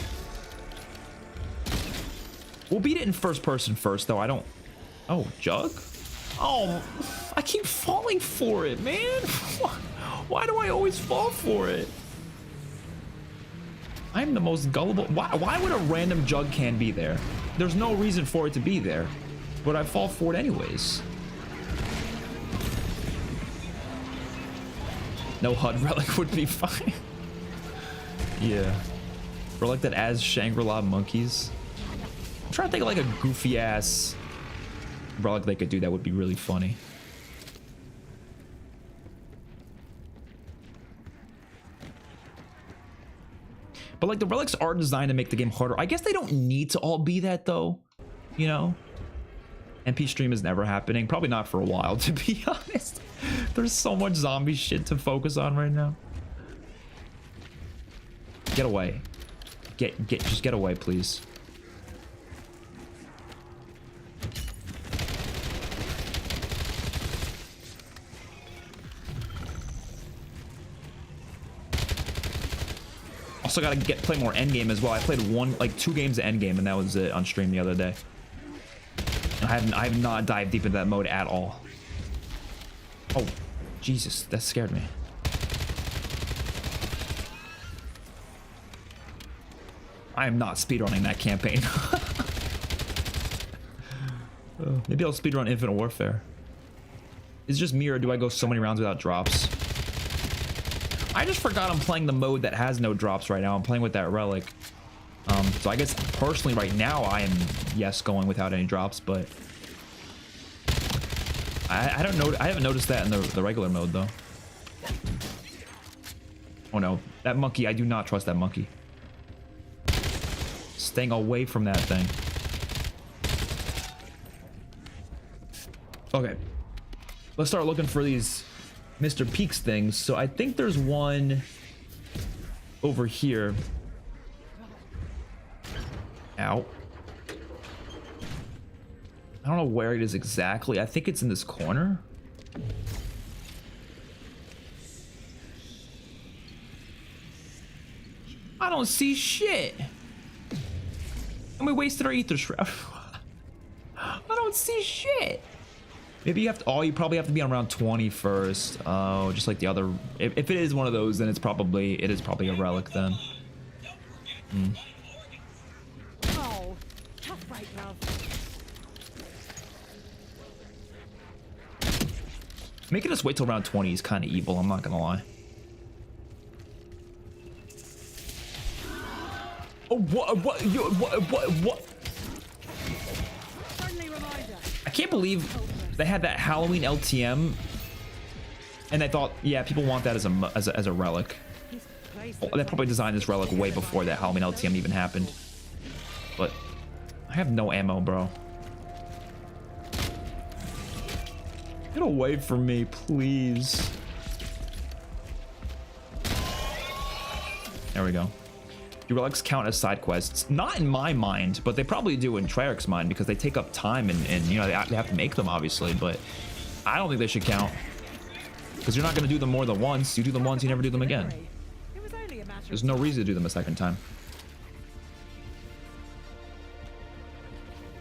We'll beat it in first person first, though. I don't. Oh, Jug? Oh, I keep falling for it, man. Why do I always fall for it? I'm the most gullible. Why would a random Jug can be there? There's no reason for it to be there, but I fall for it anyways. No HUD relic would be fine. Yeah. Relic that as Shangri-La monkeys. I'm trying to think of like a goofy ass relic they could do that would be really funny. But like the relics are designed to make the game harder. I guess they don't need to all be that though, you know? MP stream is never happening. Probably not for a while, to be honest. There's so much zombie shit to focus on right now. Get away. Just get away, please. Also gotta play more endgame as well. I played like 2 games of endgame and that was it on stream the other day. I have not dived deep into that mode at all. Oh, Jesus, that scared me. I am not speedrunning that campaign. Maybe I'll speedrun Infinite Warfare. Is it just me or do I go so many rounds without drops? I just forgot I'm playing the mode that has no drops right now. I'm playing with that relic. So I guess personally right now I am, yes, going without any drops, but I don't know. I haven't noticed that in the regular mode though. Oh no, that monkey, I do not trust that monkey. Staying away from that thing. Okay, let's start looking for these Mr. Peaks things. So I think there's one over here. Ow. I don't know where it is exactly. I think it's in this corner. I don't see shit. And we wasted our ether shroud. I don't see shit. Maybe you have to, oh, you probably have to be on round 20 first. Oh, just like the other. If it is one of those, then it is probably a relic then. Hmm. Oh, tough right, love. Making us wait till round 20 is kind of evil, I'm not gonna lie. Oh, what? Friendly reminder. I can't believe they had that Halloween LTM, and they thought, yeah, people want that as a relic. Well, they probably designed this relic way before that Halloween LTM even happened. But I have no ammo, bro. Get away from me, please. There we go. Do relics count as side quests? Not in my mind, but they probably do in Treyarch's mind because they take up time and you know they have to make them obviously, but I don't think they should count because you're not going to do them more than once. You do them once, you never do them again. There's no reason to do them a second time.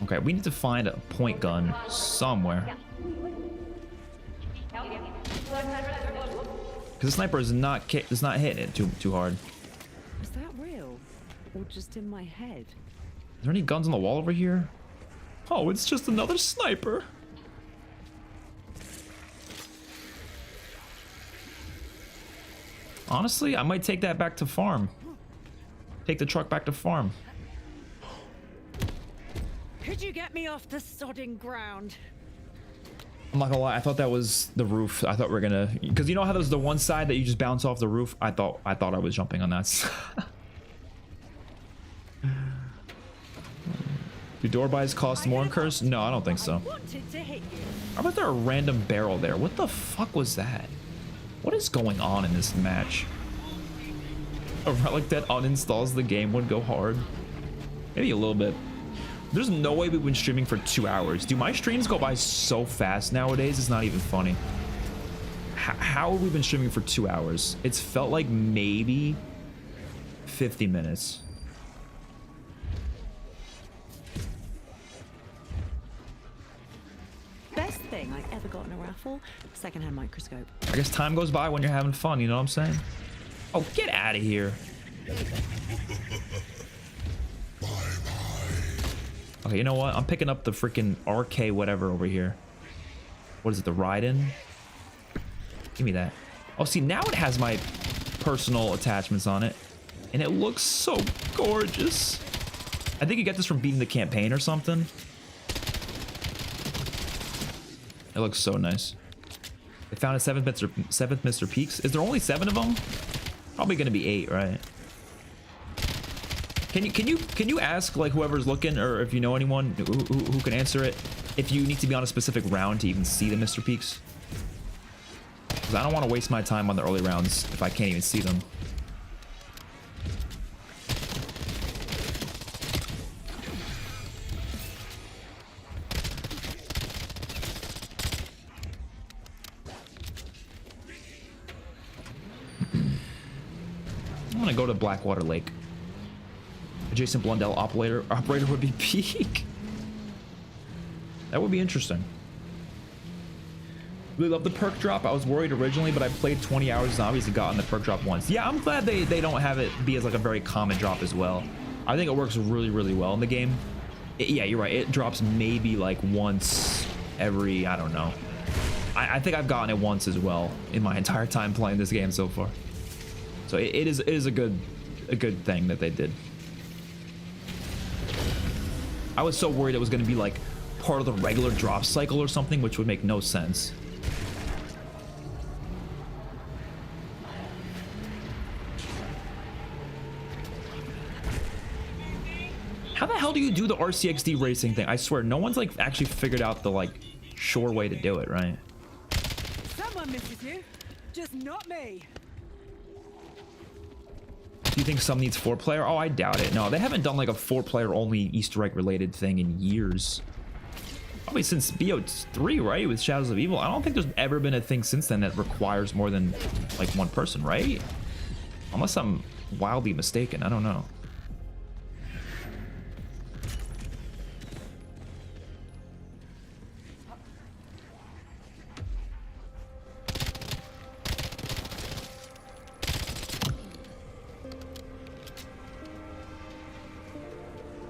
Okay, we need to find a point gun somewhere. Because the sniper is not hitting it too hard. Is that real? Or just in my head? Is there any guns on the wall over here? Oh, it's just another sniper. Honestly, I might take that back to farm. Take the truck back to farm. Could you get me off the sodding ground? I'm not gonna lie, I thought that was the roof. I thought we were gonna, because you know how there's the one side that you just bounce off the roof? I thought I was jumping on that. Do door buys cost more in Curse? No, I don't think so. Wanted to hit you. How about there a random barrel there? What the fuck was that? What is going on in this match? A relic that uninstalls the game would go hard. Maybe a little bit. There's no way we've been streaming for 2 hours. Dude, my streams go by so fast nowadays, it's not even funny. How have we been streaming for 2 hours? It's felt like maybe 50 minutes. Best thing I ever got in a raffle, secondhand microscope. I guess time goes by when you're having fun, you know what I'm saying? Oh, get out of here. Okay, you know what? I'm picking up the freaking RK whatever over here. What is it, the Raiden? Give me that. Oh, see, now it has my personal attachments on it. And it looks so gorgeous. I think you get this from beating the campaign or something. It looks so nice. They found a seventh Mr. Peaks. Is there only 7 of them? Probably gonna be 8, right? Can you ask like whoever's looking, or if you know anyone who can answer it, if you need to be on a specific round to even see the Mr. Peaks? Because I don't want to waste my time on the early rounds if I can't even see them. I'm gonna go to Blackwater Lake. Adjacent Blundell operator would be peak. That would be interesting. Really love the perk drop. I was worried originally, but I played 20 hours zombies and gotten the perk drop once. Yeah, I'm glad they don't have it be as like a very common drop as well. I think it works really, really well in the game. Yeah, you're right. It drops maybe like once every, I don't know. I think I've gotten it once as well in my entire time playing this game so far. So it is a good thing that they did. I was so worried it was going to be like part of the regular drop cycle or something, which would make no sense. How the hell do you do the RCXD racing thing? I swear, no one's like actually figured out the like sure way to do it, right? Someone misses you, just not me. Do you think some needs 4-player? Oh, I doubt it. No, they haven't done like a 4-player only Easter egg related thing in years. Probably since BO3, right? With Shadows of Evil. I don't think there's ever been a thing since then that requires more than like 1 person, right? Unless I'm wildly mistaken. I don't know.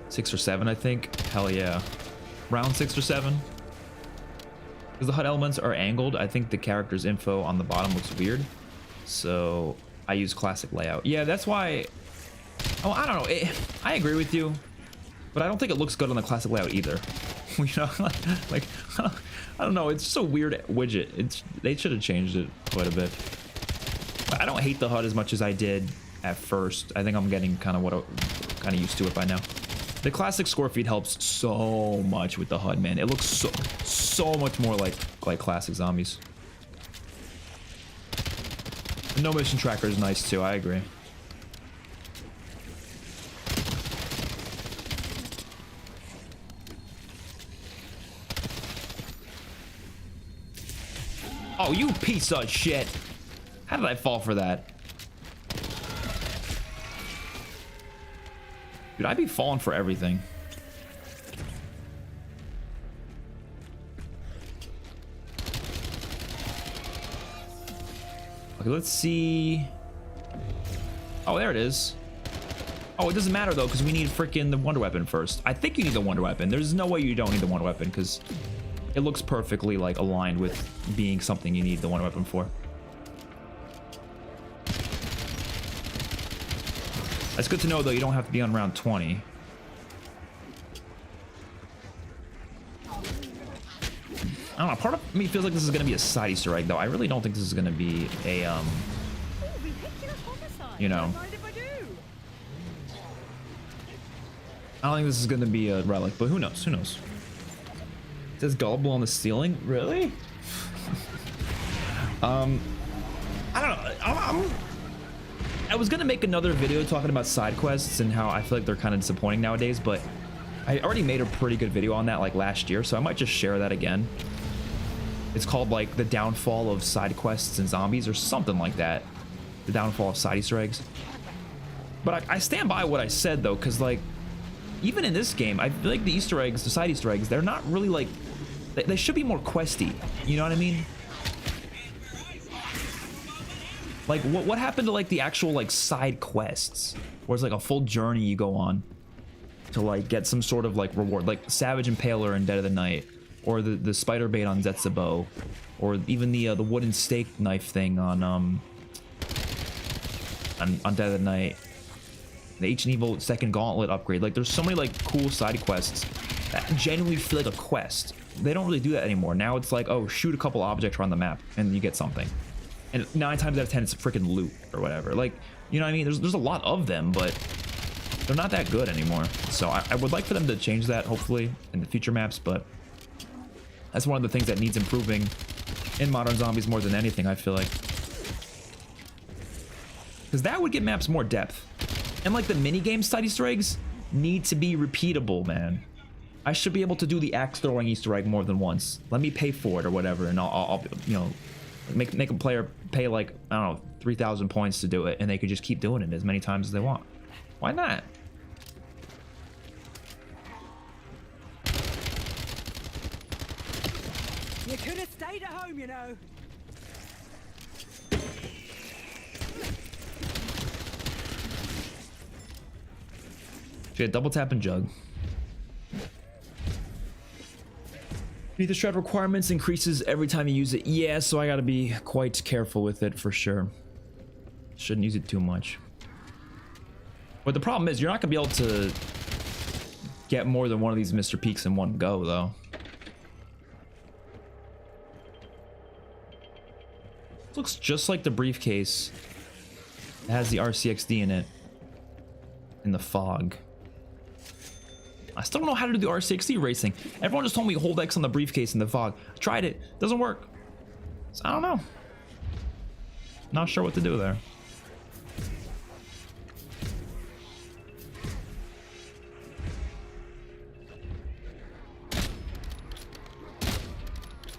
Six or 7, I think. Hell yeah. Round 6 or 7. Because the HUD elements are angled, I think the character's info on the bottom looks weird. So I use classic layout. Yeah, that's why. Oh, I don't know. I agree with you, but I don't think it looks good on the classic layout either. You know, like I don't know. It's just a weird widget. They should have changed it quite a bit. But I don't hate the HUD as much as I did at first. I think I'm getting kind of used to it by now. The classic score feed helps so much with the HUD, man. It looks so much more like classic zombies. The no mission tracker is nice too. I agree. Oh, you piece of shit! How did I fall for that? Dude, I'd be falling for everything. Okay, let's see. Oh, there it is. Oh, it doesn't matter though, because we need freaking the wonder weapon first. I think you need the wonder weapon. There's no way you don't need the wonder weapon, because it looks perfectly like aligned with being something you need the wonder weapon for. That's good to know though, you don't have to be on round 20. I don't know, part of me feels like this is gonna be a side Easter egg though. I really don't think this is gonna be a you know, I don't think this is gonna be a relic, but who knows? Who knows? It says gullible on the ceiling. Really? I don't know. I was gonna make another video talking about side quests and how I feel like they're kind of disappointing nowadays, but I already made a pretty good video on that like last year, so I might just share that again. It's called like the downfall of side quests and zombies or something like that. The downfall of side Easter eggs. But I stand by what I said though, because like even in this game, I feel like the Easter eggs, the side Easter eggs, they're not really like, they should be more questy. You know what I mean? Like what happened to like the actual like side quests, where it's like a full journey you go on to like get some sort of like reward, like Savage Impaler in Dead of the Night, or the spider bait on Zetsubo, or even the wooden steak knife thing on Dead of the Night. The Ancient Evil second gauntlet upgrade. Like there's so many like cool side quests that genuinely feel like a quest. They don't really do that anymore. Now it's like, oh, shoot a couple objects around the map and you get something. And 9 times out of 10 it's freaking loot or whatever. Like, you know what I mean? There's a lot of them, but they're not that good anymore. So I would like for them to change that hopefully in the future maps, but that's one of the things that needs improving in Modern Zombies more than anything, I feel like. Because that would give maps more depth. And like the mini-game side Easter eggs need to be repeatable, man. I should be able to do the axe throwing Easter egg more than once. Let me pay for it or whatever, and I'll you know, make a player pay like, I don't know, 3,000 points to do it, and they could just keep doing it as many times as they want. Why not? You could have stayed at home, you know. So yeah, double tap and jug. The shred requirements increases every time you use it. Yeah, so I gotta be quite careful with it for sure. Shouldn't use it too much. But the problem is you're not gonna be able to get more than one of these Mr. Peaks in one go though. This looks just like the briefcase. It has the RCXD in it. In the fog. I still don't know how to do the RCXD racing. Everyone just told me hold X on the briefcase in the fog. I tried it. Doesn't work. So I don't know. Not sure what to do there.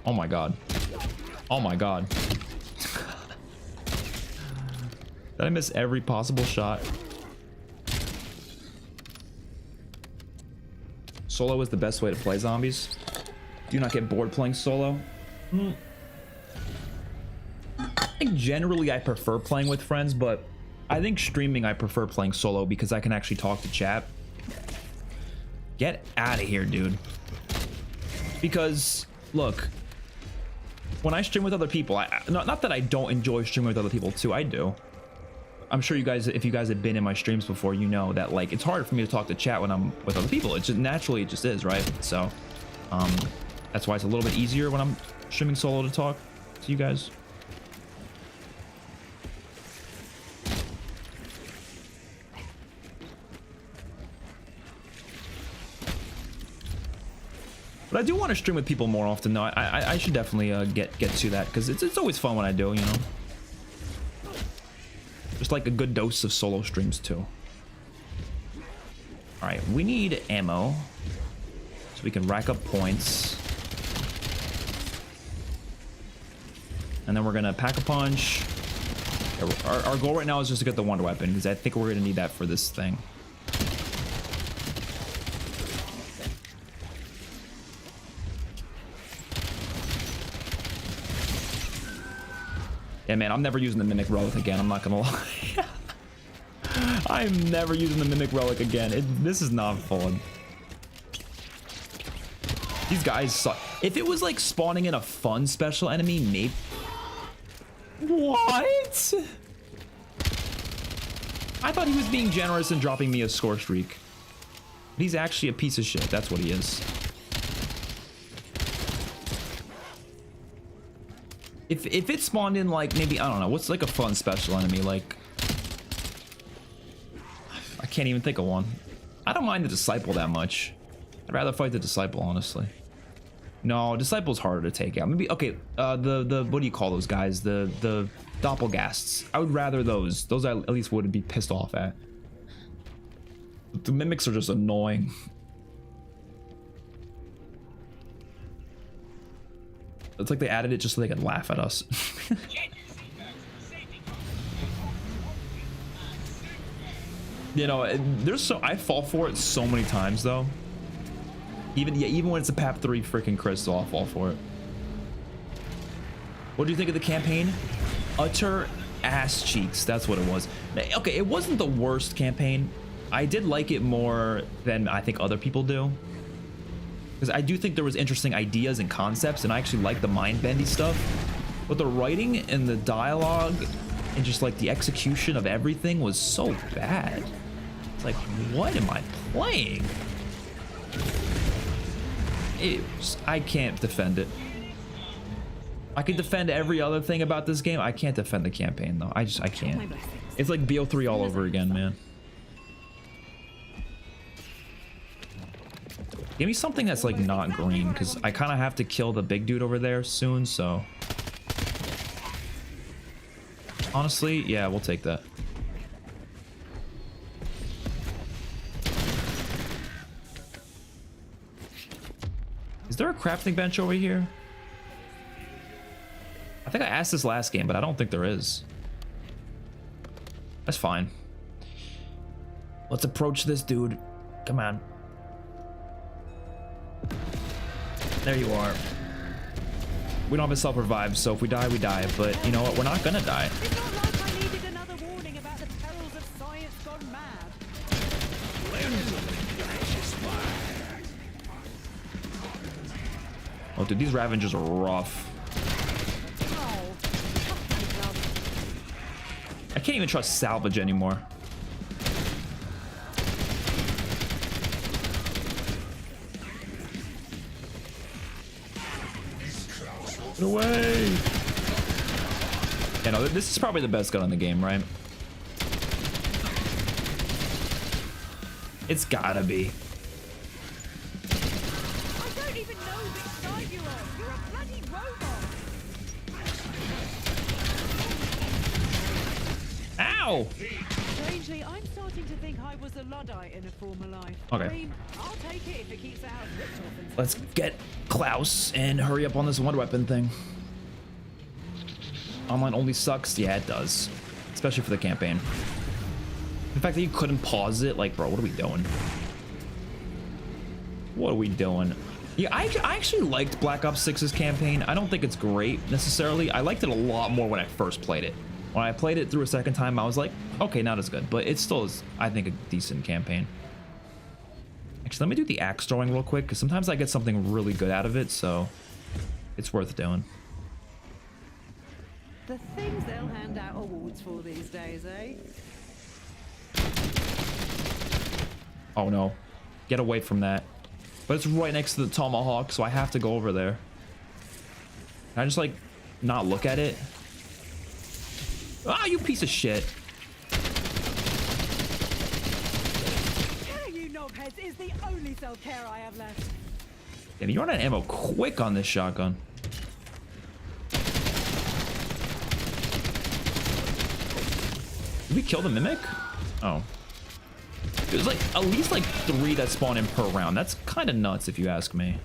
Oh my god. Oh my god. Did I miss every possible shot? Solo is the best way to play zombies. Do not get bored playing solo. I think generally I prefer playing with friends, but I think streaming I prefer playing solo because I can actually talk to chat. Get out of here, dude. Because, look, when I stream with other people, not that I don't enjoy streaming with other people too, I do. I'm sure you guys, if you guys have been in my streams before, you know that like it's hard for me to talk to chat when I'm with other people. It's just naturally, it just is, right? So that's why it's a little bit easier when I'm streaming solo to talk to you guys. But I do want to stream with people more often though. I should definitely get to that because it's always fun when I do, you know. Just like a good dose of solo streams too. All right, we need ammo so we can rack up points. And then we're gonna pack a punch. Our goal right now is just to get the wonder weapon because I think we're gonna need that for this thing. Yeah, man, I'm never using the Mimic Relic again. I'm not gonna lie. I'm never using the Mimic Relic again. This is not fun. These guys suck. If it was like spawning in a fun special enemy, maybe. What? I thought he was being generous and dropping me a score streak. But he's actually a piece of shit. That's what he is. If it spawned in like maybe, I don't know, what's like a fun special enemy? Like, I can't even think of one. I don't mind the Disciple that much. I'd rather fight the Disciple, honestly. No, Disciple's harder to take out. Maybe, okay, the what do you call those guys? The Doppelgasts. I would rather those. Those I at least wouldn't be pissed off at. The Mimics are just annoying. It's like they added it just so they could laugh at us. You know, there's I fall for it so many times though. Even when it's a PAP 3 freaking crystal, I'll fall for it. What do you think of the campaign? Utter ass cheeks. That's what it was. Okay, it wasn't the worst campaign. I did like it more than I think other people do. Because I do think there was interesting ideas and concepts, and I actually like the mind-bendy stuff. But the writing and the dialogue and just like the execution of everything was so bad. It's like, what am I playing? I can't defend it. I can defend every other thing about this game. I can't defend the campaign though. I can't. It's like BO3 all over again, man. Give me something that's like not green, because I kind of have to kill the big dude over there soon, so. Honestly, yeah, we'll take that. Is there a crafting bench over here? I think I asked this last game, but I don't think there is. That's fine. Let's approach this dude. Come on. There you are. We don't have a self-revive, so if we die, we die. But you know what? We're not gonna die. It's not like I needed another warning about the perils of science gone mad. Oh, dude, these Ravengers are rough. I can't even trust salvage anymore. Get away! Yeah, no, this is probably the best gun in the game, right? It's gotta be. I don't even know which side you're on. You're a bloody robot. Ow! Strangely, I'm starting to think I was a Luddite in a former life. Okay. I mean, I'll take it if it keeps the house ripped off and Let's get Klaus and hurry up on this one weapon thing. Online only sucks. Yeah, it does. Especially for the campaign. The fact that you couldn't pause it, like, bro, what are we doing? What are we doing? Yeah, I actually liked Black Ops 6's campaign. I don't think it's great necessarily. I liked it a lot more when I first played it. When I played it through a second time, I was like, okay, not as good, but it still is, I think, a decent campaign. Actually, let me do the axe throwing real quick, because sometimes I get something really good out of it, so it's worth doing. the things they'll hand out awards for these days, eh? Oh no, get away from that. But it's right next to the tomahawk, so I have to go over there. Can I just like not look at it? Ah, you piece of shit. Killing you knobheads is the only self-care I have left. Damn, you run out of ammo quick on this shotgun. Did we kill the mimic? Oh. There's like at least like 3 that spawn in per round. That's kind of nuts if you ask me.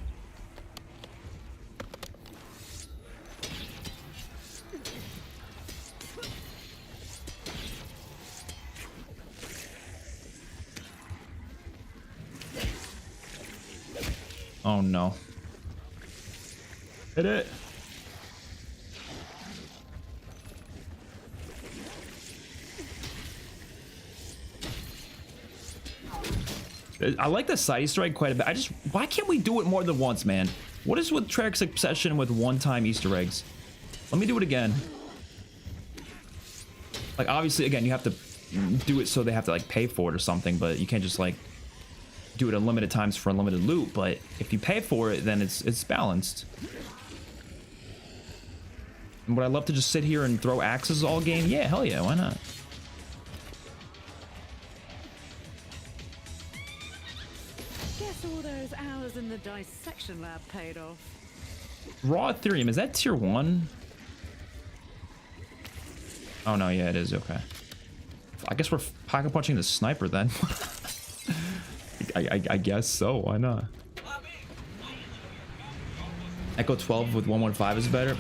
Oh no. Hit it. I like the side Easter egg quite a bit. Why can't we do it more than once, man? What is with Treyarch's obsession with one-time Easter eggs? Let me do it again. Like, obviously, again, you have to do it so they have to, like, pay for it or something, but you can't just, like, do it unlimited times for unlimited loot. But if you pay for it, then it's balanced. And would I love to just sit here and throw axes all game? Yeah, hell yeah, why not? Guess all those hours in the dissection lab paid off. Raw Ethereum, is that tier 1? Oh no, yeah, it is, okay. I guess we're pocket punching the sniper then. I guess so, why not? Echo 12 with 115 is better?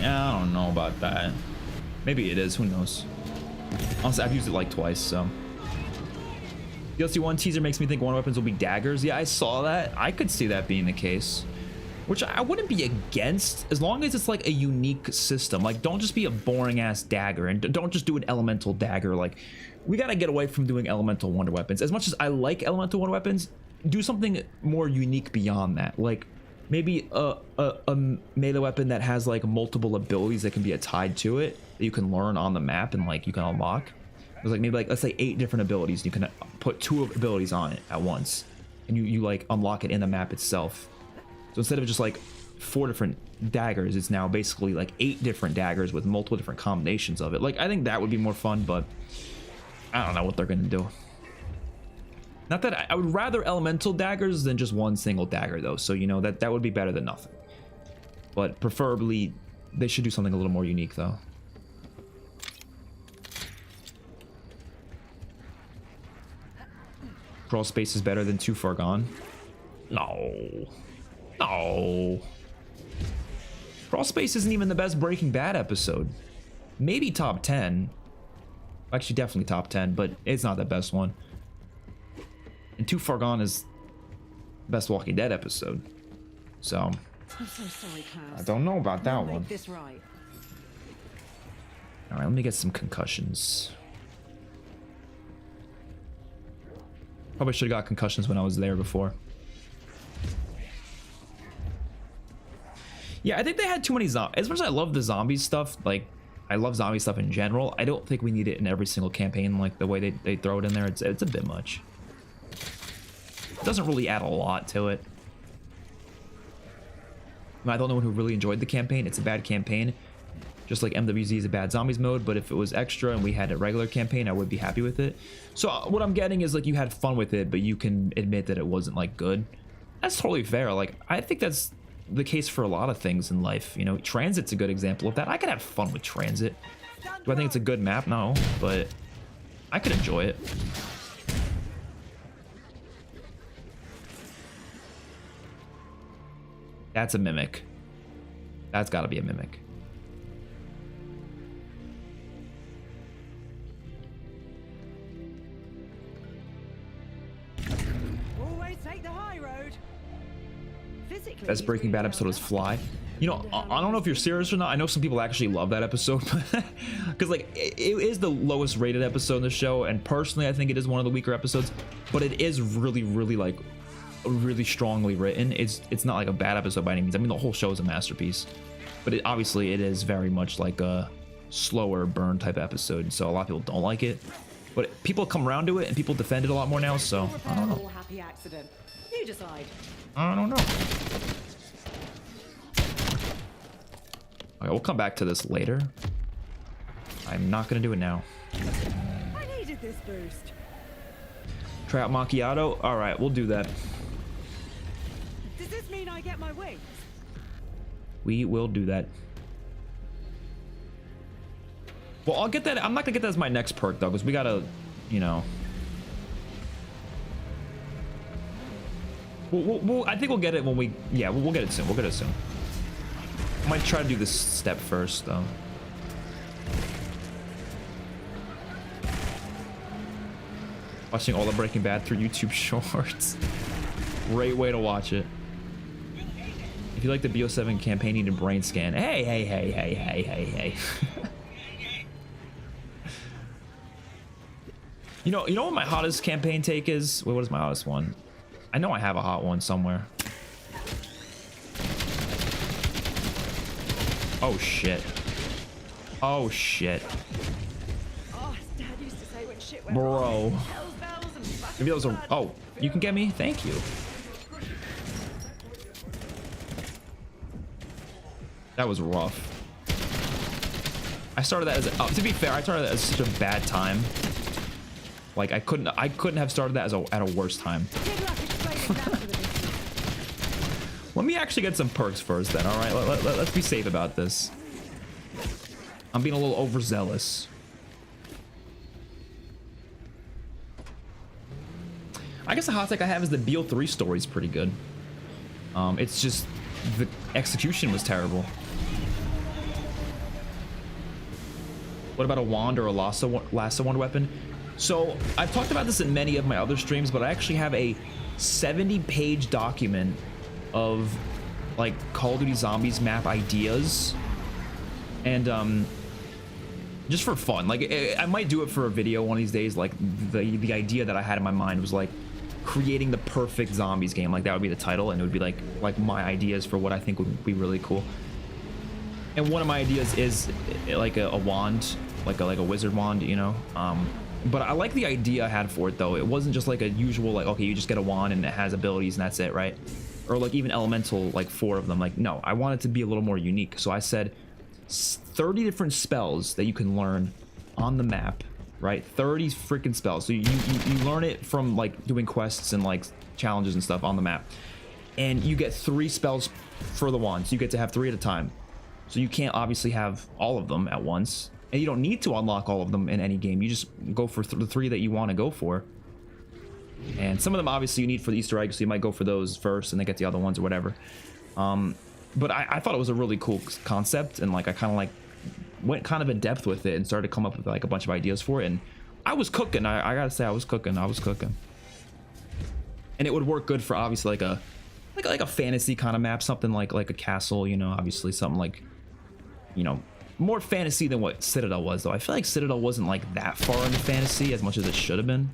Yeah, I don't know about that. Maybe it is, who knows? Honestly, I've used it like twice, so. DLC 1 teaser makes me think one weapons will be daggers. Yeah, I saw that. I could see that being the case. Which I wouldn't be against, as long as it's like a unique system. Like, don't just be a boring ass dagger, and don't just do an elemental dagger. Like, we gotta get away from doing elemental wonder weapons. As much as I like elemental wonder weapons, do something more unique beyond that. Like, maybe a melee weapon that has like multiple abilities that can be tied to it, that you can learn on the map and like you can unlock. There's like maybe like, let's say 8 different abilities. You can put 2 abilities on it at once, and you like unlock it in the map itself. So instead of just like 4 different daggers, it's now basically like 8 different daggers with multiple different combinations of it. Like, I think that would be more fun, but I don't know what they're gonna do. Not that I would rather elemental daggers than just one single dagger though. So, you know, that would be better than nothing. But preferably they should do something a little more unique though. Crawl space is better than Too Far Gone. No. No. Crawl space isn't even the best Breaking Bad episode. Maybe top 10. Actually, definitely top 10, but it's not the best one. And Too Far Gone is best Walking Dead episode. So I'm so sorry, Klaus. I don't know about that one. Make this right. All right, let me get some concussions. Probably should have got concussions when I was there before. Yeah, I think they had too many zombies. As much as I love the zombie stuff, like, I love zombie stuff in general, I don't think we need it in every single campaign. Like, the way they throw it in there, it's a bit much. It doesn't really add a lot to it. I don't know who really enjoyed the campaign. It's a bad campaign. Just like MWZ is a bad zombies mode, but if it was extra and we had a regular campaign, I would be happy with it. So what I'm getting is like you had fun with it, but you can admit that it wasn't like good. That's totally fair. Like, I think that's the case for a lot of things in life. You know, Transit's a good example of that. I could have fun with Transit. Do I think it's a good map? No, but I could enjoy it. That's a mimic. That's got to be a mimic. Always take the high road. Physically, Best Breaking Bad episode is Fly. You know, I don't know if you're serious or not. I know some people actually love that episode. Because, like, it is the lowest rated episode in the show. And personally, I think it is one of the weaker episodes. But it is really, really, like, really strongly written. It's not like a bad episode by any means. I mean, the whole show is a masterpiece. But obviously, it is very much like a slower burn type episode. So a lot of people don't like it. But people come around to it and people defend it a lot more now. So, I don't know. Happy accident. You decide. I don't know. Okay, we'll come back to this later. I'm not gonna do it now. I needed this boost. Try out macchiato. All right, we'll do that. Does this mean I get my wings? We will do that. Well, I'll get that. I'm not gonna get that as my next perk though, because we gotta, you know. I think we'll get it when we. Yeah, we'll get it soon. We'll get it soon. I might try to do this step first though. Watching all the Breaking Bad through YouTube Shorts. Great way to watch it. If you like the BO7 campaign, you need a brain scan. Hey. You know what my hottest campaign take is? Wait, what is my hottest one? I know I have a hot one somewhere. Oh shit. Oh shit. Oh, Dad used to say when shit went Bro. wrong, hells bells and fucking Maybe those are. blood. Oh, you can get me? Thank you. That was rough. I started that as to be fair, I started that as such a bad time. Like I couldn't have started that at a worse time. Good luck explaining that to the business. Let me actually get some perks first then, all right? Let's be safe about this. I'm being a little overzealous. I guess the hot take I have is the BO3 story is pretty good. It's just the execution was terrible. What about a wand or a lasso wand weapon? So I've talked about this in many of my other streams, but I actually have a 70-page document of like Call of Duty Zombies map ideas, and just for fun, like I might do it for a video one of these days. Like the idea that I had in my mind was like creating the perfect zombies game. Like that would be the title, and it would be like my ideas for what I think would be really cool. And one of my ideas is like a wand, like a wizard wand, you know. But I like the idea I had for it though. It wasn't just like a usual like, okay, you just get a wand and it has abilities and that's it, right? Or like even elemental, like 4 of them. Like no, I want it to be a little more unique. So I said 30 different spells that you can learn on the map, right? 30 freaking spells. So you learn it from like doing quests and like challenges and stuff on the map, and you get 3 spells for the wands. You get to have 3 at a time. So you can't obviously have all of them at once, and you don't need to unlock all of them in any game. You just go for the 3 that you want to go for. And some of them obviously you need for the Easter eggs, so you might go for those first and then get the other ones or whatever. But I thought it was a really cool concept, and like I kind of like went kind of in depth with it and started to come up with like a bunch of ideas for it, and I was cooking. I gotta say I was cooking. And it would work good for obviously like a fantasy kind of map, something like a castle, you know, obviously something like, you know, more fantasy than what Citadel was, though. I feel like Citadel wasn't like that far into fantasy as much as it should have been.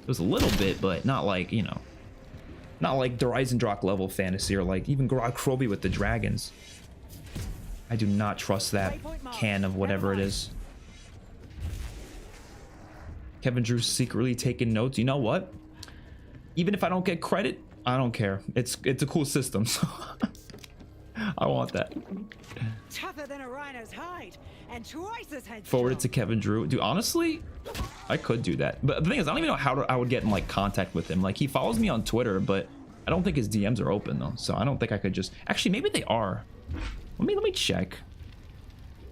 It was a little bit, but not like, you know, not like Der Eisendrock level fantasy, or like even Grog Kroby with the dragons. I do not trust that can of whatever it is. Kevin Drew secretly taking notes. You know what? Even if I don't get credit, I don't care. It's a cool system, so I want that. Tougher than a rhino's hide and twice as headstrong. Forward it to Kevin Drew. Dude, honestly, I could do that. But the thing is, I don't even know how I would get in like contact with him. Like he follows me on Twitter, but I don't think his DMs are open though. So I don't think I could just. Actually, maybe they are. Let me check.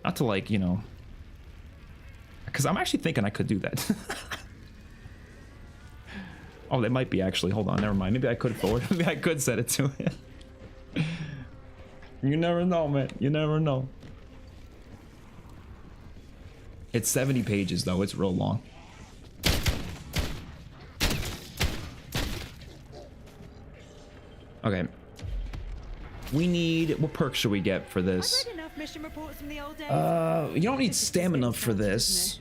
Not to like, you know, because I'm actually thinking I could do that. Oh, they might be actually. Hold on, never mind. Maybe I could forward. Maybe I could send it to him. You never know, man. You never know. It's 70 pages though. It's real long. Okay. We need, what perks should we get for this? I've read enough mission reports from the old days. You don't need stamina for this.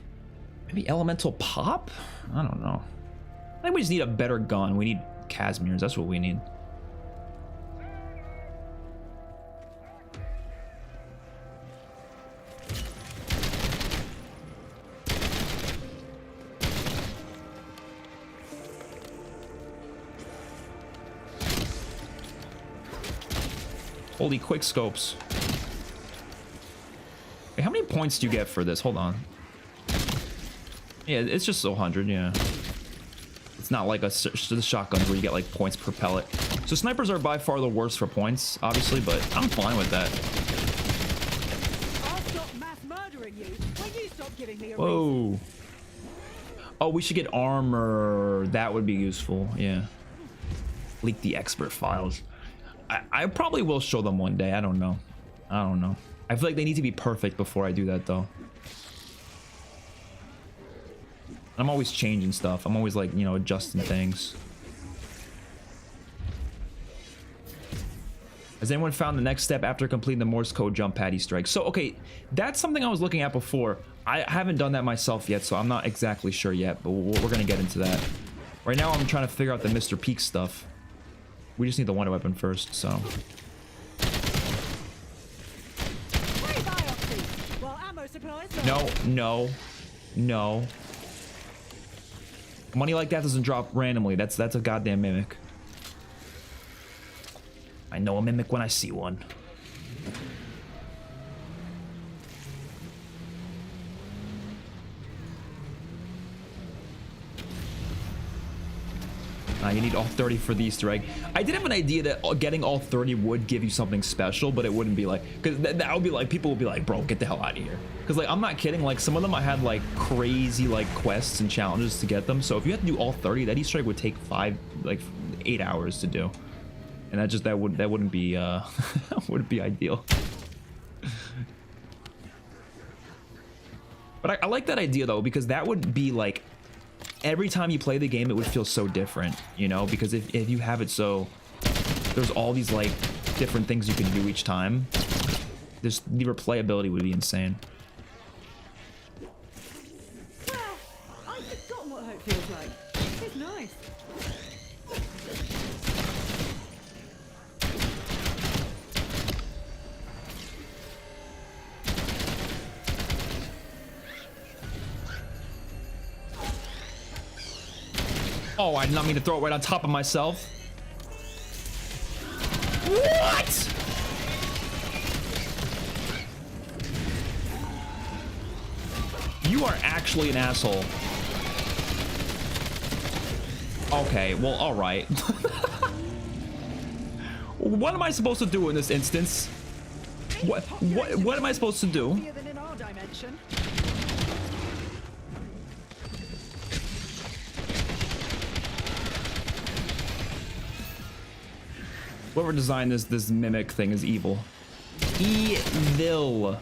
Maybe elemental pop? I don't know. I think we just need a better gun. We need Casimirs. That's what we need. Holy quick scopes. Wait, how many points do you get for this? Hold on. Yeah, it's just 100, yeah. It's not like the shotguns where you get like points per pellet. So snipers are by far the worst for points, obviously, but I'm fine with that. I'll stop mass murdering you when you stop giving me a Whoa. reason. Oh, we should get armor. That would be useful, yeah. Leak the expert files. I probably will show them one day. I don't know. I feel like they need to be perfect before I do that, though. I'm always changing stuff. I'm always like, you know, adjusting things. Has anyone found the next step after completing the Morse code jump pad Easter egg? So, okay, that's something I was looking at before. I haven't done that myself yet, so I'm not exactly sure yet, but we're gonna get into that. Right now, I'm trying to figure out the Mr. Peak stuff. We just need the wonder weapon first, so. Well, ammo supplies. No, no, no. Money like that doesn't drop randomly. That's a goddamn mimic. I know a mimic when I see one. You need all 30 for the Easter egg. I did have an idea that getting all 30 would give you something special, but it wouldn't be like, because that would be like, people would be like, bro, get the hell out of here. Because like, I'm not kidding, like some of them I had like crazy like quests and challenges to get them. So if you had to do all 30, that Easter egg would take 8 hours to do. And that wouldn't be wouldn't be ideal. But I like that idea though, because that would be like, every time you play the game, it would feel so different, you know? Because if you have it so, there's all these like different things you can do each time. The replayability would be insane. Well, I've forgotten what hope feels like. It's nice. Oh, I did not mean to throw it right on top of myself. What? You are actually an asshole. Okay, well, all right. What am I supposed to do in this instance? What am I supposed to do? Than in our dimension. Whoever designed this mimic thing is evil. Evil.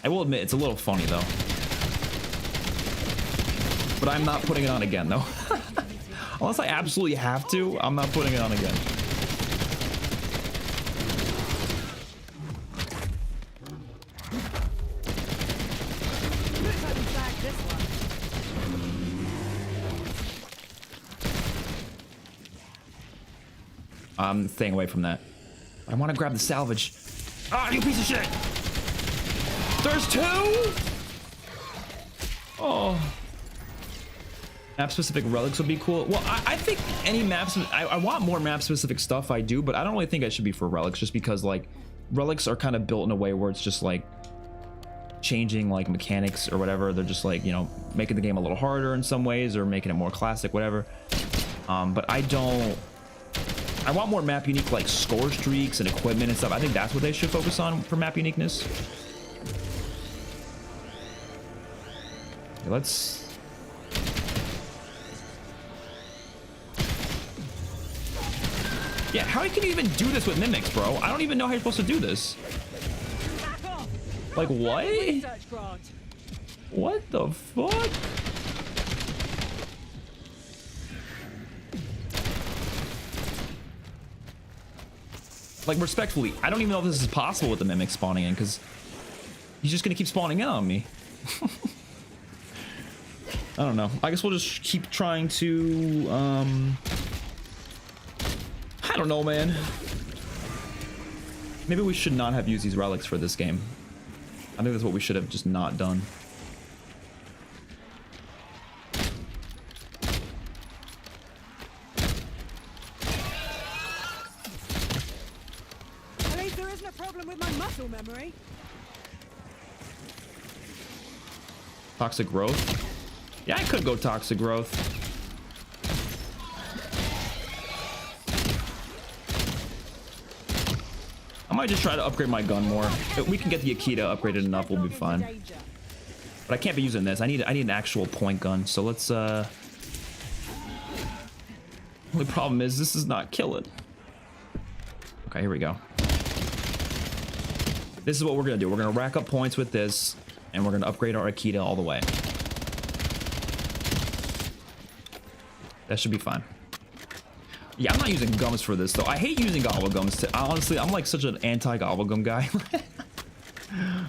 I will admit, it's a little funny though. But I'm not putting it on again though. Unless I absolutely have to, I'm not putting it on again. Looks like we bagged this one. I'm staying away from that. I want to grab the salvage. Ah, you piece of shit! There's two? Oh. Map-specific relics would be cool. Well, I think any maps... I want more map-specific stuff, I do, but I don't really think it should be for relics, just because, like, relics are kind of built in a way where it's just, like, changing, like, mechanics or whatever. They're just, like, you know, making the game a little harder in some ways or making it more classic, whatever. But I don't... I want more map unique, like, score streaks and equipment and stuff. I think that's what they should focus on for map uniqueness. Okay, let's... Yeah, how can you even do this with mimics, bro? I don't even know how you're supposed to do this. Like, what? What the fuck? Like, respectfully, I don't even know if this is possible with the mimic spawning in, because he's just gonna keep spawning in on me. I don't know. I guess we'll just keep trying to, I don't know, man. Maybe we should not have used these relics for this game. I think that's what we should have just not done. At least there isn't a problem with my muscle memory. Toxic growth? Yeah, I could go toxic growth. I might just try to upgrade my gun more. If we can get the Akita upgraded enough, we'll be fine. But I can't be using this. I need an actual point gun. So let's only problem is this is not killing. Okay, here we go. This is what we're gonna do. We're gonna rack up points with this, and we're gonna upgrade our Akita all the way. That should be fine. Yeah, I'm not using gums for this though. I hate using gobble gums. Honestly, I'm like such an anti-gobble gum guy.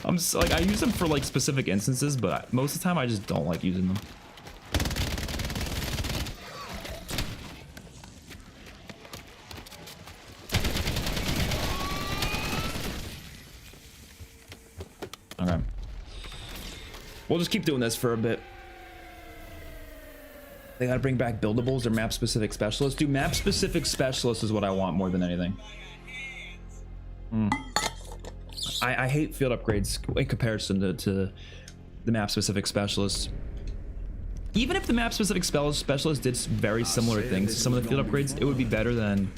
I'm just, like, I use them for like specific instances, but most of the time I just don't like using them. Okay. We'll just keep doing this for a bit. They gotta bring back buildables or map specific specialists. Dude, map specific specialists is what I want more than anything. I hate field upgrades in comparison to the map specific specialists. Even if the map specific specialist did very similar things to some of the field upgrades, it would be better than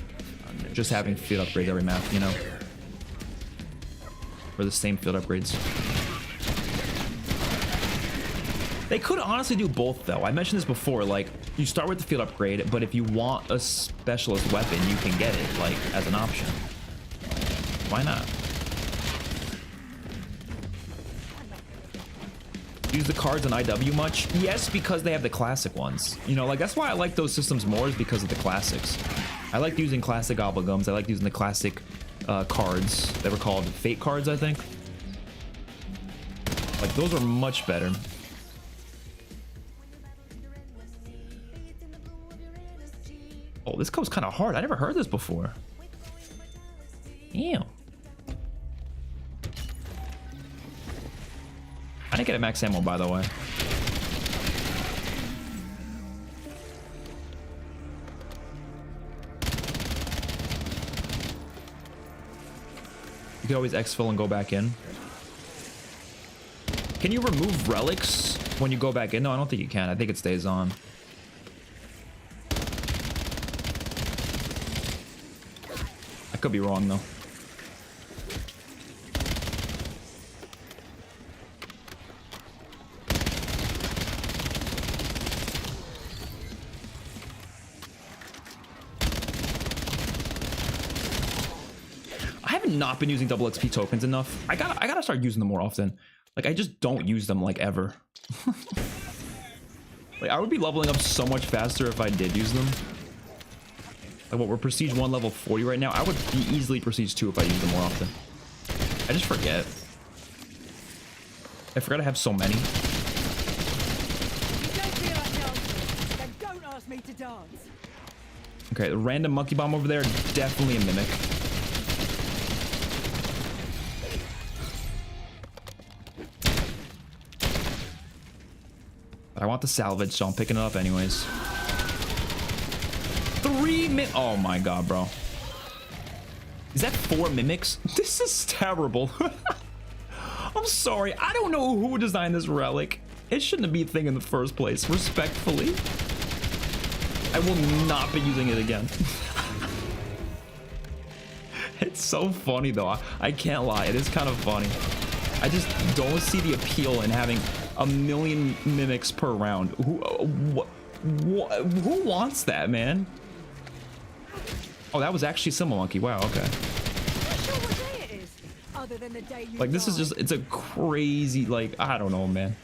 just having field upgrades every map, you know? Or the same field upgrades. They could honestly do both though. I mentioned this before, like you start with the field upgrade, but if you want a specialist weapon, you can get it like as an option. Why not? Use the cards on IW much? Yes, because they have the classic ones. You know, like that's why I like those systems more, is because of the classics. I like using classic Gobblegums. I like using the classic cards. They were called Fate cards, I think. Like those are much better. Oh, this code's kind of hard. I never heard this before. Damn. I didn't get a max ammo, by the way. You can always exfil and go back in. Can you remove relics when you go back in? No, I don't think you can. I think it stays on. I could be wrong, though. Not been using double XP tokens enough. I gotta start using them more often. Like I just don't use them like ever. Like I would be leveling up so much faster if I did use them. Like what, we're prestige 1 level 40 right now. I would be easily prestige 2 if I used them more often. I just forget. I forgot I have so many. You don't feel like dancing, then don't ask me to dance. Okay, the random monkey bomb over there, definitely a mimic. I want the salvage, so I'm picking it up anyways. 3 oh my god, bro. Is that 4 mimics? This is terrible. I'm sorry. I don't know who designed this relic. It shouldn't be a thing in the first place. Respectfully. I will not be using it again. It's so funny though. I can't lie. It is kind of funny. I just don't see the appeal in having a million mimics per round. Who wants that, man? Oh, that was actually Symbol Monkey. Wow, okay. Like, this is just, it's a crazy, like, I don't know, man.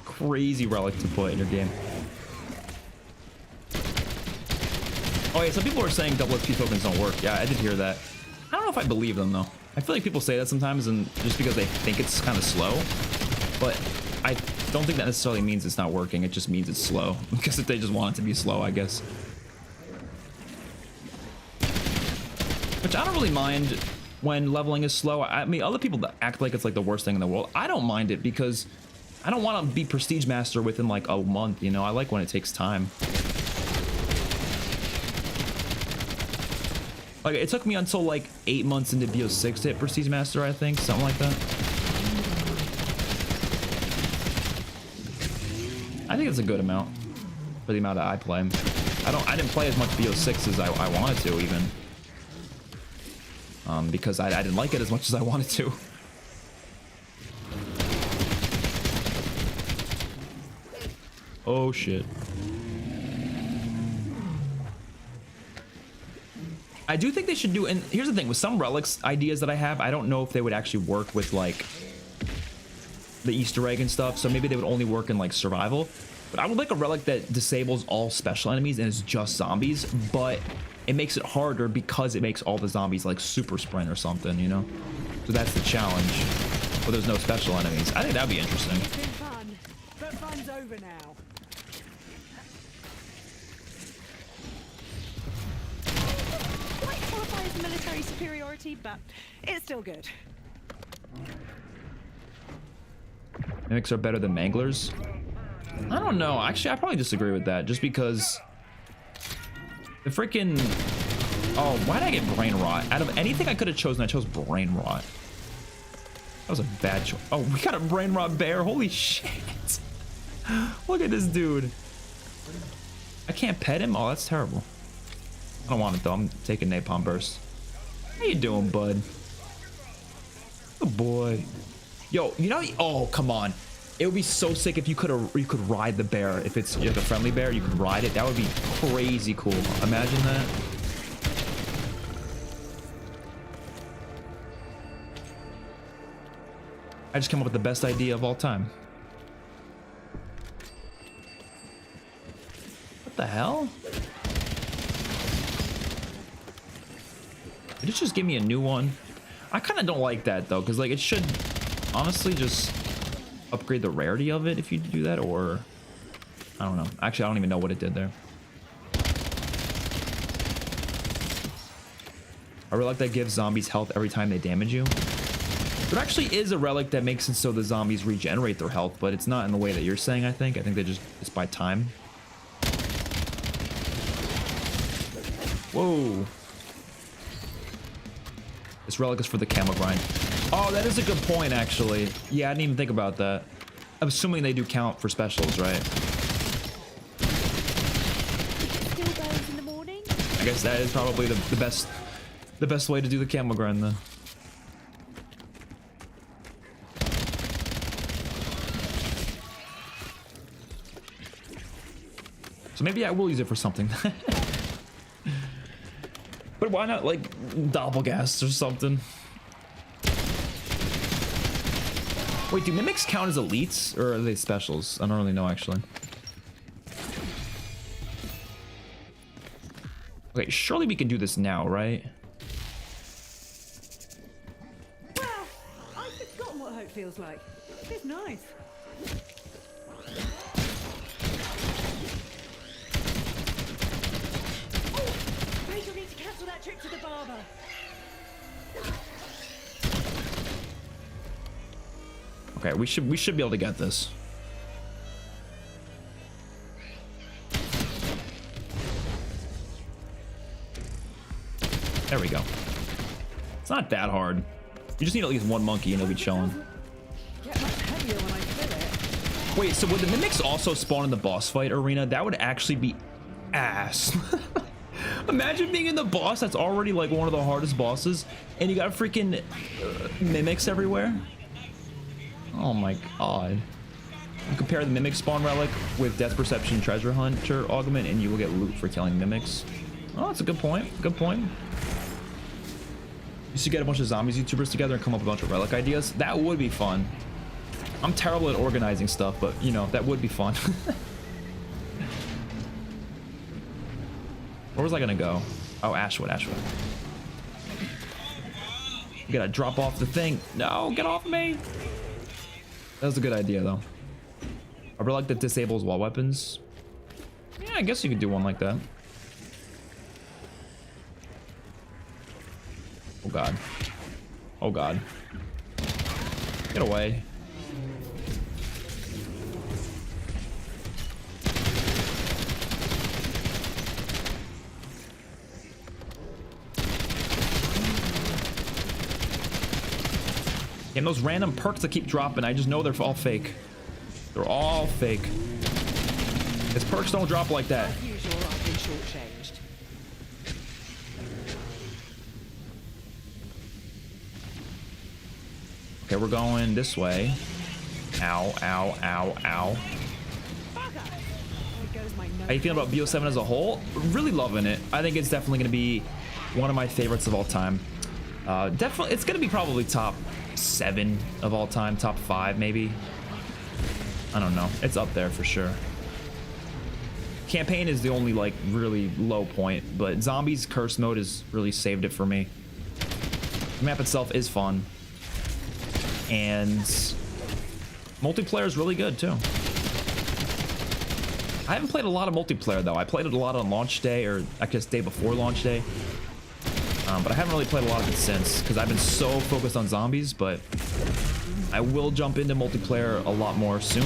Crazy relic to put in your game. Oh, yeah, some people are saying double XP tokens don't work. Yeah, I did hear that. I don't know if I believe them, though. I feel like people say that sometimes, and just because they think it's kind of slow. But I don't think that necessarily means it's not working. It just means it's slow. Because if they just want it to be slow, I guess. Which I don't really mind when leveling is slow. I mean, other people that act like it's like the worst thing in the world. I don't mind it because I don't want to be Prestige Master within like a month, you know? I like when it takes time. Like, it took me until like 8 months into BO6 to hit Prestige Master, I think. Something like that. I think it's a good amount for the amount that I play. I didn't play as much BO6 as I wanted to, even. Because I didn't like it as much as I wanted to. Oh shit. I do think they should do, and here's the thing, with some relics ideas that I have, I don't know if they would actually work with like the Easter egg and stuff, so maybe they would only work in like survival. But I would like a relic that disables all special enemies and is just zombies, but it makes it harder because it makes all the zombies like super sprint or something, you know? So that's the challenge. But there's no special enemies. I think that'd be interesting. It's been fun, but fun's over now. Quite qualify as military superiority, but it's still good. Mimics are better than manglers. I don't know. Actually, I probably disagree with that just because the freaking... Oh, why did I get brain rot? Out of anything I could have chosen, I chose brain rot. That was a bad choice. Oh, we got a brain rot bear. Holy shit. Look at this dude. I can't pet him? Oh, that's terrible. I don't want it though. I'm taking napalm burst. How you doing, bud? Good boy. Yo, you know, oh, come on. It would be so sick if you could ride the bear. If it's like a friendly bear, you could ride it. That would be crazy cool. Imagine that. I just came up with the best idea of all time. What the hell? Did it just give me a new one? I kind of don't like that though, because like it should honestly just upgrade the rarity of it if you do that, or I don't know. Actually, I don't even know what it did there. A relic that gives zombies health every time they damage you. There actually is a relic that makes it so the zombies regenerate their health, but it's not in the way that you're saying, I think. I think they just, it's by time. Whoa. This relic is for the camel grind. Oh, that is a good point, actually. Yeah, I didn't even think about that. I'm assuming they do count for specials, right? Still goes in the morning. I guess that is probably the best way to do the camel grind, then. So maybe I will use it for something. But why not, like, doppelgast or something? Wait, do mimics count as elites, or are they specials? I don't really know, actually. Okay, surely we can do this now, right? Wow, I've forgotten what hope feels like. It's nice. Oh, Rachel needs to cancel that trip to the barber. Okay, we should be able to get this. There we go. It's not that hard. You just need at least one monkey and it'll be chilling. Get much heavier when I fill it. Wait, so would the mimics also spawn in the boss fight arena? That would actually be ass. Imagine being in the boss that's already like one of the hardest bosses, and you got freaking mimics everywhere. Oh my god. You compare the mimic spawn relic with death perception treasure hunter augment and you will get loot for killing mimics. Oh, that's a good point. Good point. You should get a bunch of zombies YouTubers together and come up with a bunch of relic ideas. That would be fun. I'm terrible at organizing stuff, but you know, that would be fun. Where was I gonna go? Oh, Ashwood, Ashwood. You gotta drop off the thing. No, get off me. That was a good idea, though. A relic that disables wall weapons. Yeah, I guess you could do one like that. Oh god. Oh god. Get away. And those random perks that keep dropping, I just know they're all fake. They're all fake. His perks don't drop like that. As usual, I've been shortchanged. Okay, we're going this way. Ow, ow, ow, ow. How you feeling about VO7 as a whole? Really loving it. I think it's definitely going to be one of my favorites of all time. Definitely, it's going to be probably top 7 of all time, top 5 maybe. I don't know. It's up there for sure. Campaign is the only like really low point, but zombies curse mode has really saved it for me. The map itself is fun, and multiplayer is really good too. I haven't played a lot of multiplayer though. I played it a lot on launch day, or I guess day before launch day, but I haven't really played a lot of it since because I've been so focused on zombies. But I will jump into multiplayer a lot more soon.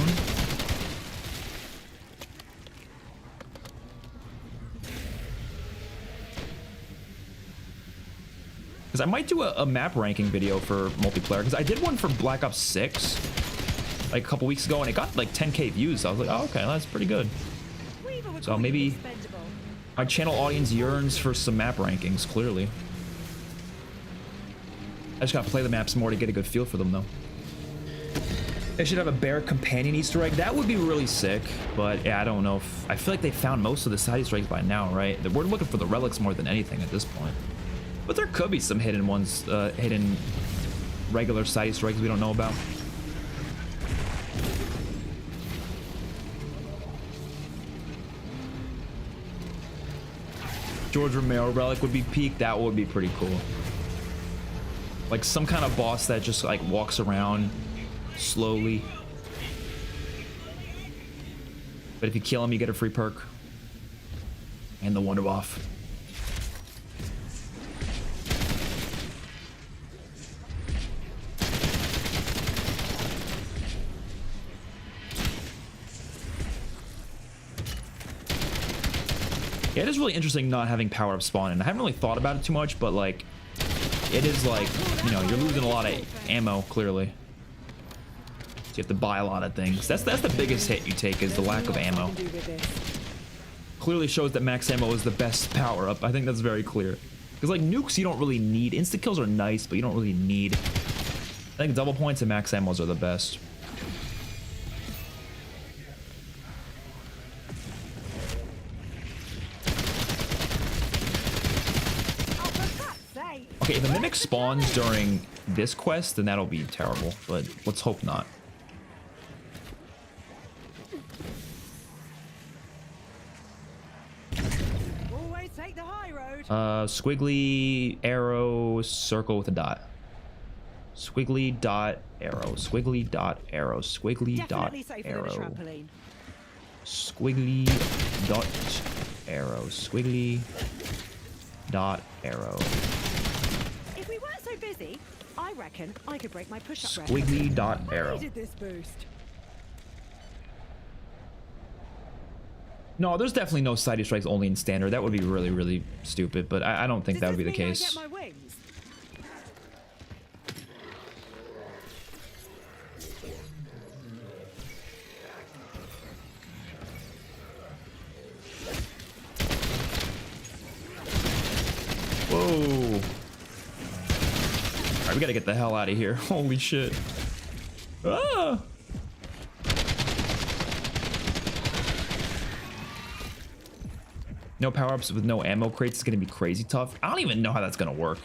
Because I might do a map ranking video for multiplayer, because I did one for Black Ops 6 like a couple weeks ago and it got like 10k views. So I was like, oh, okay, that's pretty good. So maybe my channel audience yearns for some map rankings, clearly. I just gotta play the maps more to get a good feel for them though. They should have a bear companion Easter egg. That would be really sick, but yeah, I don't know if... I feel like they found most of the side Easter eggs by now, right? We're looking for the relics more than anything at this point. But there could be some hidden ones, hidden regular side Easter eggs we don't know about. George Romero relic would be peak. That would be pretty cool. Like some kind of boss that just like walks around slowly. But if you kill him, you get a free perk. And the wonder buff. Yeah, it is really interesting not having power-up spawn, and I haven't really thought about it too much, but like, it is like, you know, you're losing a lot of ammo, clearly. So you have to buy a lot of things. That's the biggest hit you take, is the lack of ammo. Clearly shows that max ammo is the best power-up. I think that's very clear. Because like nukes, you don't really need. Insta-kills are nice, but you don't really need. I think double points and max ammos are the best. Okay, if the mimic spawns during this quest, then that'll be terrible, but let's hope not. Always take the high road. Squiggly arrow circle with a dot. Squiggly dot arrow. Squiggly dot arrow. Squiggly dot arrow. Squiggly dot arrow. Squiggly dot arrow. If we weren't so busy, I reckon I could break my push-up record. Squiggly dot arrow. I needed this boost. No, there's definitely no side strikes only in standard. That would be really, really stupid, but I don't think that would be the case. Does this mean I get my wings? Whoa. Alright, we gotta get the hell out of here. Holy shit. Ah! No power-ups with no ammo crates is gonna be crazy tough. I don't even know how that's gonna work.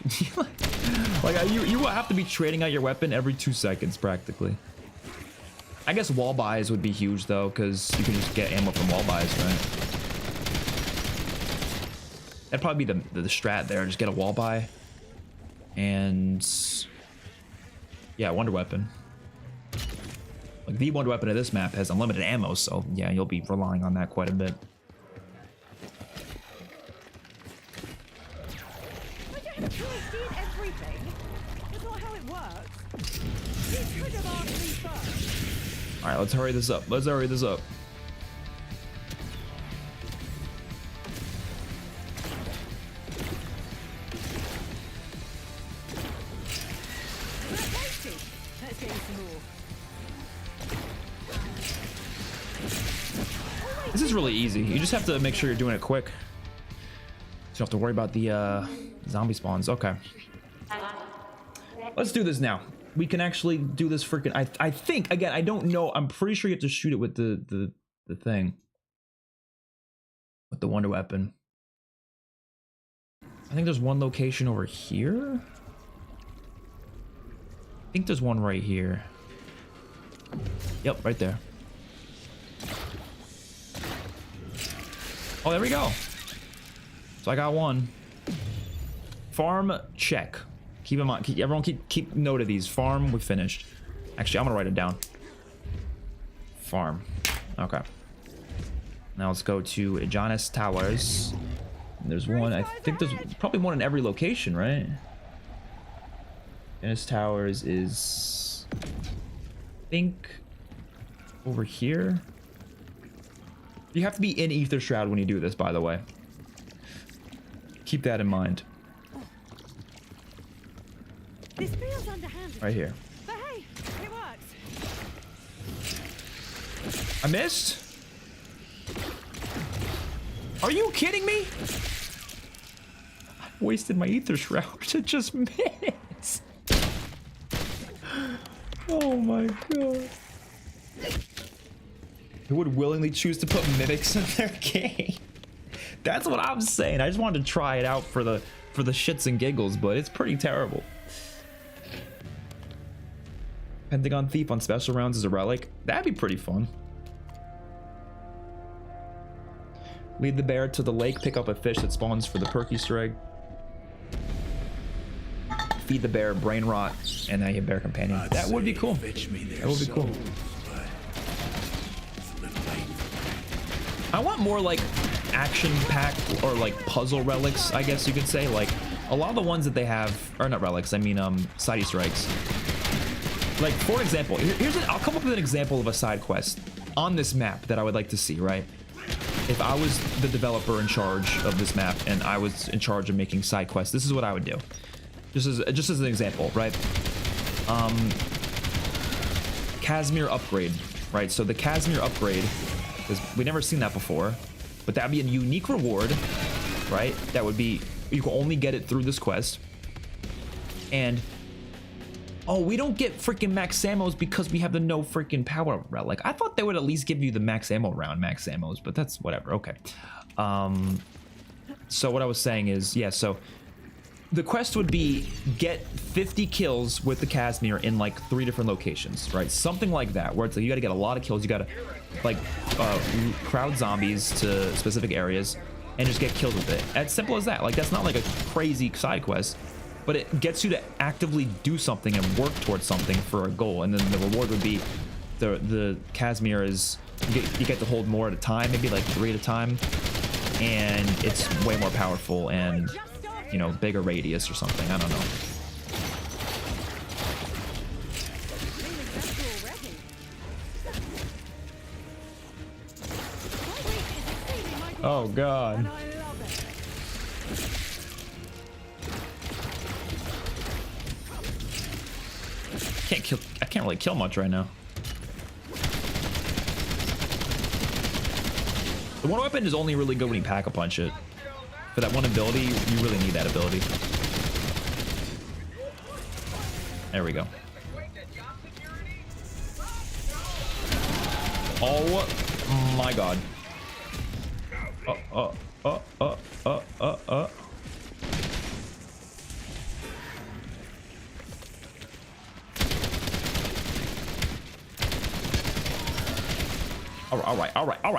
Like, you will have to be trading out your weapon every 2 seconds, practically. I guess wall buys would be huge, though, because you can just get ammo from wall buys, right? That'd probably be the strat there. Just get a wall buy. And... yeah, wonder weapon. Like, the wonder weapon of this map has unlimited ammo, so yeah, you'll be relying on that quite a bit. I don't have a PhD in everything. That's not how it works. You could have asked me first. Alright, let's hurry this up. Let's hurry this up. Let's get some more. This is really easy. You just have to make sure you're doing it quick. So you don't have to worry about the zombie spawns. Okay. Let's do this now. We can actually do this freaking... I think, again, I don't know. I'm pretty sure you have to shoot it with the thing. With the wonder weapon. I think there's one location over here. I think there's one right here. Yep, right there. Oh, there we go. So I got one. Farm check. Keep in mind, everyone keep note of these. Farm, we finished. Actually, I'm gonna write it down. Farm. Okay. Now let's go to Janus Towers. There's one. I think there's probably one in every location, right? Janus Towers is, I think, over here. You have to be in Ether Shroud when you do this, by the way. Keep that in mind. This feels underhanded. Right here. But hey, it works. I missed? Are you kidding me? I wasted my Ether Shroud to just miss. Oh my god. Who would willingly choose to put mimics in their game? That's what I'm saying. I just wanted to try it out for the shits and giggles, but it's pretty terrible. Pentagon Thief on special rounds is a relic. That'd be pretty fun. Lead the bear to the lake, pick up a fish that spawns for the perk Easter egg. Feed the bear brain rot, and now you have bear companion. That would be cool. That would be cool. I want more like action-packed or like puzzle relics, I guess you could say. Like a lot of the ones that they have, or not relics, I mean side Easter eggs. Like for example, I'll come up with an example of a side quest on this map that I would like to see, right? If I was the developer in charge of this map and I was in charge of making side quests, this is what I would do. Just as an example, right? Casimir upgrade, right? So the Casimir upgrade, is, we've never seen that before, but that'd be a unique reward, right? That would be, you can only get it through this quest. And oh, we don't get freaking max ammos because we have the no freaking power relic. I thought they would at least give you the max ammo round max ammos, but that's whatever. Okay. So what I was saying is, yeah, so the quest would be get 50 kills with the Casimir in like 3 different locations, right? Something like that, where it's like you gotta get a lot of kills. You gotta like crowd zombies to specific areas and just get killed with it. As simple as that. Like that's not like a crazy side quest, but it gets you to actively do something and work towards something for a goal. And then the reward would be the Casimir is you get to hold more at a time, maybe like 3 at a time, and it's way more powerful and, you know, bigger radius or something. I don't know. Oh god. I can't really kill much right now. The one weapon is only really good when you pack a punch it. For that one ability, you really need that ability. There we go. Oh my god.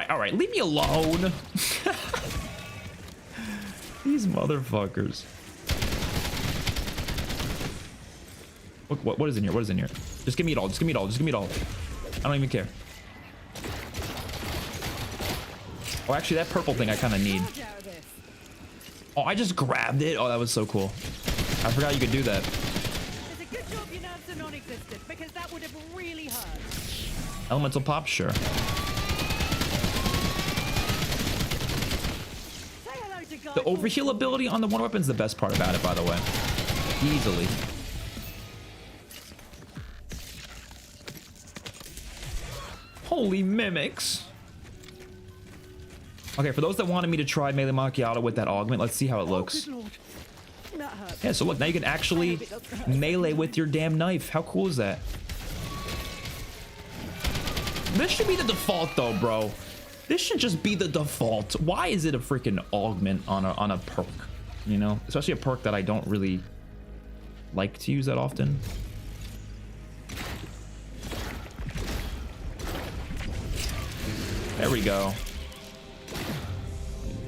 All right. Leave me alone. These motherfuckers. Look, what is in here? What is in here? Just give me it all. Just give me it all. Just give me it all. I don't even care. Oh, actually, that purple thing I kind of need. Oh, I just grabbed it. Oh, that was so cool. I forgot you could do that. It's a good job your nerves are non-existent, because that would have really hurt. Elemental pop, sure. The overheal ability on the one weapon is the best part about it, by the way. Easily. Holy mimics. Okay, for those that wanted me to try melee macchiato with that augment, let's see how it looks. Yeah, so look, now you can actually melee with your damn knife. How cool is that? This should be the default though, bro. This should just be the default. Why is it a freaking augment on a perk? You know, especially a perk that I don't really like to use that often. There we go.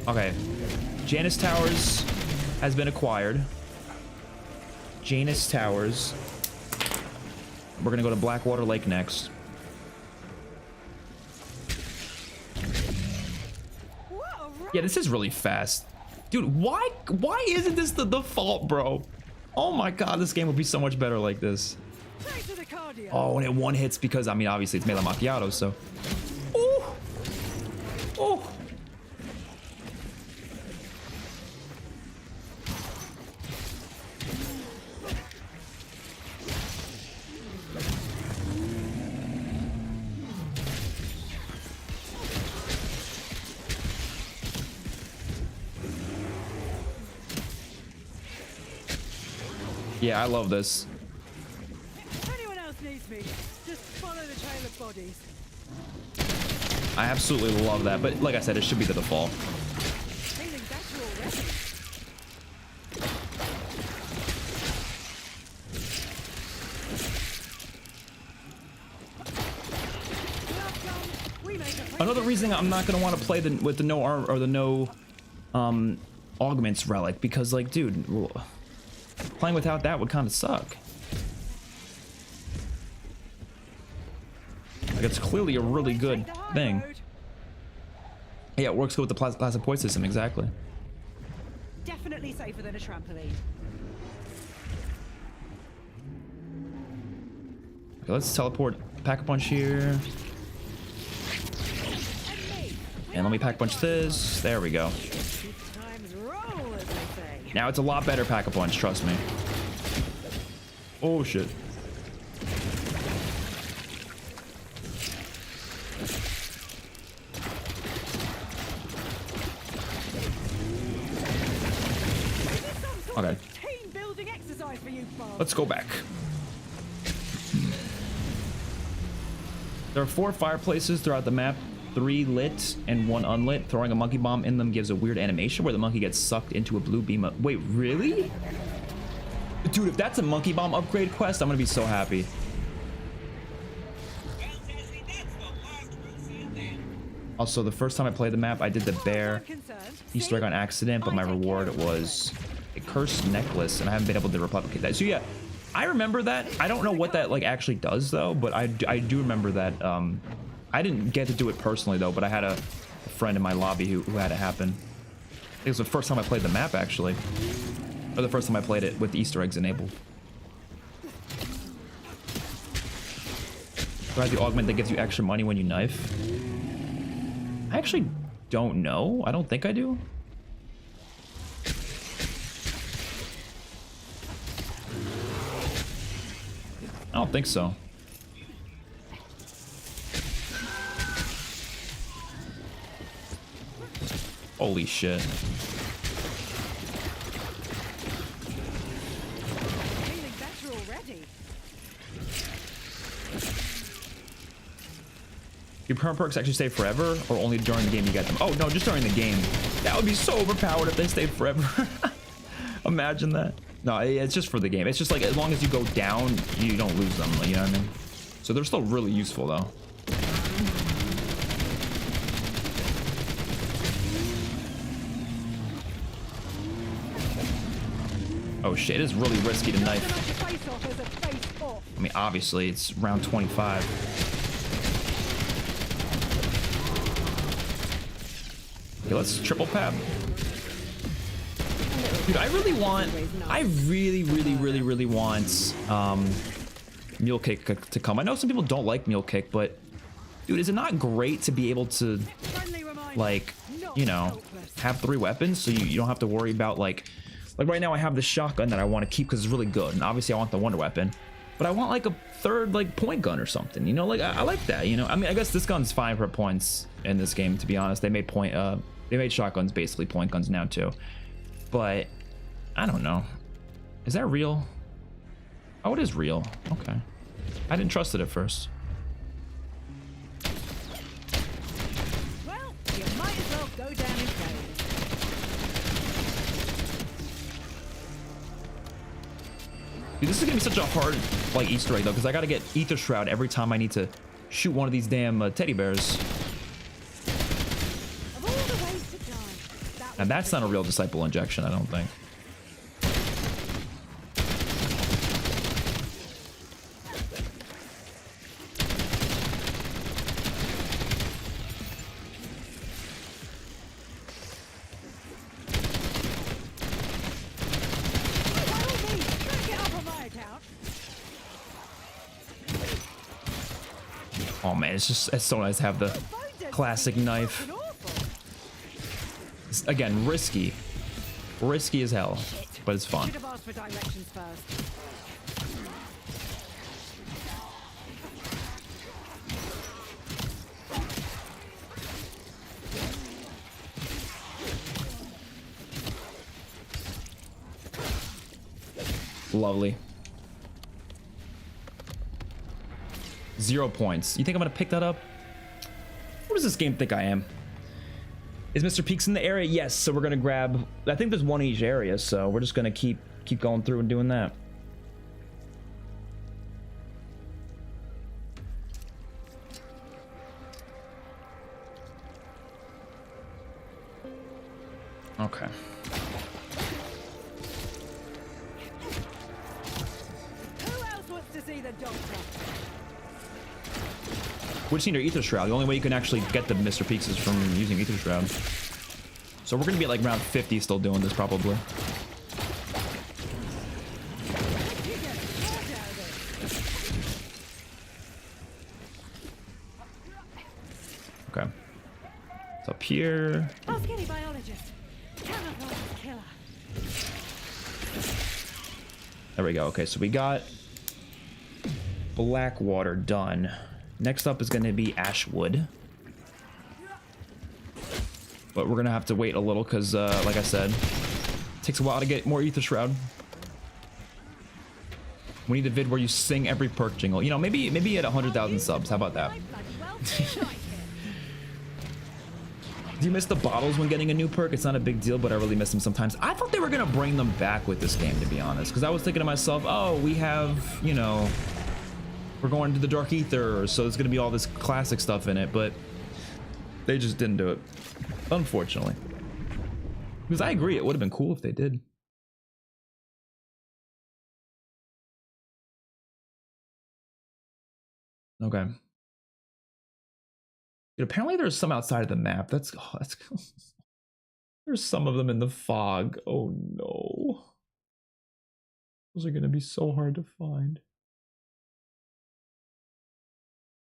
Okay. Janus Towers has been acquired. Janus Towers. We're gonna go to Blackwater Lake next. Yeah, this is really fast. Dude, why isn't this the default, bro? Oh my god, this game would be so much better like this. Oh, and it one hits because, I mean, obviously it's Mela Macchiato, so. Ooh. Oh. Yeah, I love this. If anyone else needs me, just follow the trail of bodies. I absolutely love that, but like I said, it should be the default. Feeling better already. Another reason I'm not gonna want to play with the no arm or the no augments relic, because like, dude, playing without that would kind of suck. Like, it's clearly a really good thing. Yeah, it works good with the plasma point system, exactly. Definitely safer than a trampoline. Okay, let's teleport Pack-a-Punch here. And let me Pack-a-Punch this. There we go. Now it's a lot better Pack-a-Punch, trust me. Oh shit. Okay. Let's go back. There are 4 fireplaces throughout the map. 3 lit and 1 unlit. Throwing a monkey bomb in them gives a weird animation where the monkey gets sucked into a blue beam of— Wait, really? Dude, if that's a monkey bomb upgrade quest, I'm gonna be so happy. Also, the first time I played the map, I did the bear Easter egg on accident, but my reward was a cursed necklace, and I haven't been able to replicate that. So yeah, I remember that. I don't know what that like actually does though, but I do remember that. I didn't get to do it personally though, but I had a friend in my lobby who had it happen. It was the first time I played the map actually, or the first time I played it with the Easter eggs enabled. Do I have the augment that gives you extra money when you knife? I actually don't know. I don't think I do. I don't think so. Holy shit. Feeling better already. Do perm perks actually stay forever, or only during the game you get them? Oh no, just during the game. That would be so overpowered if they stayed forever. Imagine that. No, it's just for the game. It's just like, as long as you go down, you don't lose them, you know what I mean? So they're still really useful though. Oh shit, it is really risky to knife. I mean, obviously, it's round 25. Okay, let's triple pap. Dude, I really want, really want Mule Kick to come. I know some people don't like Mule Kick, but dude, is it not great to be able to, like, you know, have 3 weapons so you don't have to worry about like right now I have the shotgun that I want to keep because it's really good, and obviously I want the wonder weapon, but I want like a 3rd like point gun or something, you know, like I like that, you know. I mean, I guess this gun's fine for points in this game, to be honest. They made shotguns basically point guns now too, but I don't know. Is that real? Oh, it is real. Okay, I didn't trust it at first. Well, you might as well go down in flames. Dude, this is gonna be such a hard like Easter egg though, because I gotta get Ether Shroud every time I need to shoot one of these damn teddy bears. Of all the ways to die, And that's not a real disciple injection, I don't think. By all means, crack it up on my account. Oh man, it's so nice to have the classic knife. Fucking awful. It's, again, risky. Risky as hell, but it's fun. Should have asked for directions first. Lovely. 0 points. You think I'm gonna pick that up? What does this game think I am? Is Mr. Peaks in the area? Yes, so we're gonna grab, I think there's one in each area, so we're just gonna keep going through and doing that. Okay. Who else wants to see the doctor? We just need our Ether Shroud. The only way you can actually get the Mr. Peaks is from using Ether Shroud. So we're gonna be at like round 50 still doing this probably. You get a shot out of it. Okay. It's up here. Oh, skinny biologist. Camouflage killer. There we go. Okay, so we got Blackwater done. Next up is going to be Ashwood. But we're going to have to wait a little because, like I said, it takes a while to get more Ether Shroud. We need a vid where you sing every perk jingle. You know, maybe at 100,000 subs. How about that? I bloody well feel like it. Do you miss the bottles when getting a new perk? It's not a big deal, but I really miss them sometimes. I thought they were going to bring them back with this game, to be honest. Because I was thinking to myself, oh, we have, you know, we're going to the Dark Ether, so there's going to be all this classic stuff in it. But they just didn't do it, unfortunately. Because I agree, it would have been cool if they did. Okay. Dude, apparently there's some outside of the map. That's there's some of them in the fog. Oh no. Those are gonna be so hard to find.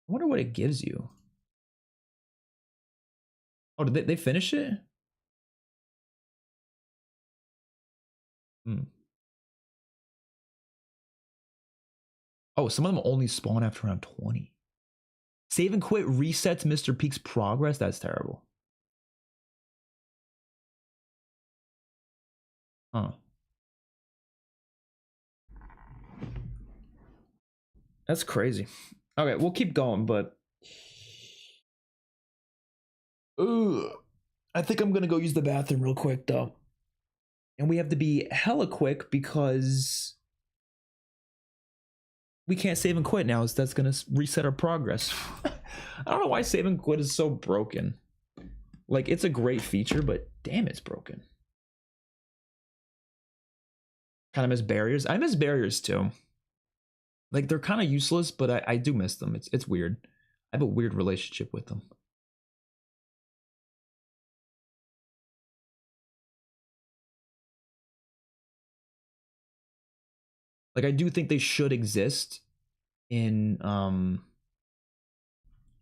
I wonder what it gives you. Oh, did they finish it? Hmm. Oh, some of them only spawn after round 20. Save and quit resets Mr. Peak's progress? That's terrible. Huh. That's crazy. Okay, we'll keep going, but... Ugh. I think I'm gonna go use the bathroom real quick, though. And we have to be hella quick because... we can't save and quit now, so that's gonna reset our progress. I don't know why save and quit is so broken. Like, it's a great feature, but damn, it's broken. Kind of miss barriers. I miss barriers too. Like, they're kind of useless, but I do miss them. It's weird. I have a weird relationship with them. Like, I do think they should exist in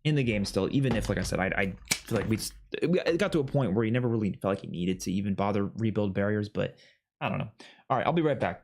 the game still, even if, like I said, I feel like it got to a point where you never really felt like you needed to even bother rebuild barriers, but I don't know. All right, I'll be right back.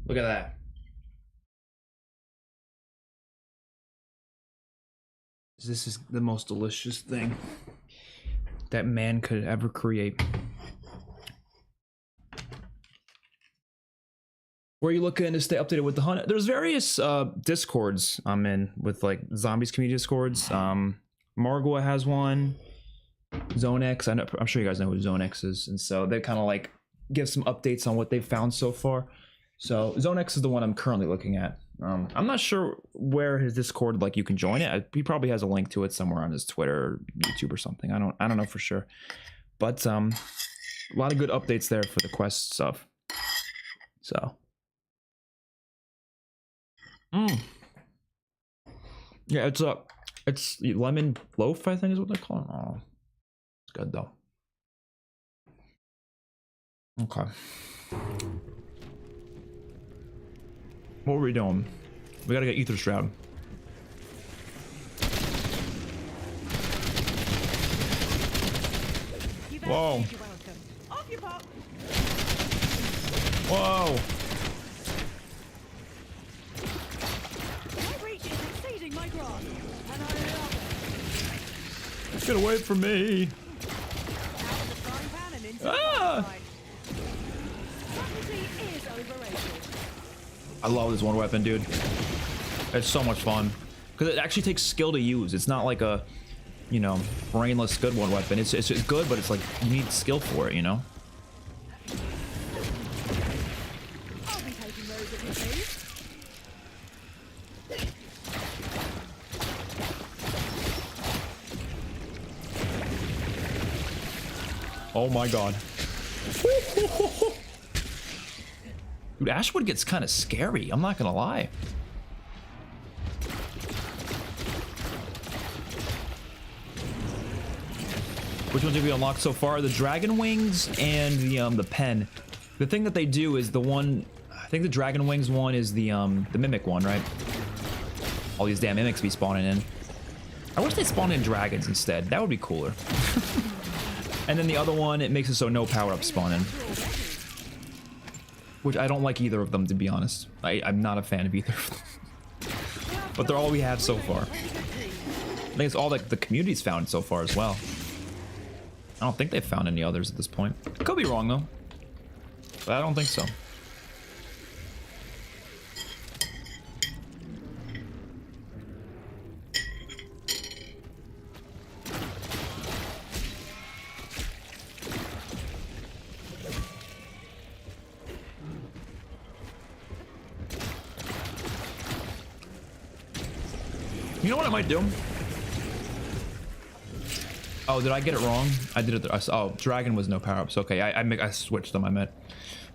Look at that. This is the most delicious thing that man could ever create. Where are you looking to stay updated with the hunt? There's various discords I'm in with, like zombies community discords. Margwa has one. ZoneX, I'm sure you guys know who ZoneX is, and so they kind of like give some updates on what they've found so far. So ZoneX is the one I'm currently looking at. I'm not sure where his Discord, like, you can join it. He probably has a link to it somewhere on his Twitter or YouTube or something. I don't know for sure, but a lot of good updates there for the quest stuff. So yeah, it's lemon loaf, I think is what they're calling it. Oh, it's good though. Okay. What were we doing? We gotta get Ether Shroud. Whoa. Off you pop. Whoa. My reach is exceeding my grasp, and I love it. Get away from me. Out of the frying pan and into Ah. the fire. Subtlety is overrated. I love this one weapon, dude. It's so much fun. Because it actually takes skill to use. It's not like a, you know, brainless good one weapon. It's good, but it's like you need skill for it, you know? I'll be taking those if you please. Oh my god. Dude, Ashwood gets kind of scary. I'm not gonna lie. Which ones have you unlocked so far? The dragon wings and the pen. The thing that they do is the one, I think the dragon wings one is the mimic one, right? All these damn mimics be spawning in. I wish they spawned in dragons instead. That would be cooler. And then the other one, it makes it so no power-ups spawn in. Which I don't like either of them, to be honest. I'm not a fan of either of them. But they're all we have so far. I think it's all that the community's found so far as well. I don't think they've found any others at this point. Could be wrong, though. But I don't think so. You know what I might do? Oh, did I get it wrong? I did it. Oh, dragon was no power-ups. Okay, I switched them. I meant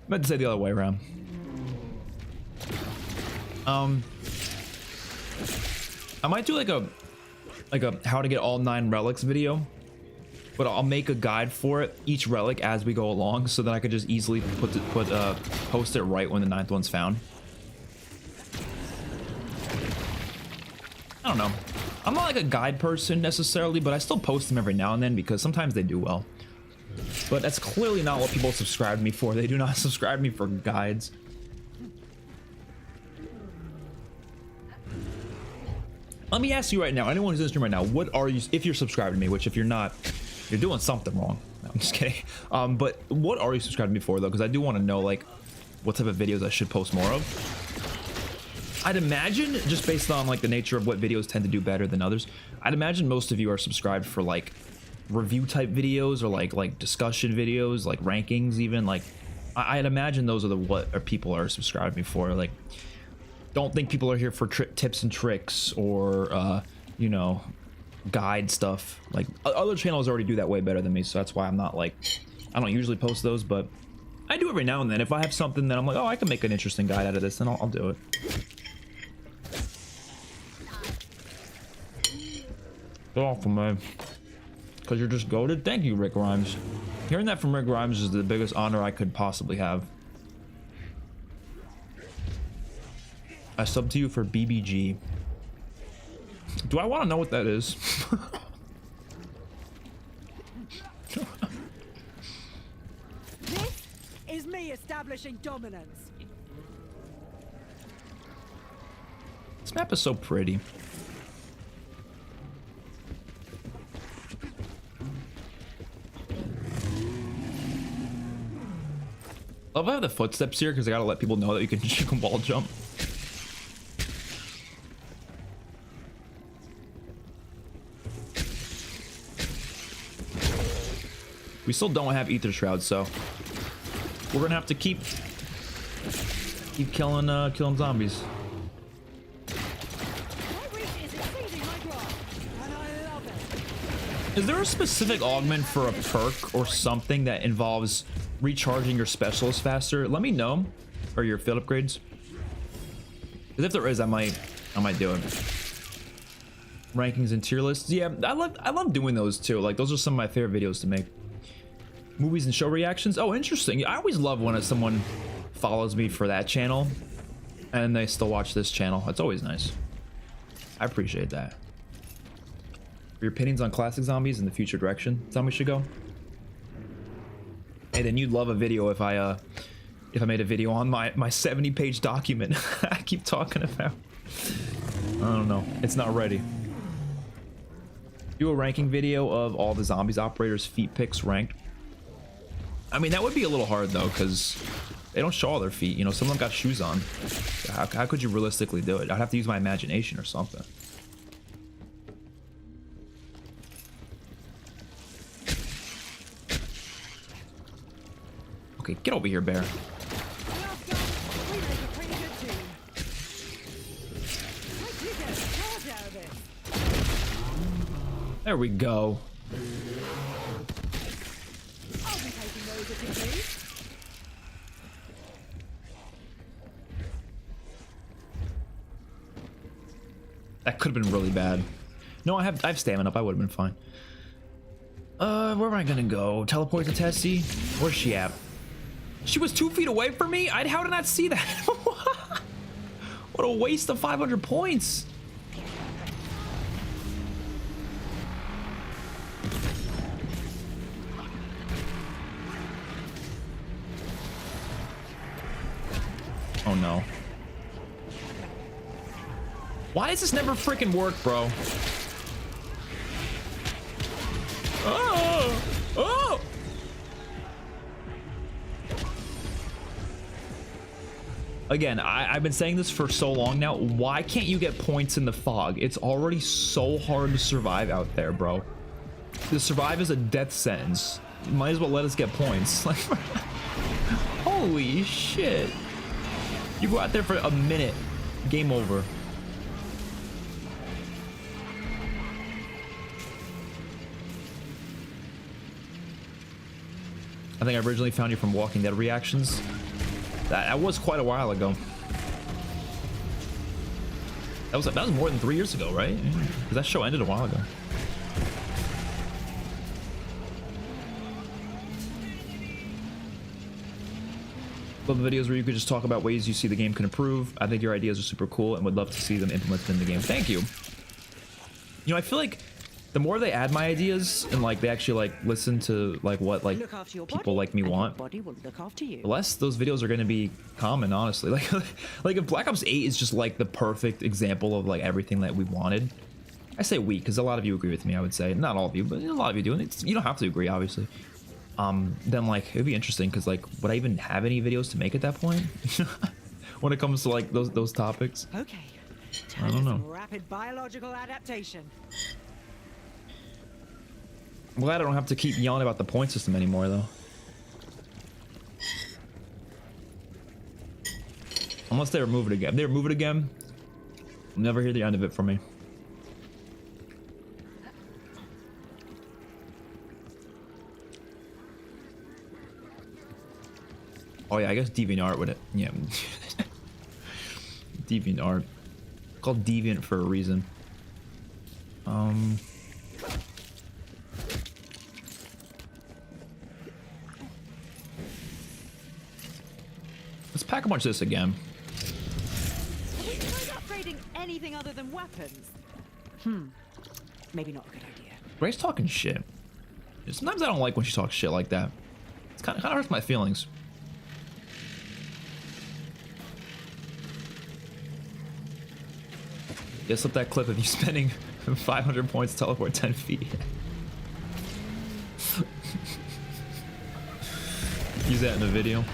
to say the other way around. I might do like a how to get all 9 relics video, but I'll make a guide for it, each relic as we go along, so that I could just easily post it right when the 9th one's found. I don't know. I'm not like a guide person necessarily, but I still post them every now and then because sometimes they do well. But that's clearly not what people subscribe to me for. They do not subscribe to me for guides. Let me ask you right now, anyone who's in the stream right now, what are you, if you're subscribed to me, which if you're not, you're doing something wrong. No, I'm just kidding. But what are you subscribed to me for though? Because I do want to know like what type of videos I should post more of. I'd imagine, just based on like the nature of what videos tend to do better than others, I'd imagine most of you are subscribed for like review type videos or like discussion videos, like rankings even. Like I'd imagine those are what people are subscribed to me for. Like, don't think people are here for tips and tricks or you know, guide stuff. Like other channels already do that way better than me, so that's why I'm not like, I don't usually post those, but I do every now and then. If I have something that I'm like, oh, I can make an interesting guide out of this, then I'll do it. Get off of me. Because you're just goated? Thank you, Rick Grimes. Hearing that from Rick Grimes is the biggest honor I could possibly have. I sub to you for BBG. Do I want to know what that is? This is me establishing dominance. This map is so pretty. I love how I have the footsteps here because I gotta let people know that you can wall jump. We still don't have ether shrouds, so we're gonna have to keep killing zombies. Is there a specific augment for a perk or something that involves recharging your specialist faster? Let me know, or your field upgrades. Because if there is, I might do it. Rankings and tier lists. Yeah, I love doing those too. Like those are some of my favorite videos to make. Movies and show reactions. Oh, interesting. I always love when someone follows me for that channel and they still watch this channel. That's always nice. I appreciate that. Your opinions on classic zombies and the future direction zombies should go. Hey, then you'd love a video if I made a video on my 70-page document I keep talking about. I don't know. It's not ready. Do a ranking video of all the zombies operators' feet picks ranked. I mean, that would be a little hard though, because they don't show all their feet. You know, some of them got shoes on. How could you realistically do it? I'd have to use my imagination or something. Okay, get over here, bear. There we go. That could have been really bad. No, I have stamina up. I would have been fine. Where am I gonna go? Teleport to Tessie? Where's she at? She was 2 feet away from me? How did I not see that? What a waste of 500 points. Oh no. Why does this never freaking work, bro? Oh! Oh! Again, I've been saying this for so long now. Why can't you get points in the fog? It's already so hard to survive out there, bro. To survive is a death sentence. You might as well let us get points. Like, holy shit. You go out there for a minute, game over. I think I originally found you from Walking Dead reactions. That was quite a while ago. That was more than 3 years ago, right? Because that show ended a while ago. Love the videos where you could just talk about ways you see the game can improve. I think your ideas are super cool and would love to see them implemented in the game. Thank you. You know, I feel like the more they add my ideas and like they actually like listen to like what like people like me want, the less those videos are going to be common, honestly. Like if Black Ops 8 is just like the perfect example of like everything that we wanted. I say we because a lot of you agree with me. I would say not all of you, but a lot of you do, and you don't have to agree, obviously. Then like it'd be interesting because like would I even have any videos to make at that point when it comes to like those topics? Okay. I don't know. Rapid biological adaptation. I'm glad I don't have to keep yelling about the point system anymore, though. Unless they remove it again. If they remove it again, you'll never hear the end of it from me. Oh yeah, I guess DeviantArt would it. Yeah. DeviantArt. Called Deviant for a reason. Let's pack a bunch of this again. Have we tried upgrading anything other than weapons? Maybe not a good idea. Ray's talking shit. Sometimes I don't like when she talks shit like that. It's kind of hurts my feelings. Yeah, slip that clip of you spending 500 points to teleport 10 feet. Use that in the video.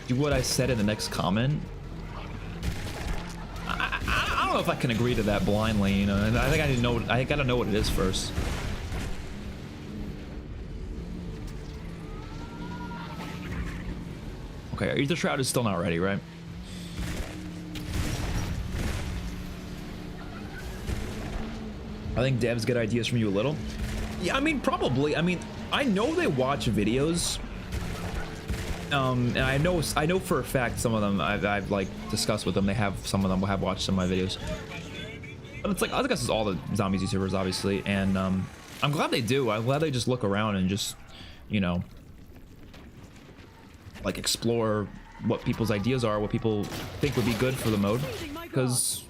Do what I said in the next comment. I don't know if I can agree to that blindly, you know. I think I need to know. I gotta know what it is first. Okay, Ether Shroud is still not ready, right? I think devs get ideas from you a little. Yeah, I mean, probably. I mean, I know they watch videos. And I know for a fact some of them I've like discussed with them. Some of them have watched some of my videos. But it's like, I guess it's all the zombies YouTubers, obviously. And I'm glad they do. I'm glad they just look around and just, you know, like explore what people's ideas are, what people think would be good for the mode. Because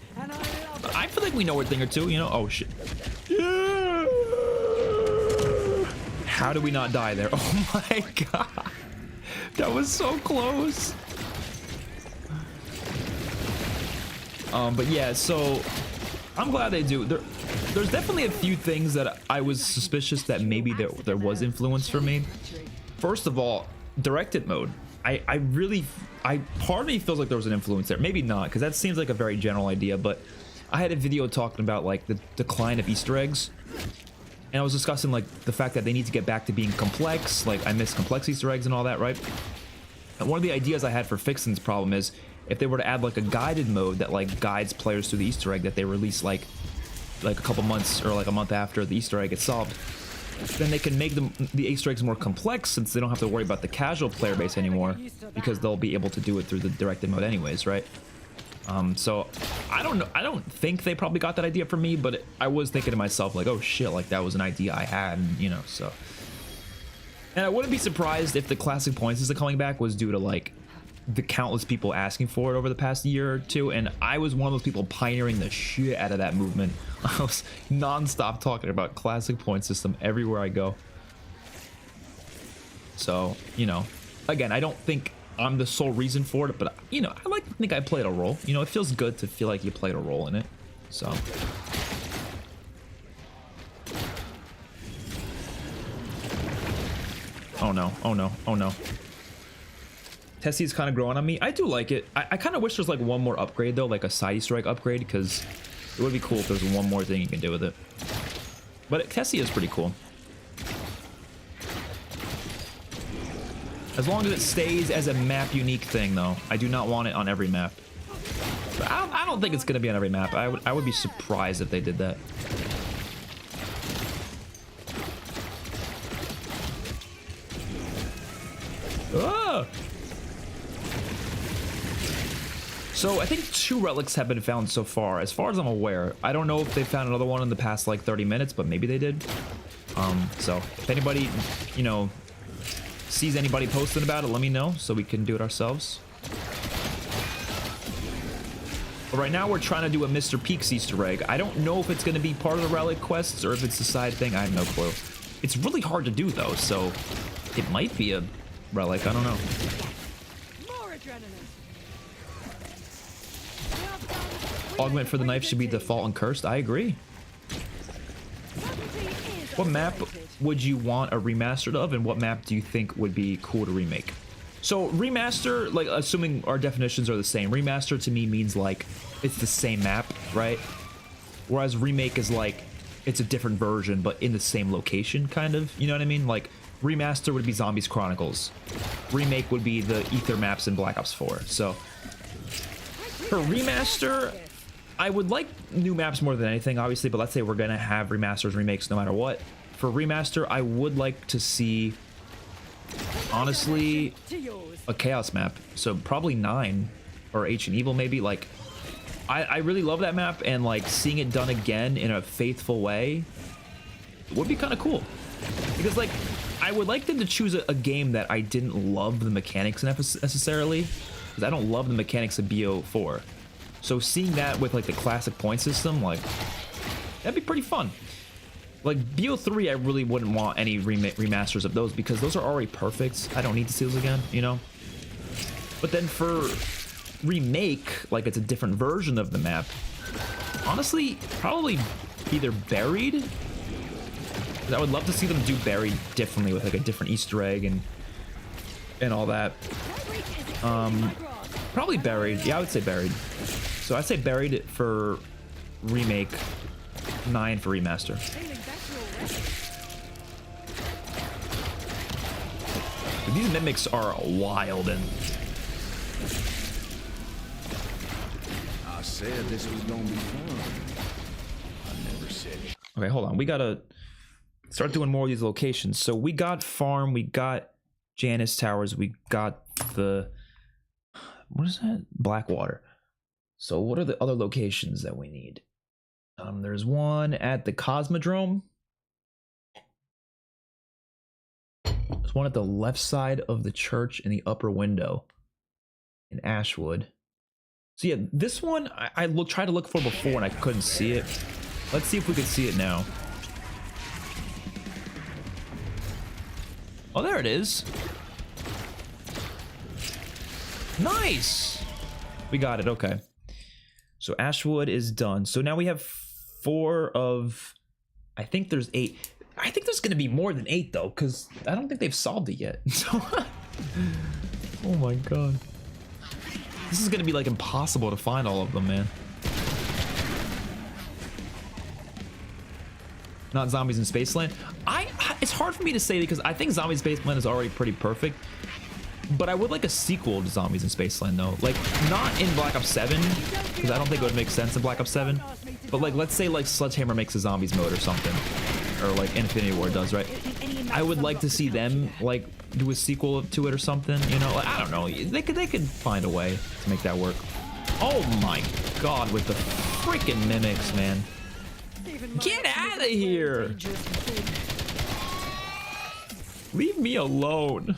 I feel like we know a thing or two, you know. Oh shit. How did we not die there? Oh my god. That was so close. But yeah, so I'm glad they do. There's definitely a few things that I was suspicious that maybe there was influence for me. First of all, directed mode. Part of me feels like there was an influence there. Maybe not, because that seems like a very general idea, but I had a video talking about like the decline of Easter eggs. And I was discussing like the fact that they need to get back to being complex. Like I miss complex Easter eggs and all that, right? And one of the ideas I had for fixing this problem is if they were to add like a guided mode that like guides players through the Easter egg that they release like a couple months or like a month after the Easter egg gets solved, then they can make the Easter eggs more complex since they don't have to worry about the casual player base anymore because they'll be able to do it through the directed mode anyways, right? So I don't know. I don't think they probably got that idea from me, but I was thinking to myself like, oh shit, like that was an idea I had, and, you know, so. And I wouldn't be surprised if the classic point system coming back was due to like the countless people asking for it over the past year or two, and I was one of those people pioneering the shit out of that movement. I was non-stop talking about classic point system everywhere I go. So, you know, again, I don't think I'm the sole reason for it, but you know, I like to think I played a role. You know, it feels good to feel like you played a role in it. So oh no, oh no, oh no. Tessie's kind of growing on me. I do like it. I kind of wish there's like one more upgrade though, like a side Easter egg upgrade, because it would be cool if there's one more thing you can do with it. But Tessie is pretty cool. As long as it stays as a map unique thing though. I do not want it on every map. But I don't think it's gonna be on every map. I would be surprised if they did that. Ah! So I think 2 relics have been found so far as I'm aware. I don't know if they found another one in the past like 30 minutes, but maybe they did. So if anybody, you know, sees anybody posting about it, let me know so we can do it ourselves. But right now we're trying to do a Mr. Peaks Easter egg. I don't know if it's going to be part of the relic quests or if it's a side thing. I have no clue. It's really hard to do though, so it might be a relic. I don't know. More adrenaline. Augment for the knife should be default and cursed. I agree. What map would you want a remastered of, and what map do you think would be cool to remake? So remaster, like assuming our definitions are the same, remaster to me means like it's the same map, right? Whereas remake is like it's a different version but in the same location, kind of, you know what I mean? Like remaster would be Zombies Chronicles, remake would be the Ether maps in Black Ops 4. So for remaster, I would like new maps more than anything, obviously, but let's say we're gonna have remasters, remakes no matter what. For remaster, I would like to see, honestly, a Chaos map. So probably 9 or Ancient Evil maybe. Like, I really love that map, and like seeing it done again in a faithful way would be kind of cool. Because like, I would like them to choose a game that I didn't love the mechanics necessarily, because I don't love the mechanics of BO4. So seeing that with like the classic point system, like that'd be pretty fun. Like BO3, I really wouldn't want any remasters of those because those are already perfect. I don't need to see those again, you know. But then for remake like it's a different version of the map, honestly, probably either buried. I would love to see them do buried differently with like a different Easter egg and all that. Probably buried. Yeah, I would say buried. So I'd say buried for remake, 9 for remaster. These mimics are wild and I said this was gonna be fun. I never said it. okay, hold on. We gotta start doing more of these locations. So we got farm, we got Janus Towers, we got the what is that? Blackwater. So what are the other locations that we need? There's one at the Cosmodrome. There's one at the left side of the church in the upper window in Ashwood. So yeah, this one I tried to look for before and I couldn't see it. Let's see if we can see it now. Oh, there it is. Nice. We got it. Okay. So Ashwood is done. So now we have 4 of, I think there's 8. I think there's going to be more than 8 though, because I don't think they've solved it yet. So, oh my god. This is going to be like impossible to find all of them, man. Not Zombies in Spaceland. It's hard for me to say because I think Zombies in Spaceland is already pretty perfect. But I would like a sequel to Zombies in Spaceland though. Like, not in Black Ops 7, because I don't think it would make sense in Black Ops 7. But like, let's say like Sledgehammer makes a Zombies mode or something. Or like Infinity Ward does, right? I would like to see them like do a sequel to it or something, you know? Like, I don't know. They could find a way to make that work. Oh my god, with the freaking mimics, man. Get out of here! Leave me alone.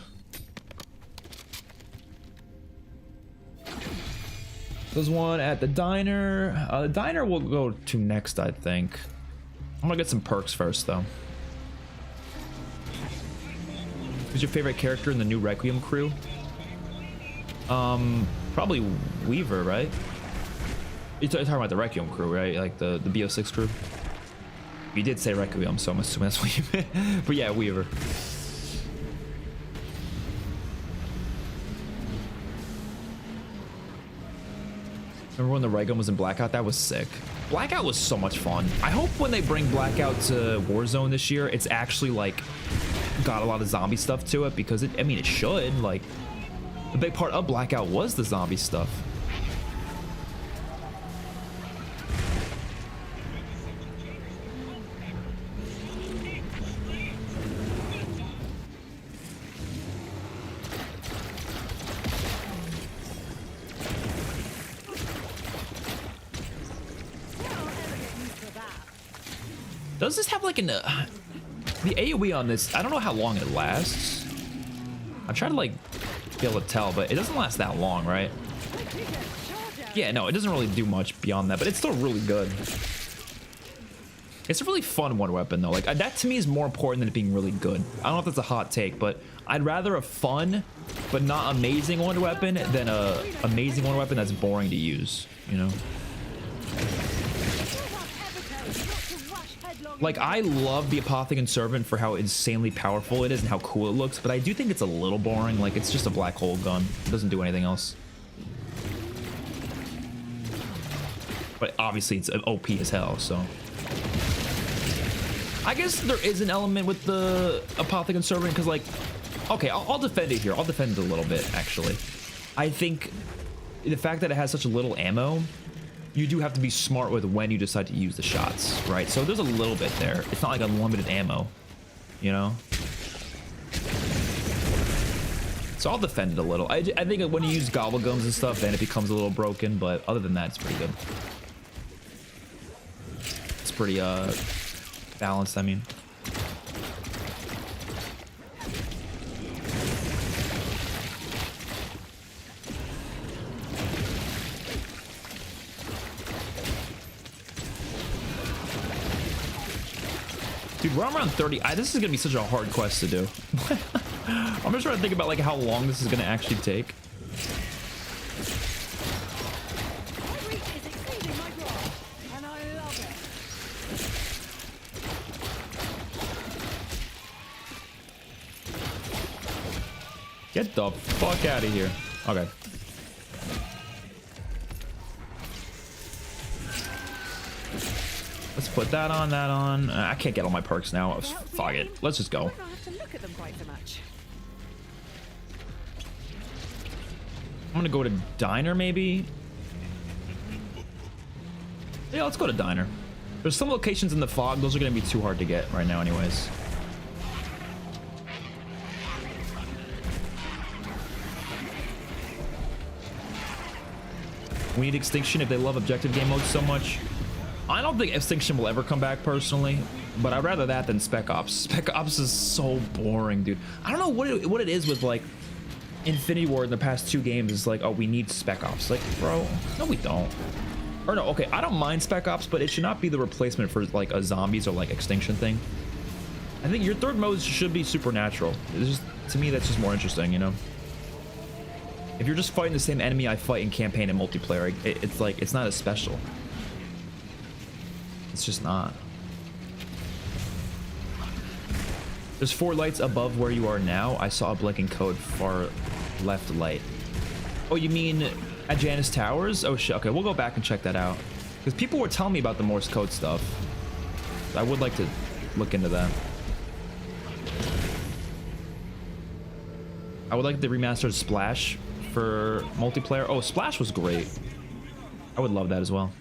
There's one at the diner. The diner we'll go to next, I think. I'm gonna get some perks first, though. Who's your favorite character in the new Requiem crew? Probably Weaver, right? You're talking about the Requiem crew, right? Like the BO6 crew? You did say Requiem, so I'm assuming that's what you meant. But yeah, Weaver. Remember when the Requiem was in Blackout? That was sick. Blackout was so much fun. I hope when they bring Blackout to Warzone this year, it's actually like got a lot of zombie stuff to it, because I mean, it should. Like, the big part of Blackout was the zombie stuff. Does this have like an the AoE on this? I don't know how long it lasts. I'm trying to like be able to tell, but it doesn't last that long, right? Yeah, no, it doesn't really do much beyond that, but it's still really good. It's a really fun one weapon though. Like, that to me is more important than it being really good. I don't know if that's a hot take, but I'd rather a fun but not amazing one weapon than a amazing one weapon that's boring to use, you know? Like, I love the Apothecon Servant for how insanely powerful it is and how cool it looks, but I do think it's a little boring. Like, it's just a black hole gun. It doesn't do anything else. But obviously it's OP as hell, so. I guess there is an element with the Apothecon Servant, because like, okay, I'll defend it here. I'll defend it a little bit, actually. I think the fact that it has such little ammo, you do have to be smart with when you decide to use the shots, right? So there's a little bit there. It's not like unlimited ammo, you know? So I'll defend it a little. I think when you use gobblegums and stuff, then it becomes a little broken, but other than that, it's pretty good. It's pretty balanced, I mean. Dude, we're around 30. This is gonna be such a hard quest to do. I'm just trying to think about like how long this is gonna actually take. Get the fuck out of here. Okay. Let's put that on, that on. I can't get all my perks now. Fuck it. Let's just go. I don't have to look at them quite so much. I'm gonna go to Diner, maybe. Yeah, let's go to Diner. There's some locations in the fog. Those are gonna be too hard to get right now anyways. We need Extinction if they love objective game mode so much. I don't think Extinction will ever come back personally, but I'd rather that than Spec Ops. Spec Ops is so boring, dude. I don't know what it is with like Infinity Ward in the past 2 games. Is like, oh, we need Spec Ops. Like, bro, no, we don't. Or no, okay, I don't mind Spec Ops, but it should not be the replacement for like a zombies or like Extinction thing. I think your third mode should be supernatural. It's just, to me, that's just more interesting, you know. If you're just fighting the same enemy I fight in campaign and multiplayer, it's like, it's not as special. It's just not. There's 4 lights above where you are now. I saw a blinking code far left light. Oh, you mean at Janus Towers? Oh shit, okay, we'll go back and check that out. Because people were telling me about the Morse code stuff. I would like to look into that. I would like the remastered Splash for multiplayer. Oh, Splash was great. I would love that as well.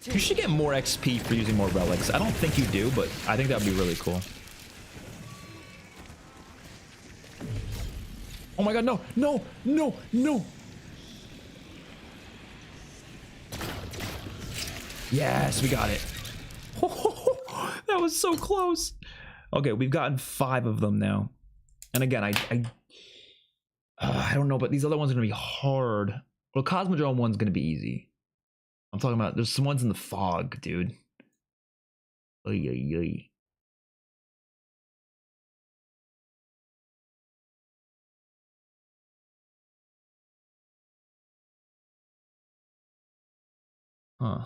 You should get more XP for using more relics. I don't think you do, but I think that would be really cool. Oh my god, no, no, no, no. Yes, we got it. That was so close. Okay, we've gotten 5 of them now. And again, I don't know, but these other ones are gonna be hard. Well, Cosmodrome one's gonna be easy. I'm talking about, there's some ones in the fog, dude. Oy, oy, oy. Huh.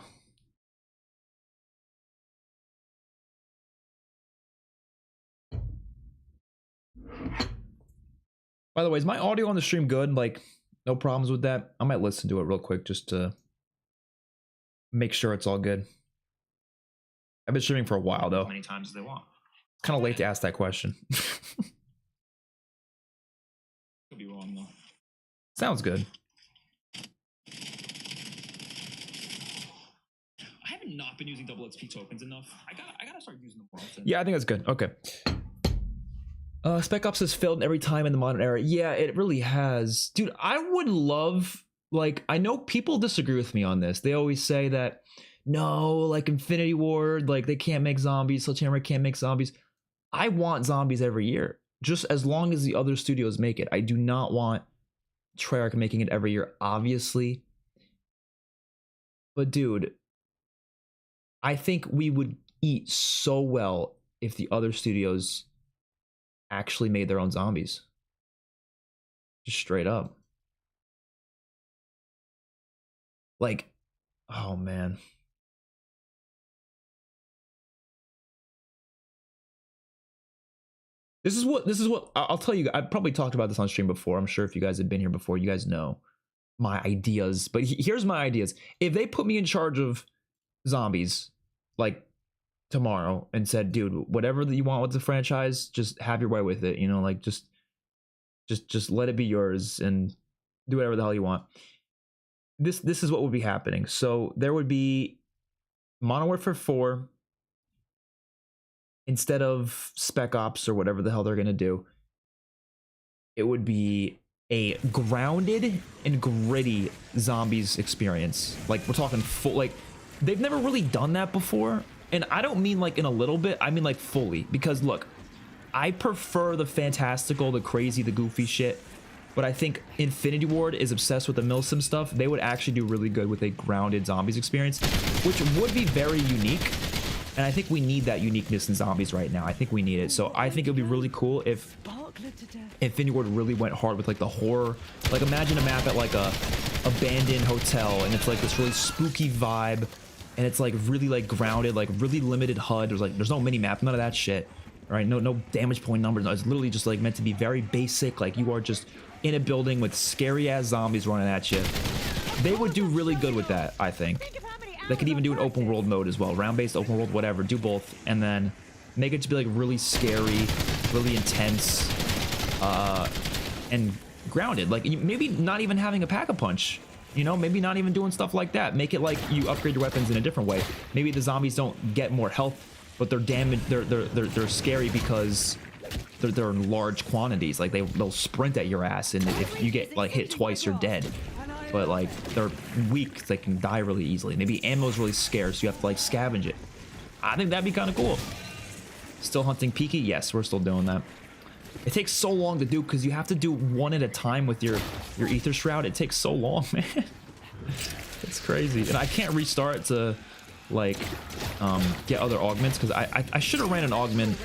By the way, is my audio on the stream good? Like, no problems with that? I might listen to it real quick just to make sure it's all good. I've been streaming for a while though. Many times as they want. It's kind of late to ask that question. Could be wrong though. Sounds good. I haven't not been using double XP tokens enough. I gotta start using them more often. Yeah, I think that's good. Okay. Spec Ops has failed every time in the modern era. Yeah, it really has. Dude, I would love, like, I know people disagree with me on this. They always say that, no, like Infinity Ward, like they can't make zombies, Sledgehammer can't make zombies. I want zombies every year, just as long as the other studios make it. I do not want Treyarch making it every year, obviously. But dude, I think we would eat so well if the other studios actually made their own zombies. Just straight up. Like, oh man. This is what I'll tell you. I probably talked about this on stream before. I'm sure if you guys have been here before, you guys know my ideas. But here's my ideas. If they put me in charge of zombies, like tomorrow, and said, dude, whatever that you want with the franchise, just have your way with it, you know, like just let it be yours and do whatever the hell you want. This is what would be happening. So there would be Modern Warfare 4 instead of Spec Ops or whatever the hell they're gonna do. It would be a grounded and gritty zombies experience. Like, we're talking full, like, they've never really done that before. And I don't mean like in a little bit, I mean like fully. Because look, I prefer the fantastical, the crazy, the goofy shit. But I think Infinity Ward is obsessed with the Milsim stuff. They would actually do really good with a grounded zombies experience, which would be very unique. And I think we need that uniqueness in zombies right now. I think we need it. So I think it would be really cool if Infinity Ward really went hard with like the horror. Like, imagine a map at like a abandoned hotel and it's like this really spooky vibe. and it's like really like grounded, like really limited HUD. There's no mini map, none of that shit. All right, no damage point numbers. No, it's literally just like meant to be very basic. Like you are just in a building with scary ass zombies running at you. They would do really good with that, I think. They could even do an open world mode as well, round-based, open world, whatever. Do both, and then make it to be like really scary, really intense, and grounded. Like maybe not even having a pack-a-punch. You know, maybe not even doing stuff like that. Make it like you upgrade your weapons in a different way. Maybe the zombies don't get more health, but they're damaged. They're scary because they're in large quantities. Like they'll sprint at your ass, and if you get like hit twice, you're dead. But like they're weak, they can die really easily. Maybe ammo's really scarce, you have to like scavenge it. I think that'd be kind of cool. Still hunting Peaky? Yes, we're still doing that. It takes so long to do because you have to do one at a time with your ether shroud. It takes so long, man. It's crazy. And I can't restart to like get other augments because I should have ran an augment.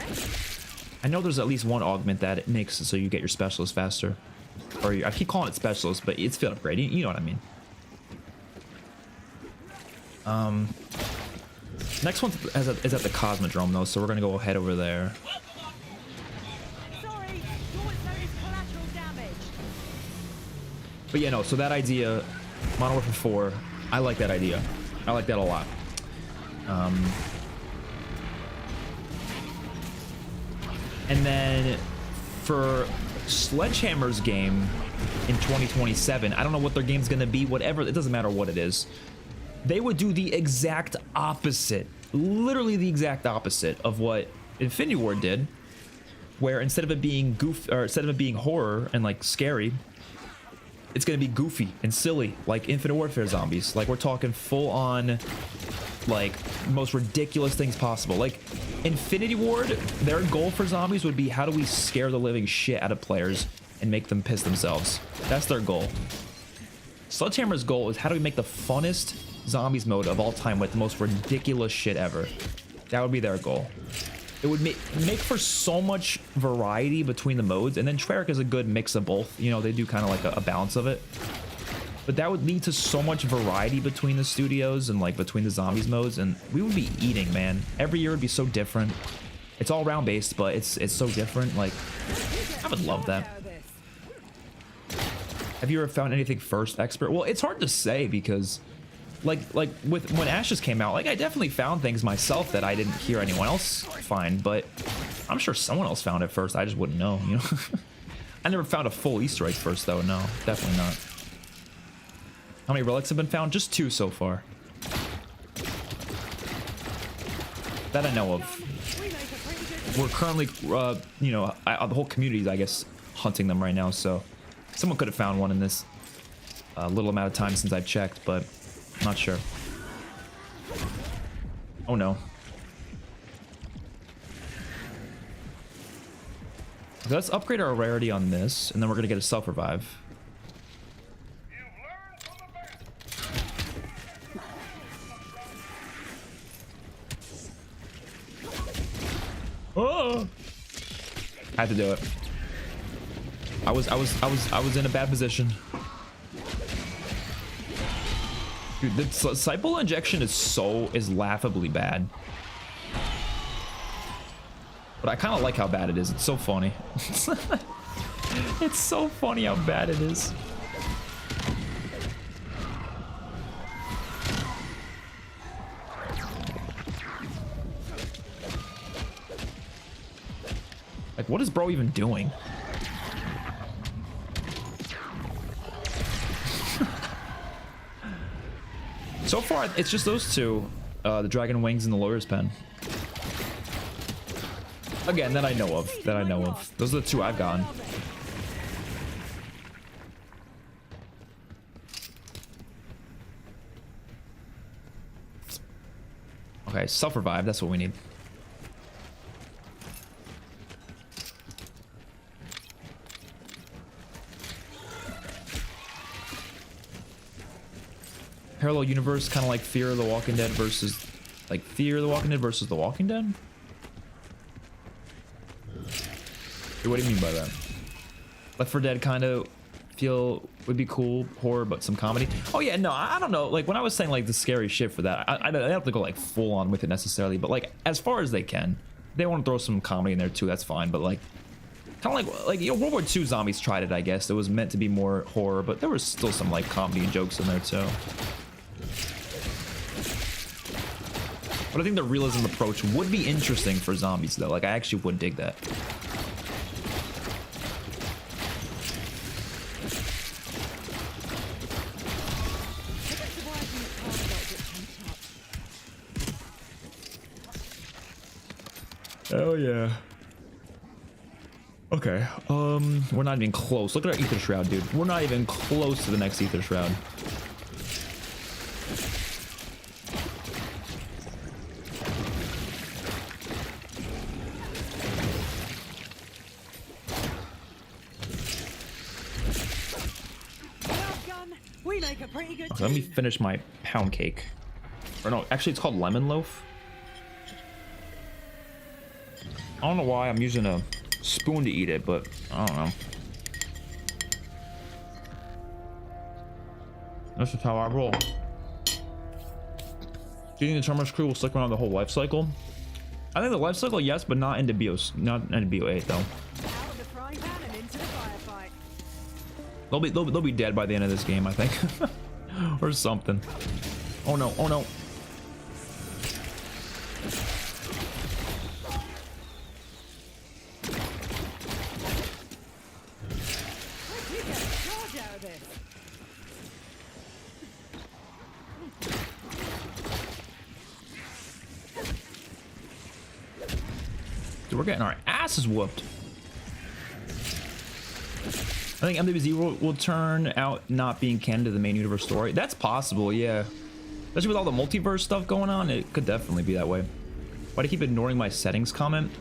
I know there's at least one augment that it makes so you get your specialist faster. Or I keep calling it specialist, but it's field upgrade. You know what I mean. Next one is at the Cosmodrome though, so we're gonna go head over there. Sorry, thought there is collateral damage. But yeah, no. So that idea, Modern Warfare 4, I like that idea. I like that a lot. And then for Sledgehammer's game in 2027, I don't know what their game's gonna be, whatever, it doesn't matter what it is. They would do the exact opposite, literally the exact opposite of what Infinity Ward did, where instead of it being instead of it being horror and like scary, it's gonna be goofy and silly, like Infinite Warfare zombies. Like we're talking full on, like most ridiculous things possible. Like Infinity Ward, their goal for zombies would be how do we scare the living shit out of players and make them piss themselves. That's their goal. Sledgehammer's goal is how do we make the funnest zombies mode of all time with the most ridiculous shit ever. That would be their goal. It would make for so much variety between the modes, and then Treyarch is a good mix of both. You know, they do kind of like a balance of it. But that would lead to so much variety between the studios and like between the zombies modes, and we would be eating, man. Every year would be so different. It's all round based, but it's so different. Like, I would love that. Have you ever found anything first, Expert? Well, it's hard to say because like with when Ashes came out, like I definitely found things myself that I didn't hear anyone else find, but I'm sure someone else found it first. I just wouldn't know, you know. I never found a full Easter egg first though. No, definitely not. How many relics have been found? Just 2 so far. That I know of. We're currently, you know, the whole community is, I guess, hunting them right now. So someone could have found one in this little amount of time since I've checked, but I'm not sure. Oh no. So let's upgrade our rarity on this, and then we're gonna get a self-revive. Oh! I had to do it. I was in a bad position. Dude, the Disciple injection is laughably bad. But I kind of like how bad it is. It's so funny. It's so funny how bad it is. Like, what is bro even doing? So far, it's just those two. The Dragon Wings and the Lawyer's Pen. Again, that I know of. That I know of. Those are the 2 I've gotten. Okay, self-revive. That's what we need. Parallel universe, kind of like Fear of the Walking Dead versus, like Fear of the Walking Dead versus The Walking Dead. What do you mean by that? Left 4 Dead kind of feel would be cool. Horror, but some comedy. Oh yeah, no, I don't know. Like when I was saying like the scary shit for that, I don't have to go like full on with it necessarily, but like as far as they can, they want to throw some comedy in there too. That's fine, but like kind of like you know, World War II zombies tried it. I guess it was meant to be more horror, but there was still some like comedy and jokes in there too. But I think the realism approach would be interesting for zombies though. Like I actually would dig that. Oh yeah. Okay. We're not even close. Look at our ether shroud, dude. We're not even close to the next ether shroud. We make a pretty good Okay, let me finish my pound cake. Or no, actually it's called lemon loaf. I don't know why I'm using a spoon to eat it, but I don't know. That's just how I roll. Do you think the Terminus crew will stick around the whole life cycle? I think the life cycle, yes, but not into not into BO8 though. Out of the frying pan and into the firefight. They'll be dead by the end of this game, I think, or something. Oh no! Oh no! You get a charge out of this. Dude, we're getting our asses whooped. I think MWZ will turn out not being canon to the main universe story. That's possible, yeah. Especially with all the multiverse stuff going on, it could definitely be that way. Why do you keep ignoring my settings comment?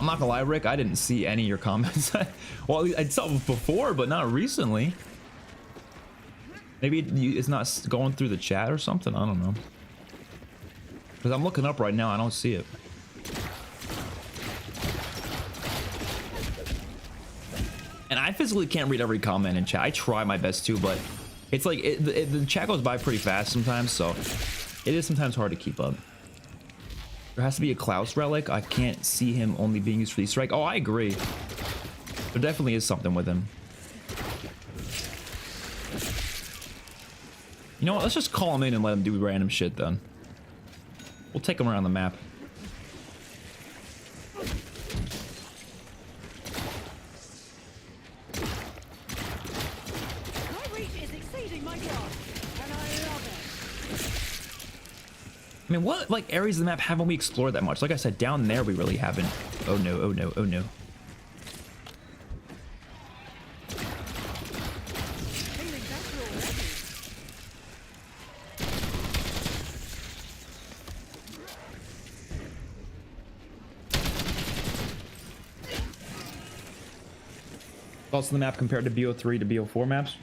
I'm not gonna lie, Rick, I didn't see any of your comments. Well, I saw them before, but not recently. Maybe it's not going through the chat or something, I don't know. Because I'm looking up right now, I don't see it. And I physically can't read every comment in chat. I try my best to, but it's like the chat goes by pretty fast sometimes, so it is sometimes hard to keep up. There has to be a Klaus relic. I can't see him only being used for the strike. Oh, I agree. There definitely is something with him. You know what? Let's just call him in and let him do random shit then. We'll take him around the map. I mean, what like areas of the map haven't we explored that much? Like I said, down there we really haven't. Oh no, oh no, oh no. Thoughts on the map compared to BO3 to BO4 maps?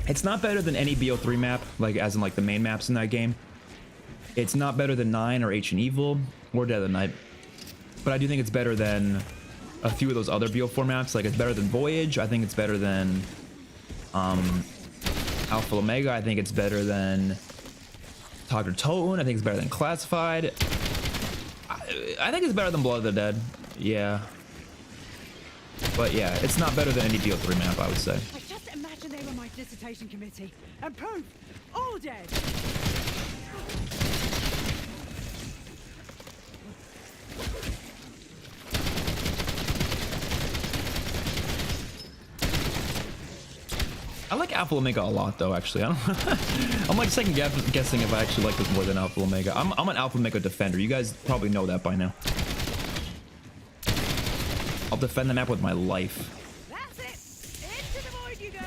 It's not better than any BO3 map, like as in like the main maps in that game. It's not better than 9 or Ancient Evil or Dead of the Night. But I do think it's better than a few of those other BO4 maps. Like it's better than Voyage. I think it's better than Alpha Omega. I think it's better than Dr. Tone. I think it's better than Classified. I think it's better than Blood of the Dead. Yeah. But yeah, it's not better than any BO3 map, I would say. They were my dissertation committee, and proof, all dead. I like Alpha Omega a lot, though. Actually, I don't. I'm like second guessing if I actually like this more than Alpha Omega. I'm an Alpha Omega defender. You guys probably know that by now. I'll defend the map with my life. That's it. Into the void you go.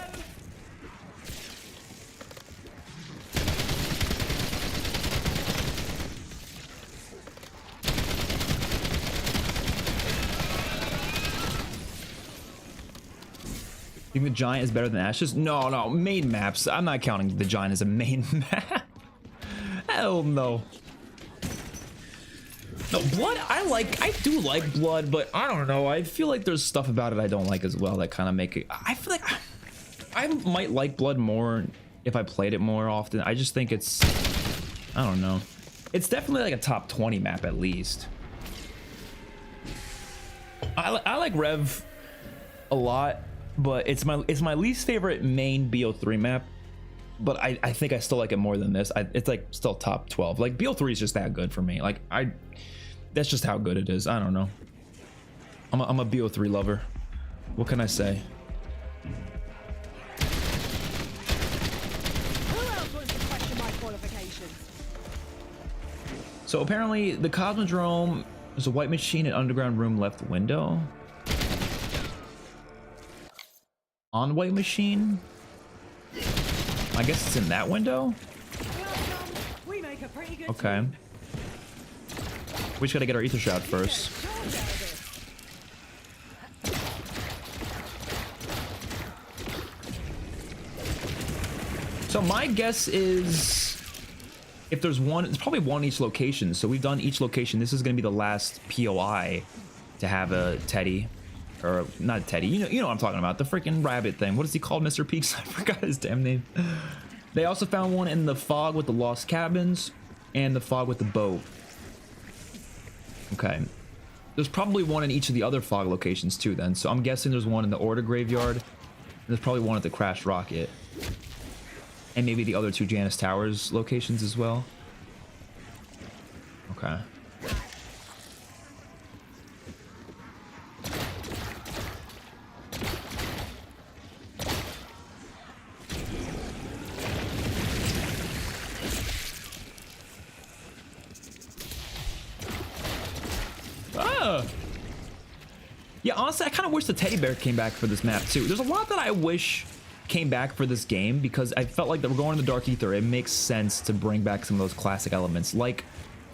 You think the Giant is better than Ashes? No, no, main maps. I'm not counting the Giant as a main map. Hell no. No, blood, I do like blood, but I don't know. I feel like there's stuff about it I don't like as well that kind of make it. I feel like I might like blood more if I played it more often. I just think it's, I don't know. It's definitely like a top 20 map at least. I like Rev a lot, but it's my least favorite main BO3 map. But I think I still like it more than this. It's like still top 12. Like BO3 is just that good for me. Like that's just how good it is. I don't know. I'm a BO3 lover. What can I say? Who else wants to question my qualifications? So apparently the Cosmodrome is a white machine in underground room left window. On white machine? I guess it's in that window. We make a pretty good Okay. team. We just gotta get our ether shot first. So my guess is if there's one, it's probably one each location. So we've done each location. This is gonna be the last POI to have a Teddy. Or not Teddy, you know what I'm talking about, the freaking rabbit thing. What is he called, Mr. Peaks? I forgot his damn name. They also found one in the fog with the lost cabins and the fog with the boat. Okay, there's probably one in each of the other fog locations too then. So I'm guessing there's one in the Order Graveyard, and there's probably one at the crashed rocket, and maybe the other two Janus Towers locations as well. Okay. Yeah, honestly, I kind of wish the teddy bear came back for this map too. There's a lot that I wish came back for this game because I felt like that we're going in the Dark Ether. It makes sense to bring back some of those classic elements like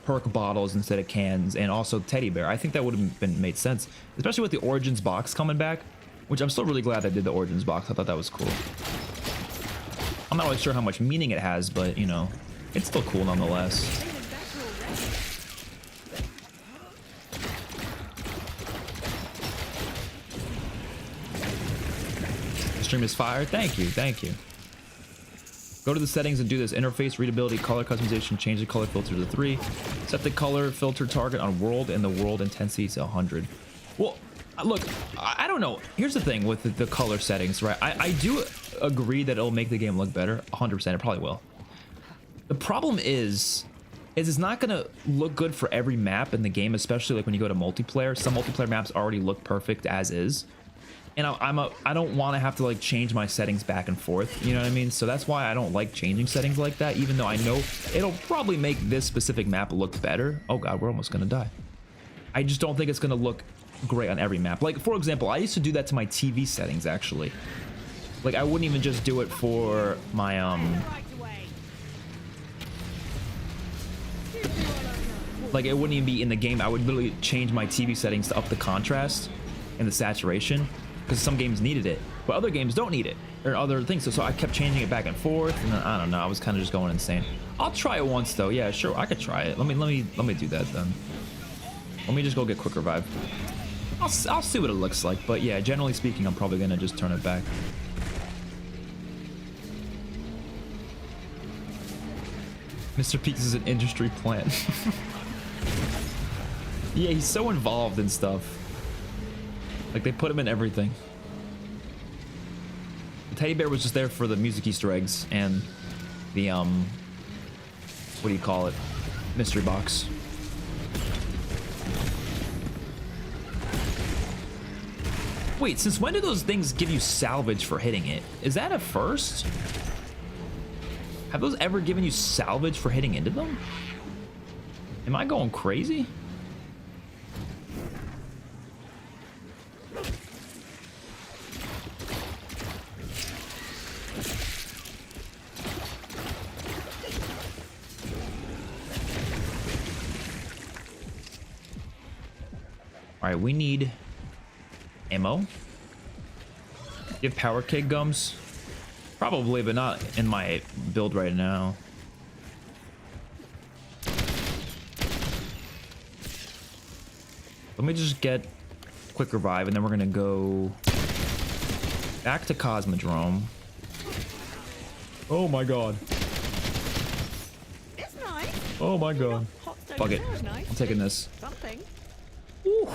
perk bottles instead of cans, and also teddy bear. I think that would have been made sense, especially with the Origins box coming back, which I'm still really glad I did the Origins box. I thought that was cool. I'm not really sure how much meaning it has, but you know, it's still cool nonetheless. Stream is fire. Thank you, thank you. Go to the settings and do this: interface, readability, color customization, change the color filter to 3, set the color filter target on world and the world intensity to 100. Well, look, I don't know. Here's the thing with the color settings, right? I do agree that it'll make the game look better. 100%, it probably will. The problem is it's not gonna look good for every map in the game, especially like when you go to multiplayer. Some multiplayer maps already look perfect as is. And I don't want to have to like change my settings back and forth, you know what I mean? So that's why I don't like changing settings like that, even though I know it'll probably make this specific map look better. Oh god, we're almost gonna die. I just don't think it's gonna look great on every map. Like, for example, I used to do that to my TV settings, actually. Like, I wouldn't even just do it for my like, it wouldn't even be in the game. I would literally change my TV settings to up the contrast and the saturation, because some games needed it, but other games don't need it, or other things. So I kept changing it back and forth, and then, I don't know, I was kind of just going insane. I'll try it once though. Yeah, sure, I could try it. Let me do that then. Let me just go get quick revive. I'll see what it looks like, but yeah, generally speaking, I'm probably gonna just turn it back. Mr. Peaks is an industry plant. Yeah, he's so involved in stuff. Like, they put him in everything. The teddy bear was just there for the music Easter eggs and the, what do you call it? Mystery box. Wait, since when do those things give you salvage for hitting it? Is that a first? Have those ever given you salvage for hitting into them? Am I going crazy? All right, we need ammo. Do you have power keg gums? Probably, but not in my build right now. Let me just get quick revive, and then we're gonna go back to Cosmodrome. Oh my god. It's nice. Oh my god. Hot stone Fuck it. is nice. I'm taking this. Something. Woo.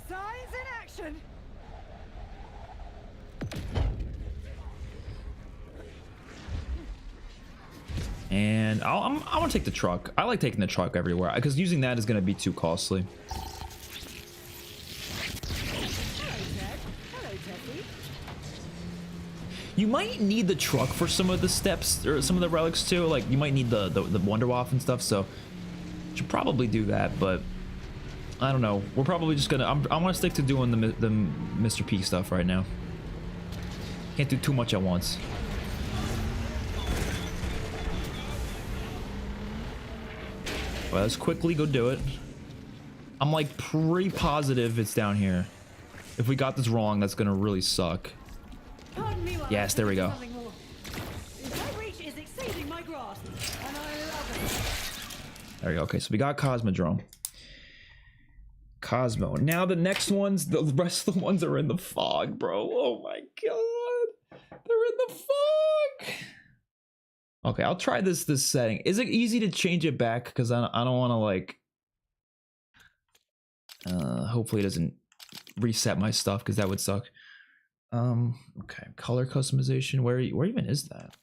Signs in action. And I want to take the truck. I like taking the truck everywhere because using that is going to be too costly. Hello, Ted. Hello, Teddy. You might need the truck for some of the steps or some of the relics too. Like you might need the Wonder Waff and stuff. So should probably do that. But I don't know. We're probably just gonna. I want to stick to doing the Mr. P stuff right now. Can't do too much at once. Well, let's quickly go do it. I'm like pretty positive it's down here. If we got this wrong, that's gonna really suck. Pardon me while Yes, I there we go. something more. My reach is exceeding my grasp, and I love There we go. Okay, so we got Cosmodrome. Cosmo. Now the next ones, the rest of the ones are in the fog, bro. Oh my god. They're in the fog. Okay, I'll try this setting. Is it easy to change it back? Because I don't want to like... hopefully it doesn't reset my stuff because that would suck. Okay, color customization. Where even is that?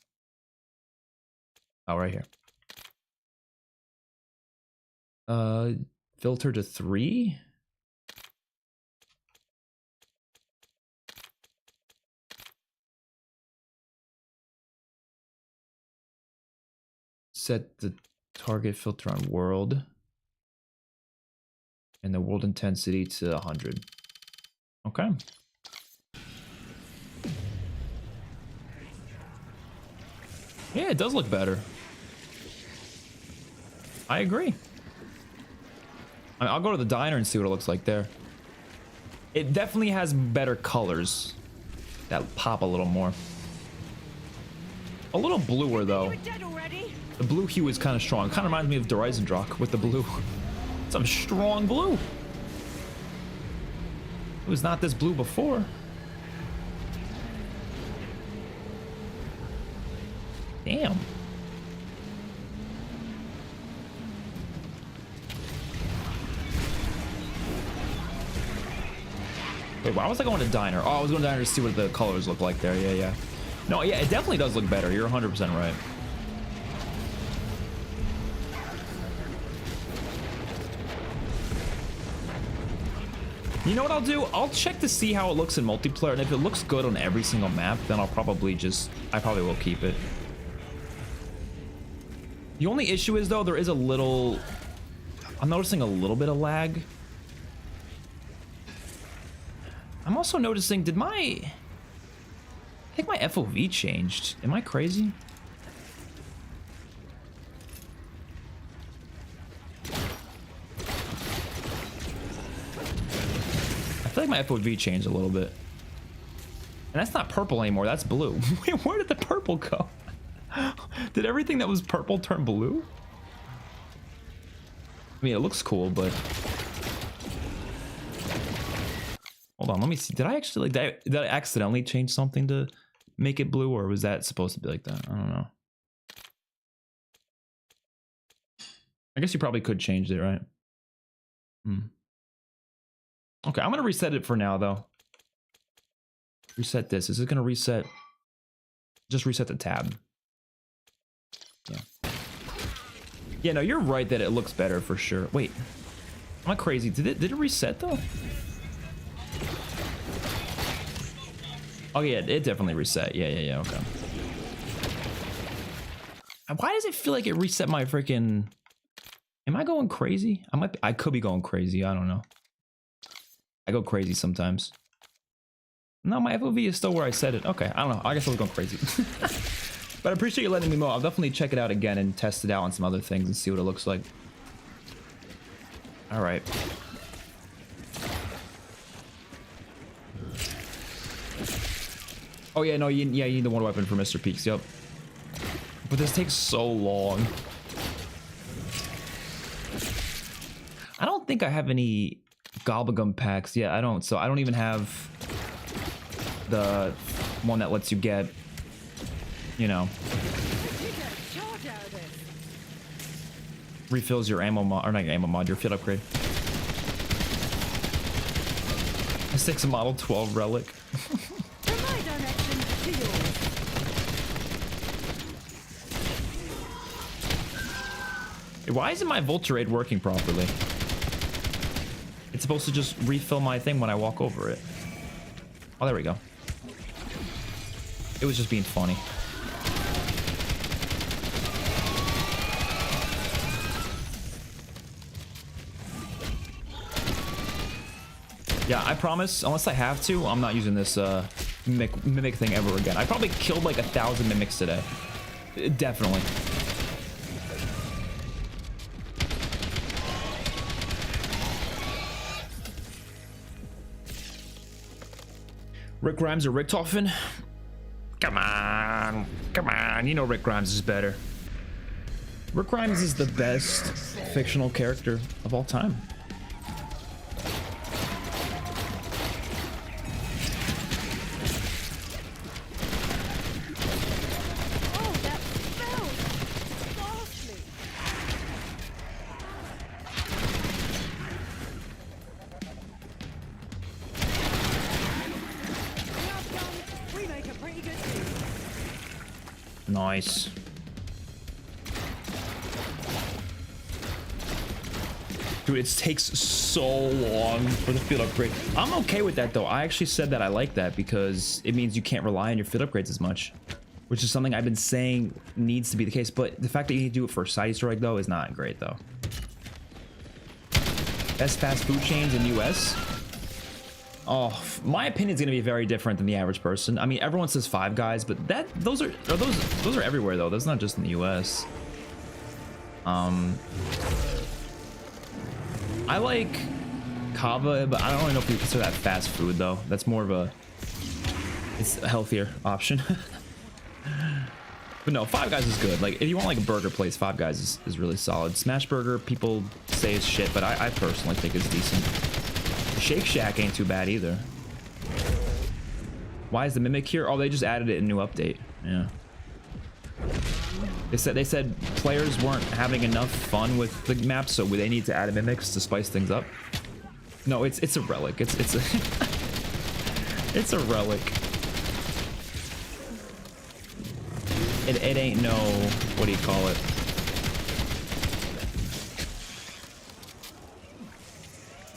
Oh, right here. Filter to 3. Set the target filter on world and the world intensity to 100. Okay. Yeah, it does look better. I agree. I'll go to the diner and see what it looks like there. It definitely has better colors that pop a little more. A little bluer though. it. Dead already? The blue hue is kind of strong. Kind of reminds me of Dreisendrach with the blue. Some strong blue. It was not this blue before. Damn. Wait, why was I going to diner? Oh, I was going to diner to see what the colors look like there. Yeah, yeah. No, yeah, it definitely does look better. You're 100% right. You know what I'll do? I'll check to see how it looks in multiplayer, and if it looks good on every single map, then I probably will keep it. The only issue is though, there is a little... I'm noticing a little bit of lag. I'm also noticing, I think my FOV changed. Am I crazy? I feel like my FOV changed a little bit. And that's not purple anymore, that's blue. Wait, where did the purple go? Did everything that was purple turn blue? I mean, it looks cool, but... Hold on, let me see. Did I actually, like, did I accidentally change something to make it blue, or was that supposed to be like that? I don't know. I guess you probably could change it, right? Okay, I'm gonna reset it for now, though. Reset this. Is it gonna reset? Just reset the tab. Yeah. Yeah, no, you're right that it looks better for sure. Wait, am I crazy? Did it reset though? Oh yeah, it definitely reset. Yeah, okay. Why does it feel like it reset my freaking... Am I going crazy? I could be going crazy, I don't know. I go crazy sometimes. No, my FOV is still where I set it. Okay, I don't know. I guess I was going crazy. But I appreciate you letting me know. I'll definitely check it out again and test it out on some other things and see what it looks like. All right. Oh yeah, no, you need the one weapon for Mr. Peaks. Yep. But this takes so long. I don't think I have any Gobblegum packs. Yeah, I don't. So I don't even have the one that lets you get, you know, refills your ammo mod, or not your ammo mod, your field upgrade. A 6 model 12 relic. From my direction to yours. Why isn't my Volterade working properly? It's supposed to just refill my thing when I walk over it. Oh, there we go. It was just being funny. Yeah, I promise, unless I have to, I'm not using this mimic thing ever again. I probably killed like 1,000 mimics today. Definitely. Rick Grimes or Richtofen? Come on. Come on. You know Rick Grimes is better. Rick Grimes is the best fictional character of all time. Oh, that smells ghastly. We make a pretty good team. Nice. Dude, it takes so long for the field upgrade. I'm okay with that though. I actually said that I like that because it means you can't rely on your field upgrades as much, which is something I've been saying needs to be the case. But the fact that you need to do it for side Easter egg though is not great though. Best fast food chains in US? Oh, my opinion is going to be very different than the average person. I mean, everyone says Five Guys, but those are everywhere though. That's not just in the US. I like Kava, but I don't really know if you consider that fast food though. That's more of it's a healthier option. But no, Five Guys is good. Like if you want like a burger place, Five Guys is really solid. Smash Burger, people say is shit, but I personally think it's decent. Shake Shack ain't too bad either. Why is the Mimic here? Oh, they just added it in a new update. Yeah. They said players weren't having enough fun with the map, so they need to add mimics to spice things up. No, it's a relic. It's a it's a relic. It ain't no, what do you call it?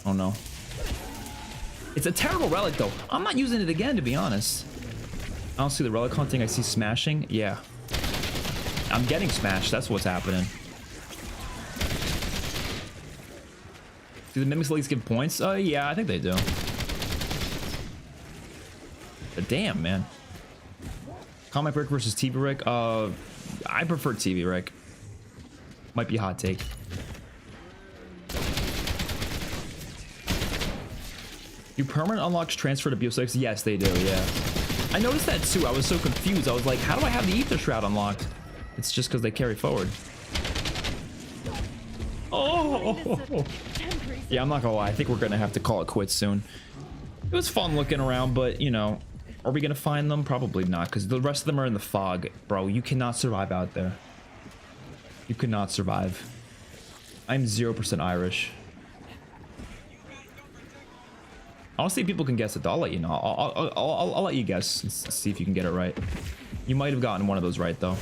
Oh no. It's a terrible relic though. I'm not using it again, to be honest. I don't see the relic hunting, I see smashing. Yeah. I'm getting smashed, that's what's happening. Do the mimics at least give points? Yeah, I think they do. But damn, man. Comic Rick versus TV Rick? I prefer TV Rick. Might be a hot take. Do permanent unlocks transfer to BO6? Yes, they do, yeah. I noticed that too. I was so confused. I was like, how do I have the Ether Shroud unlocked? It's just because they carry forward. Oh! Yeah, I'm not gonna lie. I think we're gonna have to call it quits soon. It was fun looking around, but, you know, are we gonna find them? Probably not, because the rest of them are in the fog. Bro, you cannot survive out there. You cannot survive. I'm 0% Irish. Honestly, people can guess it though. I'll let you know. I'll let you guess and see if you can get it right. You might have gotten one of those right though.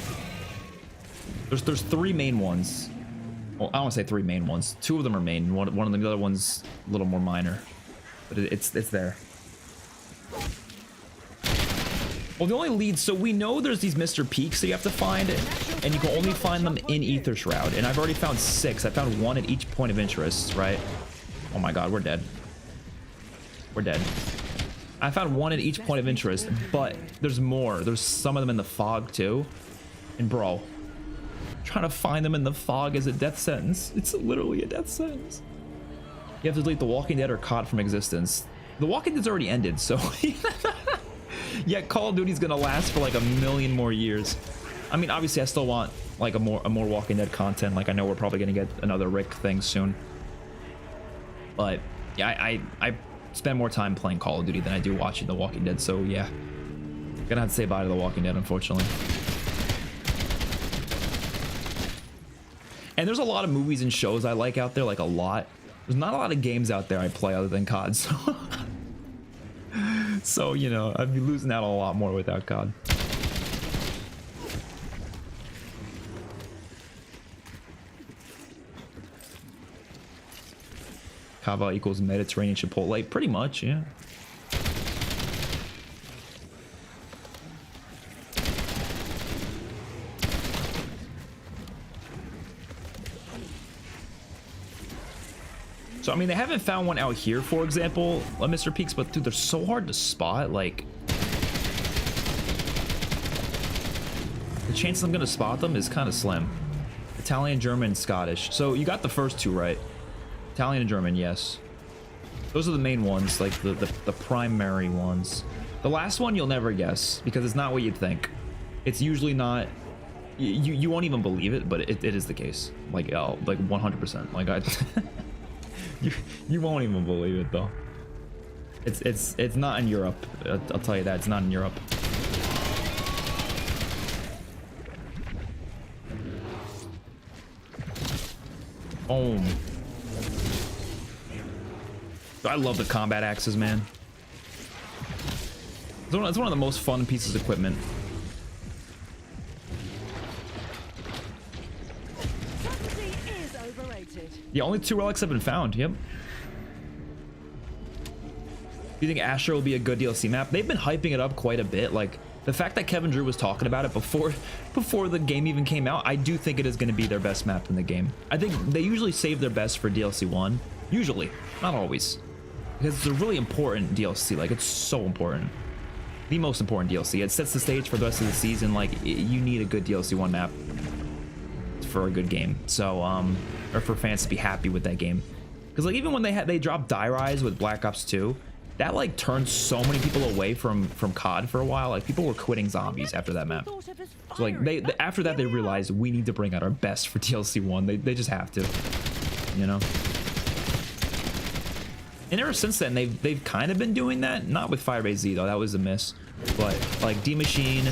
There's 3 main ones. Well, I don't want to say 3 main ones. 2 of them are main. One of them, the other one's a little more minor. But it's there. Well, the only leads, so we know there's these Mr. Peaks that you have to find, and you can only find them in Ether Shroud. And I've already found 6. I found 1 at each point of interest, right? Oh my god, we're dead. We're dead. I found 1 at each point of interest, but there's more. There's some of them in the fog too. And bro, trying to find them in the fog is a death sentence. It's literally a death sentence. You have to delete The Walking Dead or COD from existence. The Walking Dead's already ended, so Yeah, Call of Duty's gonna last for like a million more years. I mean, obviously I still want like a more Walking Dead content. Like I know we're probably gonna get another Rick thing soon. But yeah, I spend more time playing Call of Duty than I do watching The Walking Dead. So yeah, gonna have to say bye to The Walking Dead, unfortunately. And there's a lot of movies and shows I like out there, like a lot. There's not a lot of games out there I play other than COD. So you know, I'd be losing out a lot more without COD. Kava equals Mediterranean Chipotle, pretty much, yeah. So I mean, they haven't found one out here, for example, Mr. Peaks, but dude, they're so hard to spot. Like, the chance I'm gonna spot them is kind of slim. Italian, German, Scottish. So you got the first two right. Italian and German, yes. Those are the main ones, like the primary ones. The last one you'll never guess because it's not what you'd think. It's usually not. You won't even believe it, but it is the case. Like 100%. Like you won't even believe it though. It's not in Europe. I'll tell you that it's not in Europe. Boom. I love the combat axes, man. It's one of the most fun pieces of equipment. Subtlety is overrated. Yeah, only 2 relics have been found. Yep. Do you think Astra will be a good DLC map? They've been hyping it up quite a bit. Like the fact that Kevin Drew was talking about it before the game even came out, I do think it is going to be their best map in the game. I think they usually save their best for DLC 1. Usually, not always. Because it's a really important DLC. Like, it's so important. The most important DLC. It sets the stage for the rest of the season. Like, you need a good DLC 1 map for a good game. So, or for fans to be happy with that game. Because, like, even when they dropped Die Rise with Black Ops 2, that, like, turned so many people away from COD for a while. Like, people were quitting zombies after that map. So, like, after that, they realized we need to bring out our best for DLC 1. They just have to, you know? And ever since then, they've kind of been doing that. Not with Firebase Z though, that was a miss. But like D Machine,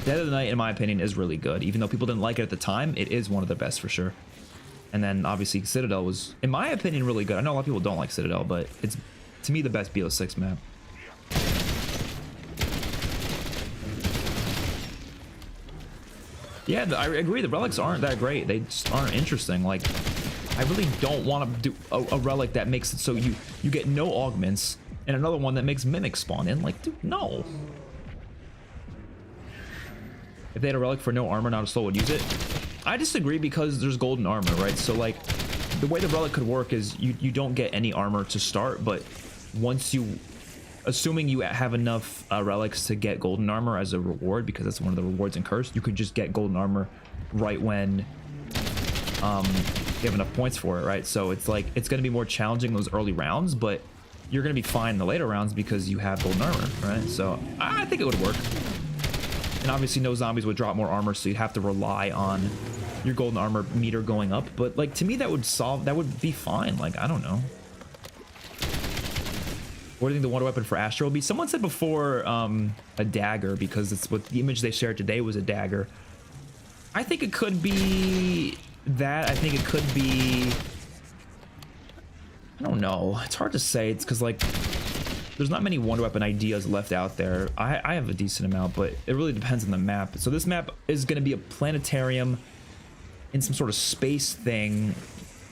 Dead of the Night, in my opinion, is really good. Even though people didn't like it at the time, it is one of the best for sure. And then obviously Citadel was, in my opinion, really good. I know a lot of people don't like Citadel, but it's to me the best BO6 map. Yeah, I agree. The relics aren't that great. They just aren't interesting. Like, I really don't want to do a relic that makes it so you get no augments and another one that makes mimics spawn in. Like, dude, no. If they had a relic for no armor, not a soul would use it. I disagree because there's golden armor, right? So like, the way the relic could work is you don't get any armor to start, but once you, assuming you have enough relics to get golden armor as a reward, because that's one of the rewards in Curse, you could just get golden armor right when you have enough points for it, right? So it's like, it's going to be more challenging those early rounds, but you're going to be fine in the later rounds because you have golden armor, right? So I think it would work. And obviously no zombies would drop more armor, so you'd have to rely on your golden armor meter going up. But like, to me, that would be fine. Like, I don't know. What do you think the wonder weapon for Astra will be? Someone said before a dagger, because it's what the image they shared today was a dagger. I think it could be that. I think it could be, I don't know. It's hard to say. It's because like there's not many wonder weapon ideas left out there. I have a decent amount, but it really depends on the map. So this map is going to be a planetarium in some sort of space thing,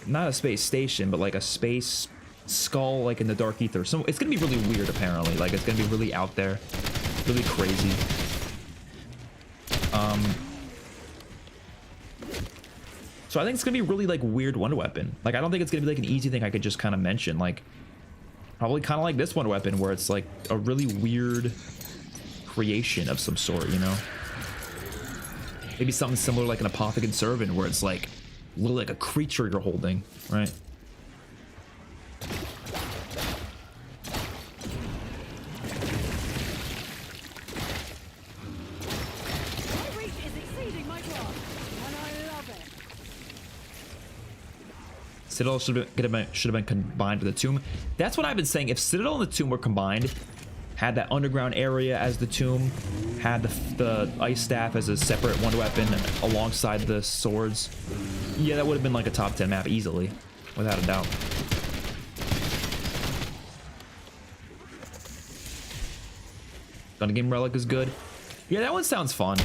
not a space station, but like a space skull, like in the dark ether. So it's gonna be really weird, apparently. Like, it's gonna be really out there, really crazy. So I think it's gonna be really like weird wonder weapon. Like, I don't think it's gonna be like an easy thing I could just kind of mention. Like, probably kind of like this wonder weapon, where it's like a really weird creation of some sort, you know? Maybe something similar like an Apothecary Servant, where it's like literally like a creature you're holding, right? Citadel should have been combined with the tomb. That's what I've been saying. If Citadel and the tomb were combined, had that underground area as the tomb, had the ice staff as a separate wonder weapon alongside the swords, yeah, that would have been like a top 10 map easily, without a doubt. Gun game Relic is good. Yeah, that one sounds fun.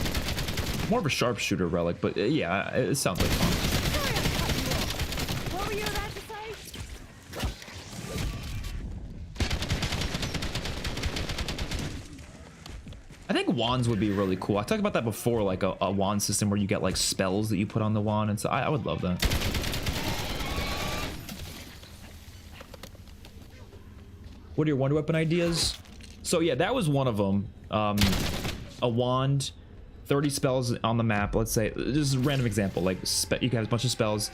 More of a sharpshooter Relic, but yeah, it sounds like fun. What were you about to say? I think wands would be really cool. I talked about that before, like a wand system where you get like spells that you put on the wand, and so I would love that. What are your wonder weapon ideas? So yeah, that was one of them. A wand, 30 spells on the map. Let's say, this is a random example, like you can have a bunch of spells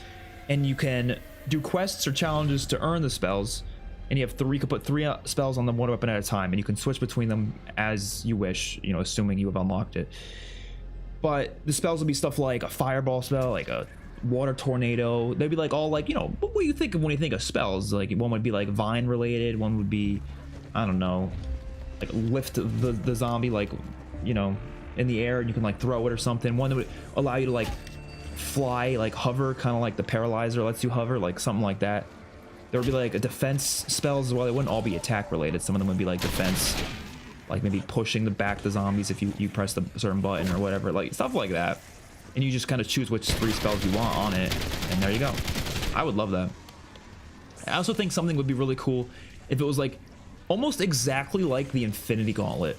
and you can do quests or challenges to earn the spells, and you can put 3 spells on the wonder weapon at a time, and you can switch between them as you wish, you know, assuming you have unlocked it. But the spells would be stuff like a fireball spell, like a water tornado. They'd be like all like, you know, what do you think of when you think of spells? Like one would be like vine related, one would be, I don't know, like lift the zombie, like, you know, in the air, and you can like throw it or something. One that would allow you to like fly, like hover, kind of like the paralyzer lets you hover, like something like that. There would be like a defense spells as well. They wouldn't all be attack related. Some of them would be like defense, like maybe pushing back the zombies if you press the certain button or whatever, like stuff like that. And you just kind of choose which 3 spells you want on it, and there you go. I would love that. I also think something would be really cool if it was like almost exactly like the Infinity Gauntlet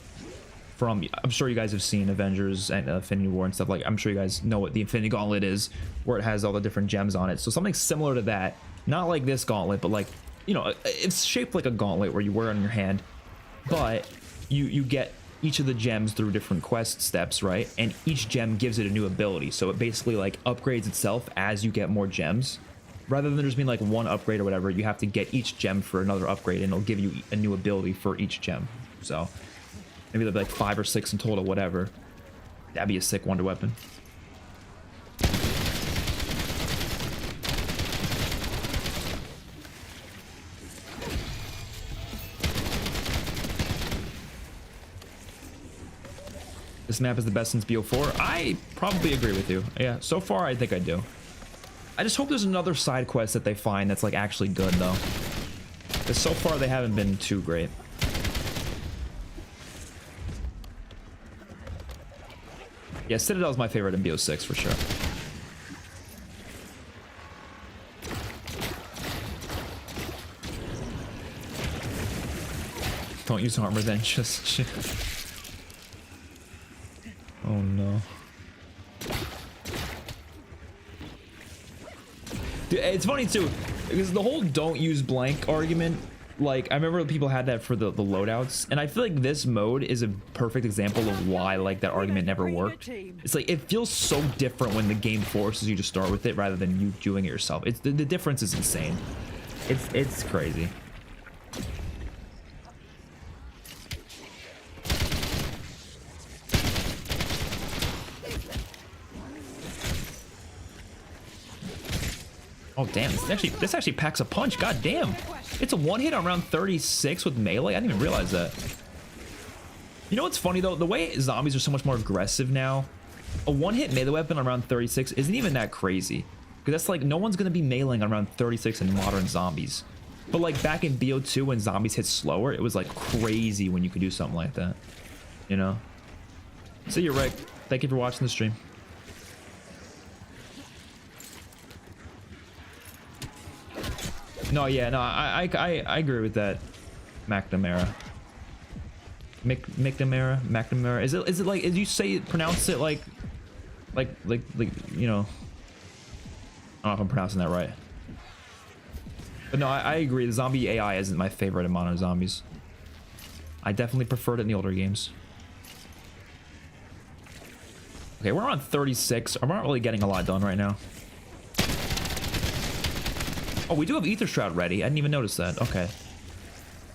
from, I'm sure you guys have seen Avengers and Infinity War and stuff. Like, I'm sure you guys know what the Infinity Gauntlet is, where it has all the different gems on it. So something similar to that, not like this gauntlet, but like, you know, it's shaped like a gauntlet where you wear it on your hand, but you get each of the gems through different quest steps, right? And each gem gives it a new ability, so it basically like upgrades itself as you get more gems. Rather than just being like one upgrade or whatever, you have to get each gem for another upgrade, and it'll give you a new ability for each gem. So maybe there'll be like 5 or 6 in total, whatever. That'd be a sick wonder weapon. This map is the best since BO4. I probably agree with you. Yeah, so far I think I do. I just hope there's another side quest that they find that's like actually good though, because so far they haven't been too great. Yeah, Citadel's my favorite in BO6 for sure. Don't use armor then, just oh no. Dude, it's funny too, because the whole don't use blank argument, like I remember people had that for the loadouts, and I feel like this mode is a perfect example of why like that argument never worked. It's like it feels so different when the game forces you to start with it rather than you doing it yourself. It's the difference is insane. It's crazy. Oh damn, this actually packs a punch. God damn. It's a one hit on round 36 with melee. I didn't even realize that. You know what's funny though? The way zombies are so much more aggressive now, a one hit melee weapon on round 36 isn't even that crazy. Because that's like, no one's gonna be meleeing on round 36 in modern zombies. But like back in BO2 when zombies hit slower, it was like crazy when you could do something like that. You know? So you're right. Thank you for watching the stream. No, yeah, no, I agree with that, McNamara. McNamara. Is it like, as you say, pronounce it like, you know, I don't know if I'm pronouncing that right. But no, I agree. The zombie AI isn't my favorite in modern zombies. I definitely preferred it in the older games. Okay, we're on 36. I'm not really getting a lot done right now. Oh, we do have Ether Shroud ready. I didn't even notice that. Okay.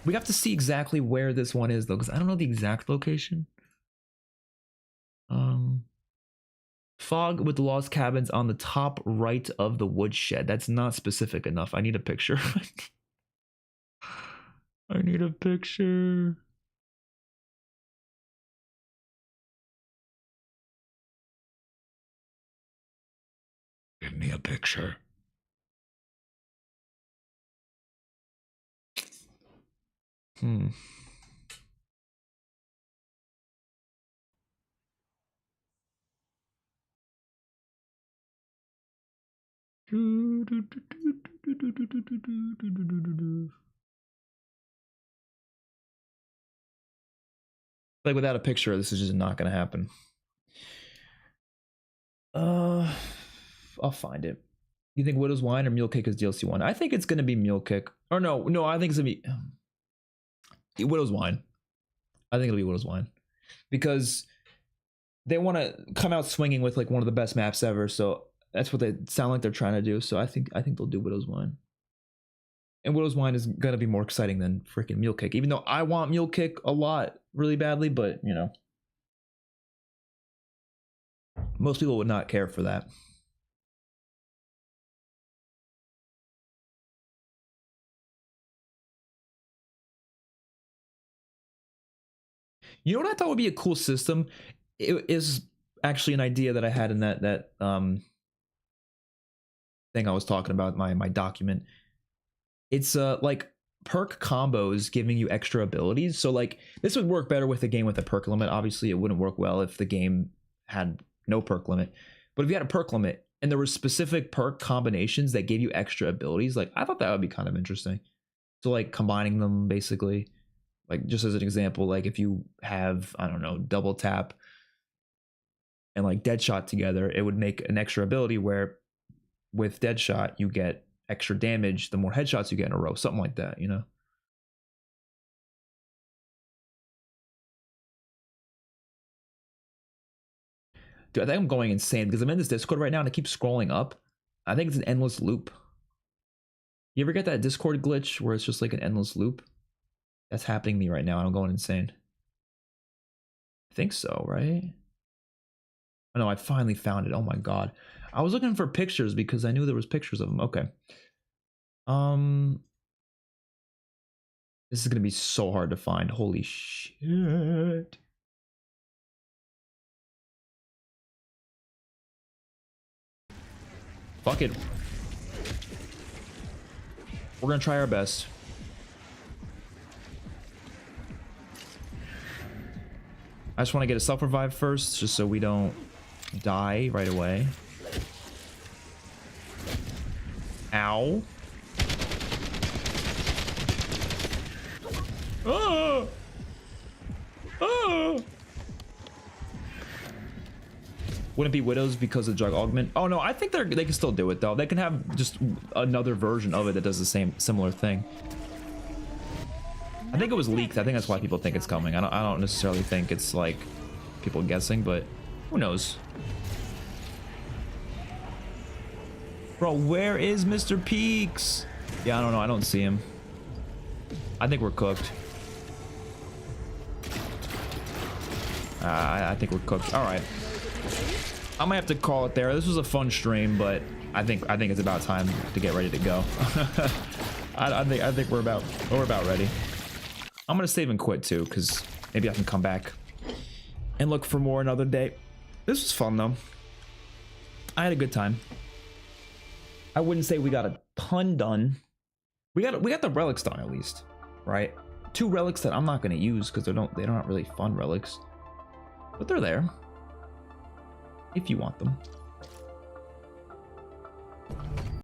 We have to see exactly where this one is, though, because I don't know the exact location. Fog with the lost cabins on the top right of the woodshed. That's not specific enough. I need a picture. I need a picture. Give me a picture. Hmm. Like without a picture, this is just not gonna happen. I'll find it. You think Widow's Wine or Mule Cake is DLC 1? I think it's gonna be Mule Cake. Or no, I think it's gonna be Widow's Wine. I think it'll be Widow's Wine. Because they want to come out swinging with like one of the best maps ever, so that's what they sound like they're trying to do. So I think they'll do Widow's Wine. And Widow's Wine is gonna be more exciting than freaking Mule Cake, even though I want Mule Cake a lot, really badly, but you know. Most people would not care for that. You know what I thought would be a cool system? It is actually an idea that I had in that thing I was talking about, my document. It's like perk combos giving you extra abilities. So like this would work better with a game with a perk limit. Obviously, it wouldn't work well if the game had no perk limit. But if you had a perk limit and there were specific perk combinations that gave you extra abilities, like I thought that would be kind of interesting. So like combining them basically. Like just as an example, like if you have, I don't know, double tap and like Deadshot together, it would make an extra ability where with Deadshot you get extra damage the more headshots you get in a row, something like that, you know? Dude, I think I'm going insane because I'm in this Discord right now and I keep scrolling up. I think it's an endless loop. You ever get that Discord glitch where it's just like an endless loop? That's happening to me right now and I'm going insane. I think so, right? Oh no, I finally found it. Oh my god. I was looking for pictures because I knew there was pictures of them. Okay. This is gonna be so hard to find. Holy shit. Fuck it. We're gonna try our best. I just want to get a self-revive first, just so we don't die right away. Ow. Oh! Oh! Wouldn't be Widows because of drug augment? Oh no, I think they can still do it though. They can have just another version of it that does the similar thing. I think it was leaked. I think that's why people think it's coming. I don't necessarily think it's like people guessing, but who knows? Bro, where is Mr. Peaks? Yeah, I don't know. I don't see him. I think we're cooked. I think we're cooked. All right. I might have to call it there. This was a fun stream, but I think it's about time to get ready to go. I think we're about ready. I'm gonna save and quit too, because maybe I can come back and look for more another day. This was fun though. I had a good time. I wouldn't say we got a ton done. We got the relics done at least, right? 2 relics that I'm not gonna use because they're not really fun relics, but they're there if you want them.